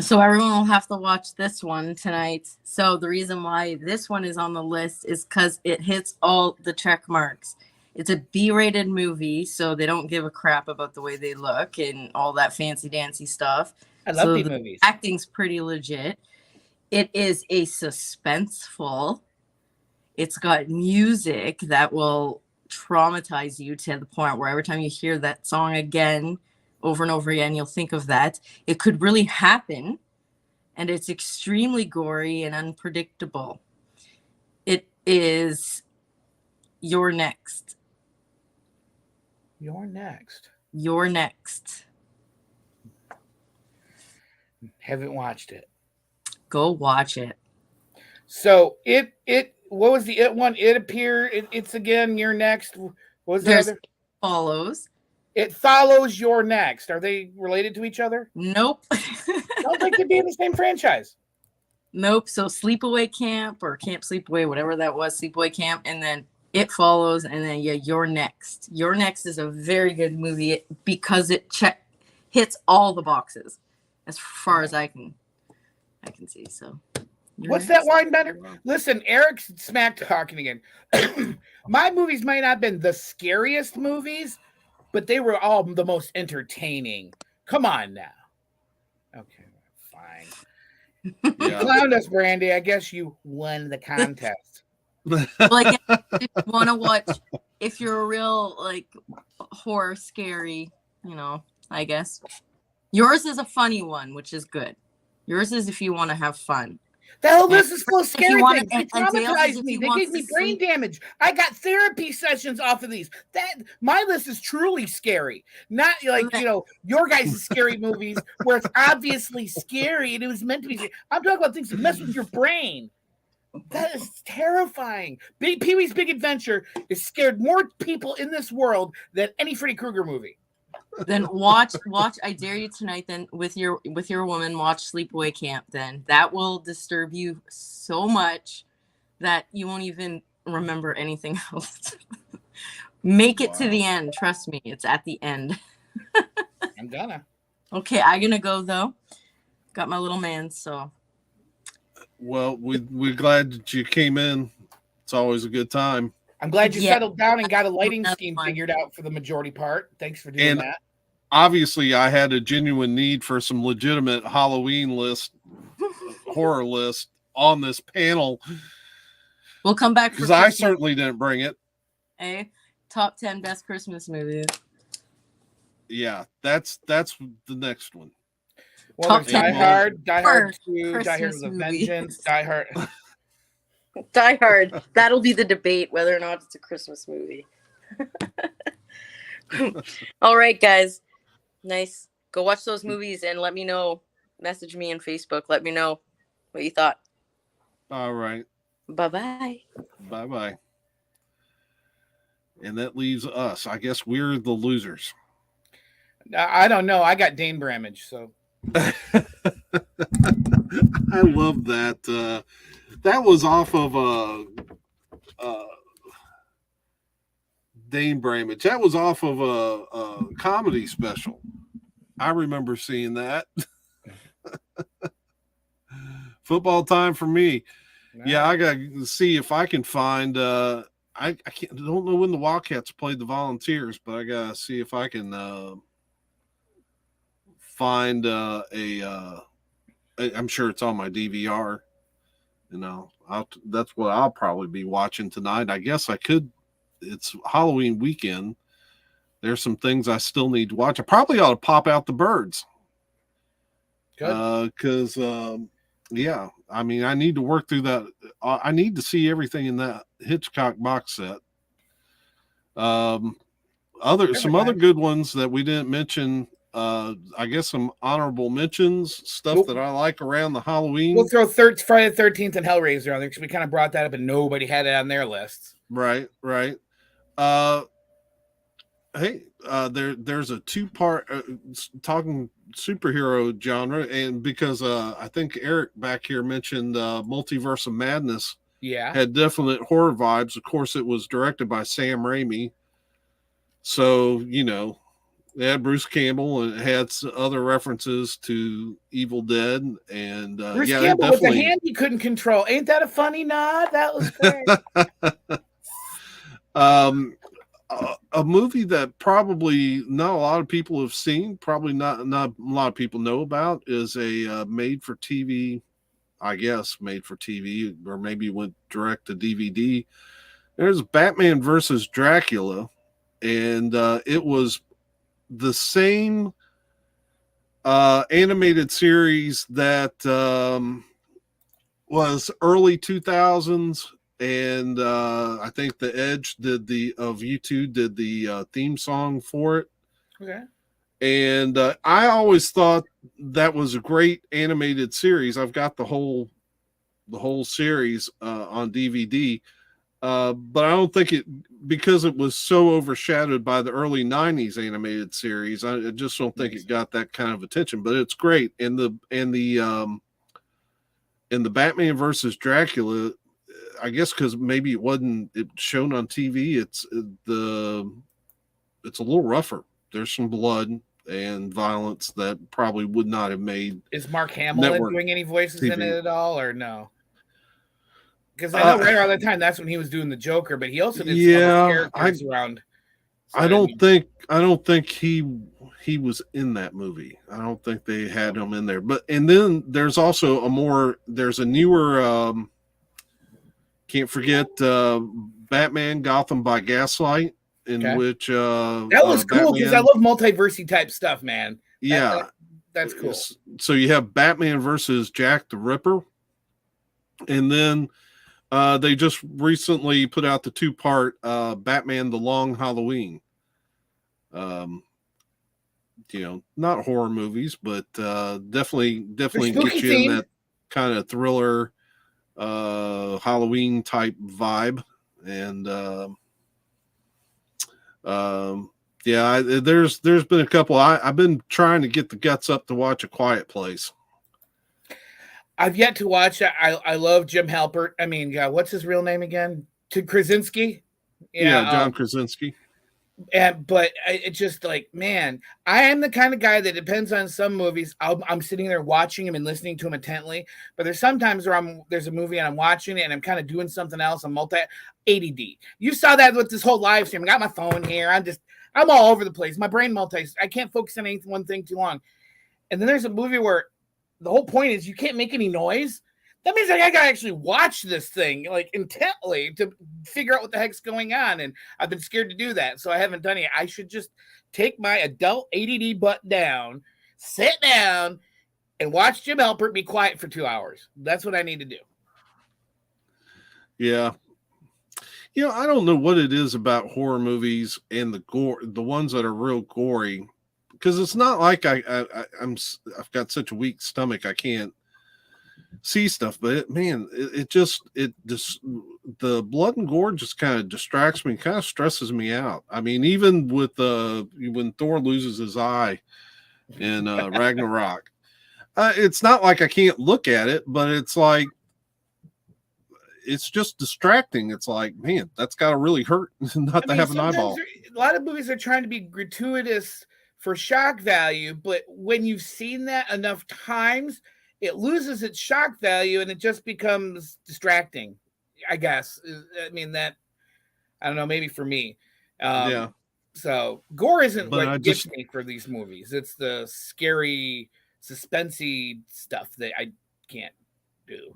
So everyone will have to watch this one tonight. So the reason why this one is on the list is because it hits all the check marks. It's a B-rated movie, so they don't give a crap about the way they look and all that fancy dancy stuff. I love B movies. Acting's pretty legit. It is a suspenseful. It's got music that will traumatize you to the point where every time you hear that song again, over and over again, you'll think of that. It could really happen, and it's extremely gory and unpredictable. It is You're Next. You're Next. You're Next. Haven't watched it. Go watch it. So it what was the it one? It appeared. It's again. You're Next. What was the other? Follows. It follows You're Next. Are they related to each other? Nope. Don't they could be in the same franchise? Nope. So Sleepaway Camp or Camp Sleepaway, whatever that was, Sleepaway Camp, and then It Follows, and then You're Next. You're Next is a very good movie because it hits all the boxes as far as I can see. So what's that wine better? Listen, Eric's smack talking again. My movies might not have been the scariest movies, but they were all the most entertaining. Come on now. Okay, fine. You clowned us, Brandy. I guess you won the contest. Like, if you want to watch, if you're a real horror scary, I guess yours is a funny one, which is good. Yours is if you want to have fun. The hell, this is full of scary things. They Dale's traumatized me. They gave me brain damage. I got therapy sessions off of these. My list is truly scary. Not your guys' scary movies where it's obviously scary and it was meant to be scary. I'm talking about things that mess with your brain. That is terrifying. Pee-wee's Big Adventure has scared more people in this world than any Freddy Krueger movie. Then watch I dare you tonight, then with your woman, watch Sleepaway Camp. Then that will disturb you so much that you won't even remember anything else. Make it to the end. Trust me, it's at the end. I'm gonna. Okay, I'm gonna go though. Got my little man, so. Well, we're glad that you came in. It's always a good time. I'm glad you Yeah. settled down and got a lighting That's scheme fun. figured out for the majority part. Thanks for doing And that. obviously, I had a genuine need for some legitimate Halloween horror list on this panel We'll come back for because I Christmas, certainly didn't bring it. Top 10 best Christmas movies. Yeah, that's the next one. Well, Top there's 10 Die Hard, Die Hard worst 2, Die Hard Christmas with a movie. Vengeance, Die Hard. Die Hard. That'll be the debate whether or not it's a Christmas movie. All right, guys. Nice. Go watch those movies and let me know. Message me on Facebook. Let me know what you thought. All right. Bye-bye. Bye-bye. And that leaves us. I guess we're the losers. I don't know. I got Dane Bramage, so. I love that. That was off of Dane Bramage. That was off of a comedy special. I remember seeing that. Football time for me. Yeah, I got to see if I can find. I don't know when the Wildcats played the Volunteers, but I got to see if I can find I'm sure it's on my DVR. You know, that's what I'll probably be watching tonight. I guess I could. It's Halloween weekend. There's some things I still need to watch. I probably ought to pop out the Birds. Because yeah, I mean, I need to work through that. I need to see everything in that Hitchcock box set. Some other good ones that we didn't mention. I guess some honorable mentions, stuff that I like around the Halloween. We'll throw Friday the 13th and Hellraiser on there because we kind of brought that up and nobody had it on their lists. Right. There's a two-part talking superhero genre, and because I think Eric back here mentioned Multiverse of Madness. Yeah, had definite horror vibes. Of course, it was directed by Sam Raimi, so you know. It had Bruce Campbell and it had other references to Evil Dead and Bruce Campbell with the hand he couldn't control. Ain't that a funny nod? That was great. A movie that probably not a lot of people have seen, probably not a lot of people know about, is a made-for-TV, I guess, made-for-TV, or maybe went direct to DVD. There's Batman versus Dracula, and it was the same animated series that was early 2000s, and I think The Edge did the theme song for it. Okay. And I always thought that was a great animated series. I've got the whole series on DVD. But I don't think because it was so overshadowed by the early 90s animated series, I just don't think it got that kind of attention, but it's great. And the Batman versus Dracula, I guess because maybe it wasn't shown on TV, it's a little rougher. There's some blood and violence that probably would not have made. Is Mark Hamill doing any voices in it at all, or no? Because I know right around that time, that's when he was doing the Joker, but he also did some other characters around. So I don't think he was in that movie. I don't think they had him in there. And then there's also there's a newer, can't forget Batman Gotham by Gaslight, in which that was cool because I love multiversity type stuff, man. Yeah, that's cool. So you have Batman versus Jack the Ripper, and then they just recently put out the 2-part Batman: The Long Halloween. Not horror movies, but definitely get you in that kind of thriller Halloween type vibe. And there's been a couple. I've been trying to get the guts up to watch A Quiet Place. I've yet to watch it. I love Jim Halpert. I mean, what's his real name again? to Krasinski. Yeah, John Krasinski. But it's just like, man, I am the kind of guy that depends on some movies. I'm sitting there watching them and listening to them intently. But there's sometimes where there's a movie and I'm watching it and I'm kind of doing something else. I'm ADD. You saw that with this whole live stream. I got my phone here. I'm all over the place. My brain I can't focus on one thing too long. And then there's a movie where the whole point is you can't make any noise. That means I gotta actually watch this thing like intently to figure out what the heck's going on. And I've been scared to do that. So I haven't done it. I should just take my adult ADD butt down, sit down, and watch Jim Halpert be quiet for 2 hours. That's what I need to do. Yeah. I don't know what it is about horror movies and the gore, the ones that are real gory, because it's not like I've got such a weak stomach I can't see stuff, but the blood and gore just kind of distracts me, kind of stresses me out. I mean, even with when Thor loses his eye in Ragnarok, it's not like I can't look at it, but it's like it's just distracting. It's like, man, that's got to really hurt not to have an eyeball. A lot of movies are trying to be gratuitous for shock value, but when you've seen that enough times, it loses its shock value and it just becomes distracting, I guess. I mean, I don't know, maybe for me. Yeah. So gore isn't But what gets me for these movies. It's the scary, suspensey stuff that I can't do.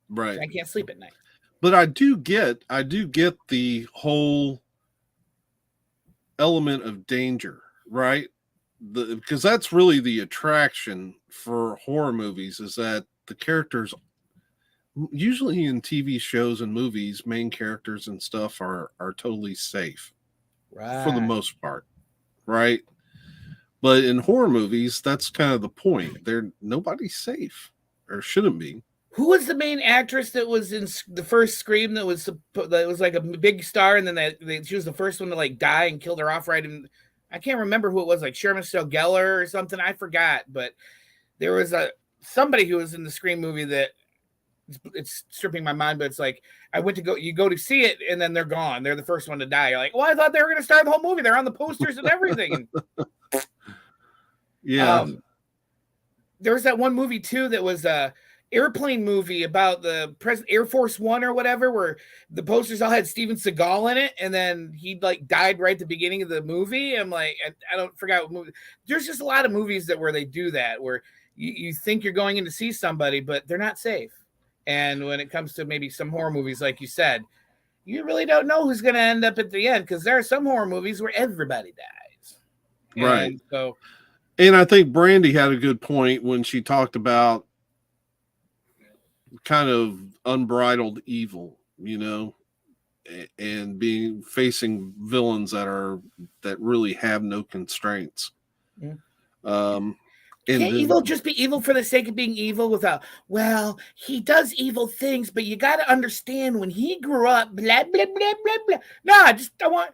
Right. I can't sleep at night. But I do get the whole element of danger, right? Because that's really the attraction for horror movies, is that the characters, usually in TV shows and movies, main characters and stuff are totally safe, right, for the most part, right? But in horror movies, that's kind of the point. Nobody's safe, or shouldn't be. Who was the main actress that was in the first Scream that was like a big star, and then she was the first one to like die and killed her off right in? I can't remember who it was, like Sherman Stel Geller or something. I forgot, but there was somebody who was in the Scream movie that it's stripping my mind. But it's like you go to see it, and then they're gone. They're the first one to die. You're like, well, I thought they were going to start the whole movie. They're on the posters and everything. Yeah. There was that one movie too that was airplane movie about the Air Force One or whatever, where the posters all had Steven Seagal in it, and then he like died right at the beginning of the movie. I'm like, I don't forget what movie. There's just a lot of movies where they do that, where you think you're going in to see somebody, but they're not safe. And when it comes to maybe some horror movies, like you said, you really don't know who's going to end up at the end, because there are some horror movies where everybody dies. Right. And I think Brandy had a good point when she talked about kind of unbridled evil, and facing villains that really have no constraints. Yeah. Can't evil just be evil for the sake of being evil without, well, he does evil things, but you got to understand when he grew up, blah, blah, blah, blah, blah. No, I want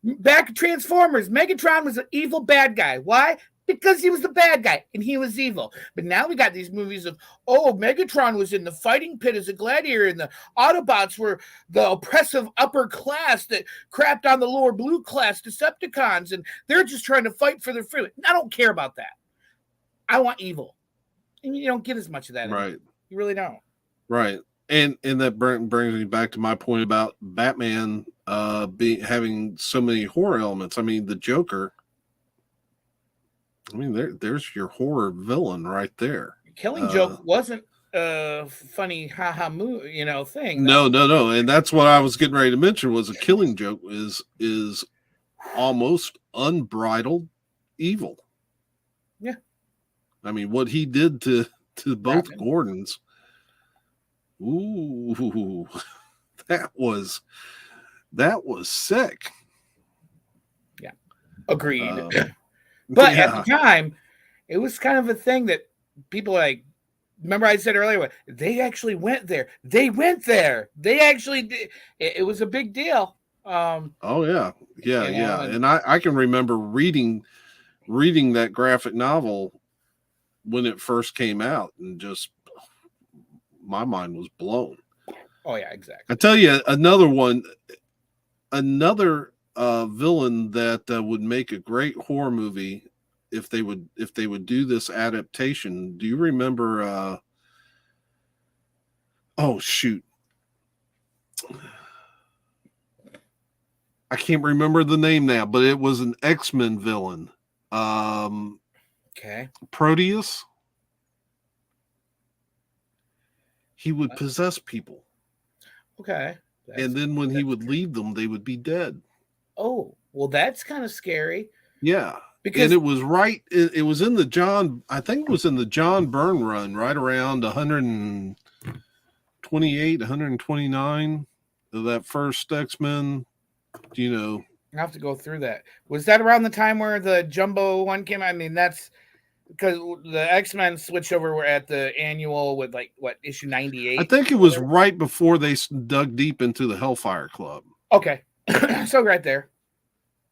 back to Transformers. Megatron was an evil bad guy. Why? Because he was the bad guy and he was evil. But now we got these movies of, Megatron was in the fighting pit as a gladiator, and the Autobots were the oppressive upper class that crapped on the lower blue class Decepticons, and they're just trying to fight for their freedom. I don't care about that. I want evil. And you don't get as much of that. Right. You really don't. Right. And that brings me back to my point about Batman having so many horror elements. I mean, the Joker, there's your horror villain right there. Killing Joke wasn't a funny thing. No. And that's what I was getting ready to mention, was a Killing Joke is almost unbridled evil. Yeah. I mean, what he did to both Gordons. Ooh, that was sick. Yeah. Agreed. But at the time, it was kind of a thing that people remember I said earlier, they actually went there. They went there. They actually did. It was a big deal. Yeah. And I can remember reading that graphic novel when it first came out, and just my mind was blown. Oh yeah, exactly. I tell you another one, another villain that would make a great horror movie if they would do this adaptation. Do you remember? Oh shoot, I can't remember the name now, but it was an X-Men villain. Okay. Proteus. He would possess people. Okay. And then when he would leave them, they would be dead. Oh, well, that's kind of scary. Yeah. Because and it was right. It was in the John, I think it was in the John Byrne run, right around 128, 129 of that first X-Men, you know. I have to go through that. Was that around the time where the Jumbo one came out? I mean, that's because the X-Men switched over at the annual with like what issue 98. I think it was right before they dug deep into the Hellfire Club. Okay. So right there.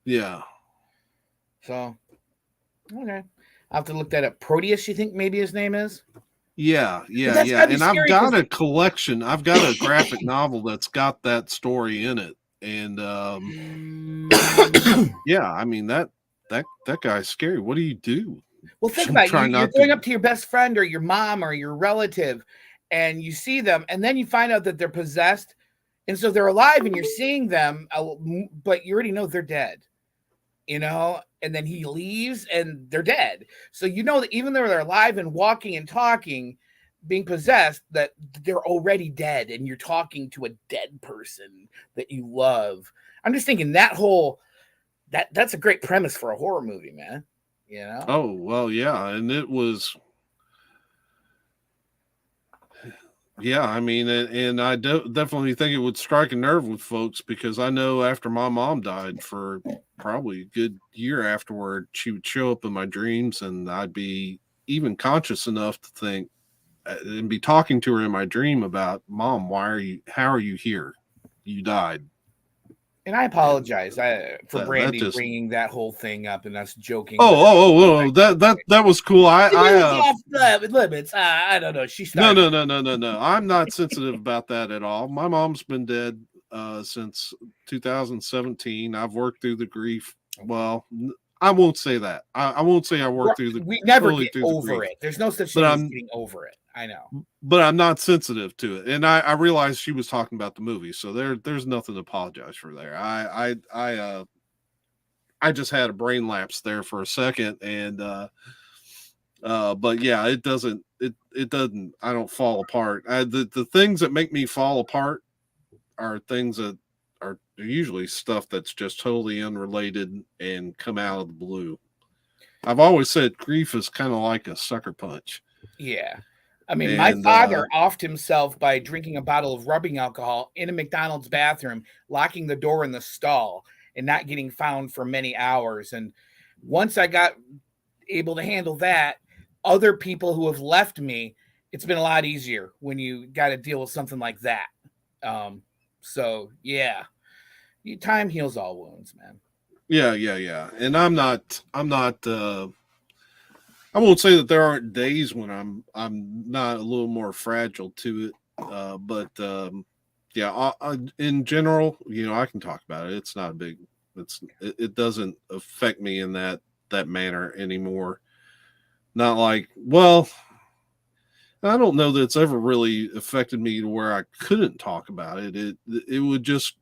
Yeah. So okay. I'll have to look that up. Proteus, you think maybe his name is? Yeah. And I've got a collection. I've got a graphic novel that's got that story in it. And yeah, I mean that guy's scary. What do you do? Well, think about it. You're going up to your best friend or your mom or your relative, and you see them, and then you find out that they're possessed, and so they're alive, and you're seeing them, but you already know they're dead, you know. And then he leaves, and they're dead. So you know that even though they're alive and walking and talking, being possessed, that they're already dead, and you're talking to a dead person that you love. I'm just thinking that's a great premise for a horror movie, man. You know? Oh, well, yeah. And it was, yeah, I mean, and I definitely think it would strike a nerve with folks, because I know after my mom died, for probably a good year afterward, she would show up in my dreams, and I'd be even conscious enough to think and be talking to her in my dream about, Mom, how are you here? You died. And I apologize for Brandy bringing that whole thing up and us joking. Oh, that was cool. Off limits. I don't know. She started. No. I'm not sensitive about that at all. My mom's been dead since 2017. I've worked through the grief. Well, I won't say that. I won't say I worked through the. We never get over it. There's no such thing as getting over it. I know, but I'm not sensitive to it, and I realized she was talking about the movie, so there's nothing to apologize for there. I just had a brain lapse there for a second, and but yeah, it doesn't. I don't fall apart. The things that make me fall apart are things that are usually stuff that's just totally unrelated and come out of the blue. I've always said grief is kind of like a sucker punch. Yeah. I mean, my father offed himself by drinking a bottle of rubbing alcohol in a McDonald's bathroom, locking the door in the stall, and not getting found for many hours. And once I got able to handle that, other people who have left me, it's been a lot easier when you got to deal with something like that. So yeah, time heals all wounds, man. Yeah. And I'm not. I won't say that there aren't days when I'm not a little more fragile to it, but yeah, in general, you know, I can talk about it. It's not a big. It doesn't affect me in that manner anymore. Not like, well, I don't know that it's ever really affected me to where I couldn't talk about it. It would just.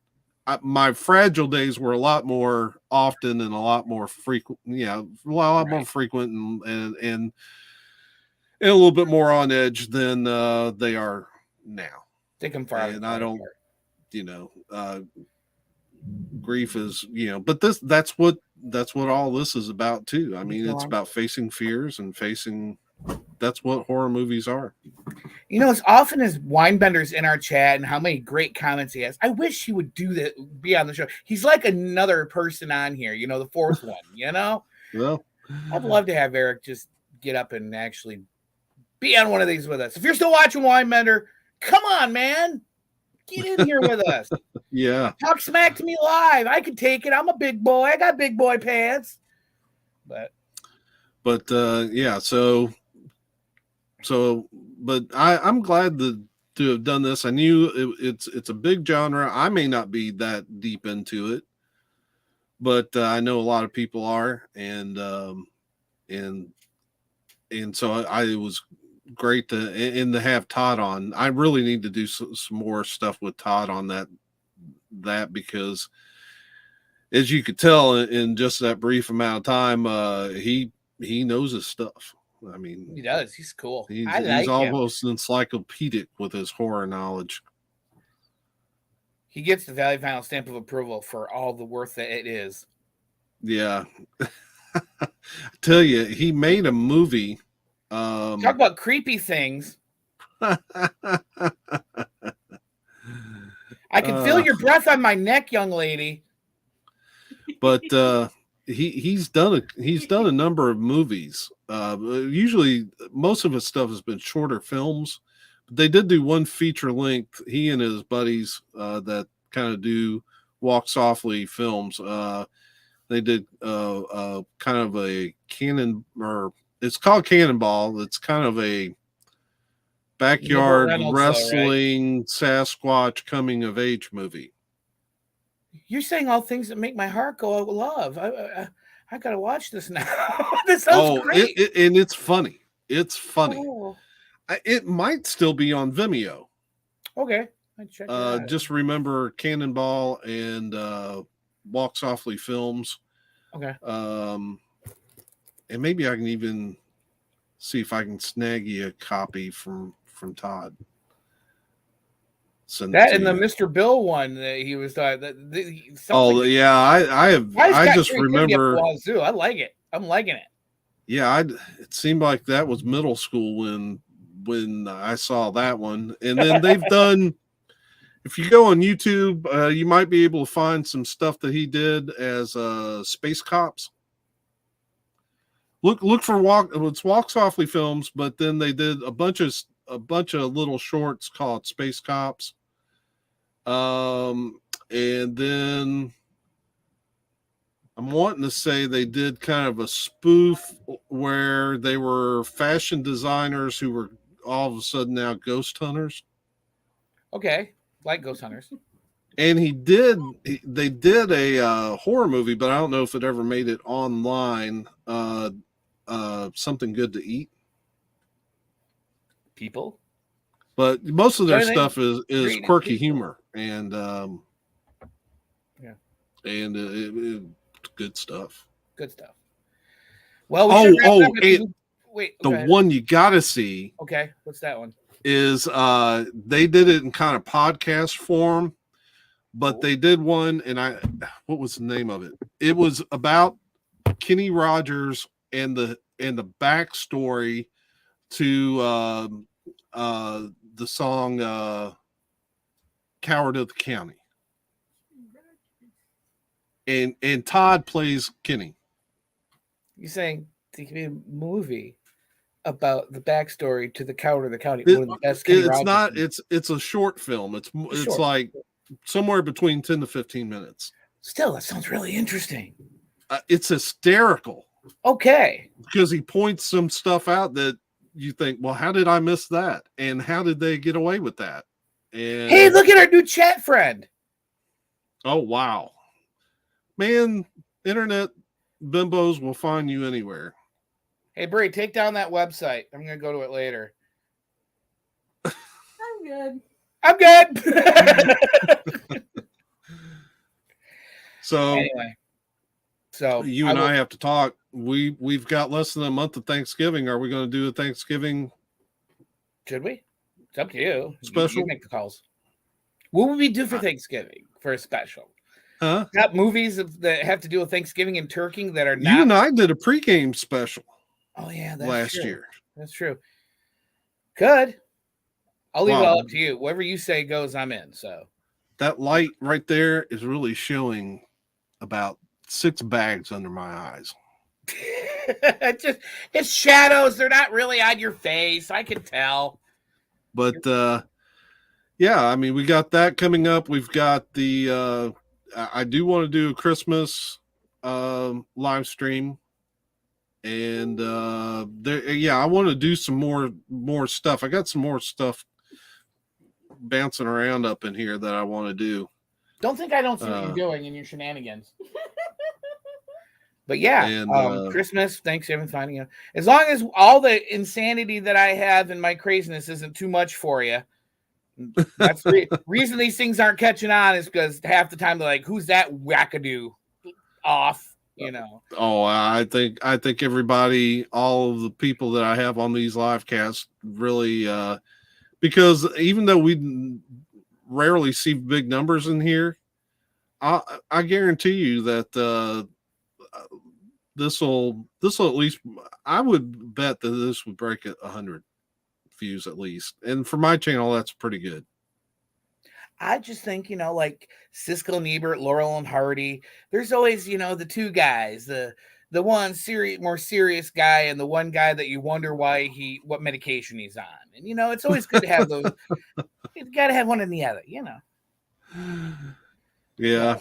My fragile days were a lot more often and a lot more frequent. Yeah, a lot more frequent and a little bit more on edge than they are now. Take them far. And I don't, you know, grief is, you know, but that's what all this is about too. I mean, it's about facing fears and facing. That's what horror movies are. You know, as often as Winebenders in our chat and how many great comments he has, I wish he would do that, be on the show. He's like another person on here, you know, the fourth one, you know? Well, I'd love to have Eric just get up and actually be on one of these with us. If you're still watching Winebender, come on, man. Get in here with us. Yeah. Talk smack to me live. I can take it. I'm a big boy. I got big boy pants. But yeah, but I'm glad to to have done this. I knew it's a big genre. I may not be that deep into it, but I know a lot of people are, and so it was great to have Todd on. I really need to do some more stuff with Todd on that because, as you could tell in just that brief amount of time, he knows his stuff. I mean, He does. He's cool. He's him. almost encyclopedic with his horror knowledge. He gets the Valley Final stamp of approval for all the worth that it is. Yeah. I tell you, he made a movie. Talk about creepy things. I can feel your breath on my neck, young lady. But he's done a number of movies. Usually, most of his stuff has been shorter films. But they did do one feature length. He and his buddies that kind of do Walk Softly films. They did kind of a it's called Cannonball. It's kind of a backyard wrestling Sasquatch coming of age movie. You're saying all things that make my heart go out with love. I gotta watch this now. This sounds great. And it's funny. It's funny. Oh. It might still be on Vimeo. Okay. Check it out. Just remember Cannonball and Walk Softly films. Okay. And maybe I can even see if I can snag you a copy from Todd. That and the Mr. Bill one that he was talking. Yeah, I just remember. I like it. I'm liking it. Yeah, it seemed like that was middle school when I saw that one, and then they've done. If you go on YouTube, you might be able to find some stuff that he did as Space Cops. Look for Walk Softly films, but then they did a bunch of little shorts called Space Cops. And then I'm wanting to say they did kind of a spoof where they were fashion designers who were all of a sudden now ghost hunters. Okay, like Ghost Hunters. And they did a horror movie, but I don't know if it ever made it online. Something Good to Eat. People. But most of their stuff is quirky humor and good stuff. Good stuff. Well, wait. The one you gotta see. Okay, what's that one? Is they did it in kind of podcast form, but they did one, and what was the name of it? It was about Kenny Rogers and the backstory to the song Coward of the County. And Todd plays Kenny. You're saying there could be a movie about the backstory to the Coward of the County? It's a short film. It's like somewhere between 10 to 15 minutes. Still, that sounds really interesting. It's hysterical. Okay. Because he points some stuff out that you think, well, how did I miss that? And how did they get away with that? And hey, look at our new chat friend. Oh, wow. Man, internet bimbos will find you anywhere. Hey, Bree, take down that website. I'm going to go to it later. I'm good. So anyway, you and I have to talk. We've got less than a month of Thanksgiving. Are we going to do a Thanksgiving? Should we? It's up to you. Special. You make the calls. What would we do for Thanksgiving for a special? Huh? Got movies that have to do with Thanksgiving and turkey that are not. You and I did a pregame special. Oh yeah, that's last true. year. That's true. Good. I'll leave it all up to you. Whatever you say goes, I'm in. So that light right there is really showing about 6 bags under my eyes. It's shadows. They're not really on your face. I can tell. But yeah, I mean, we got that coming up. We've got the I do want to do a Christmas live stream. And I want to do some more stuff. I got some more stuff bouncing around up in here that I want to do. Don't think I don't see what you're doing in your shenanigans. But yeah, And, Christmas, Thanksgiving, finding out. As long as all the insanity that I have and my craziness isn't too much for you. That's the reason these things aren't catching on is because half the time they're like, "Who's that wackadoo off?" You know. Oh, I think everybody, all of the people that I have on these live casts, really, because even though we rarely see big numbers in here, I guarantee you that this will at least, I would bet that this would break 100 views at least, and for my channel, that's pretty good. I just think, like Siskel and Ebert, Laurel and Hardy, there's always, the two guys, the one more serious guy and the one guy that you wonder what medication he's on. And, it's always good to have those. You got to have one and the other, Yeah.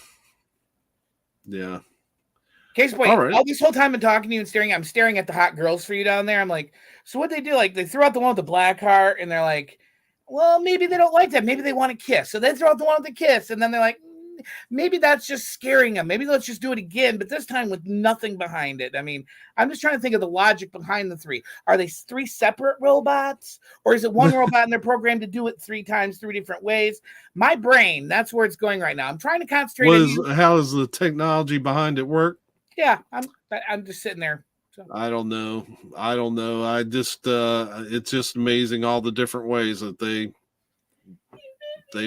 Case point, All right. all this whole time I'm talking to you and I'm staring at the hot girls for you down there. I'm like, so what they do? Like, they throw out the one with the black heart and they're like, well, maybe they don't like that. Maybe they want to kiss. So they throw out the one with the kiss. And then they're like, maybe that's just scaring them. Maybe let's just do it again, but this time with nothing behind it. I mean, I'm just trying to think of the logic behind the three. Are they three separate robots? Or is it one robot and they're programmed to do it 3 times, 3 different ways? My brain, that's where it's going right now. I'm trying to concentrate on how does the technology behind it work? Yeah, I'm just sitting there. So. I don't know. I just it's just amazing all the different ways that they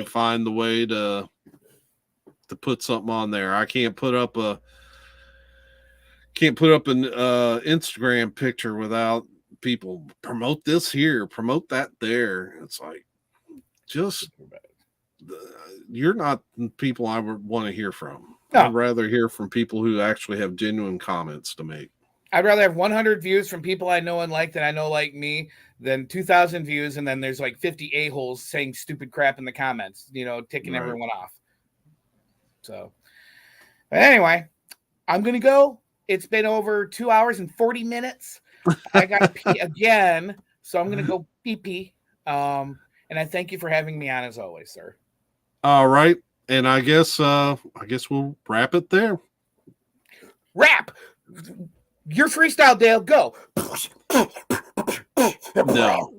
find the way to put something on there. I can't put up an Instagram picture without people promote this here, promote that there. It's like, just you're not the people I would want to hear from. No. I'd rather hear from people who actually have genuine comments to make. I'd rather have 100 views from people I know and like that I know like me than 2,000 views and then there's like 50 a-holes saying stupid crap in the comments, ticking everyone off. So, but anyway, I'm going to go. It's been over 2 hours and 40 minutes. I got to pee again, so I'm going to go pee. And I thank you for having me on as always, sir. All right. And I guess we'll wrap it there. Wrap. Your freestyle, Dale. Go. No.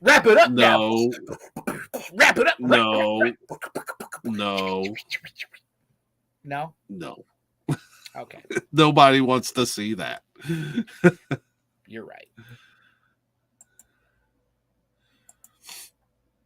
Wrap it up. No. Now. Wrap it up. No. No. No. No. Okay. Nobody wants to see that. You're right.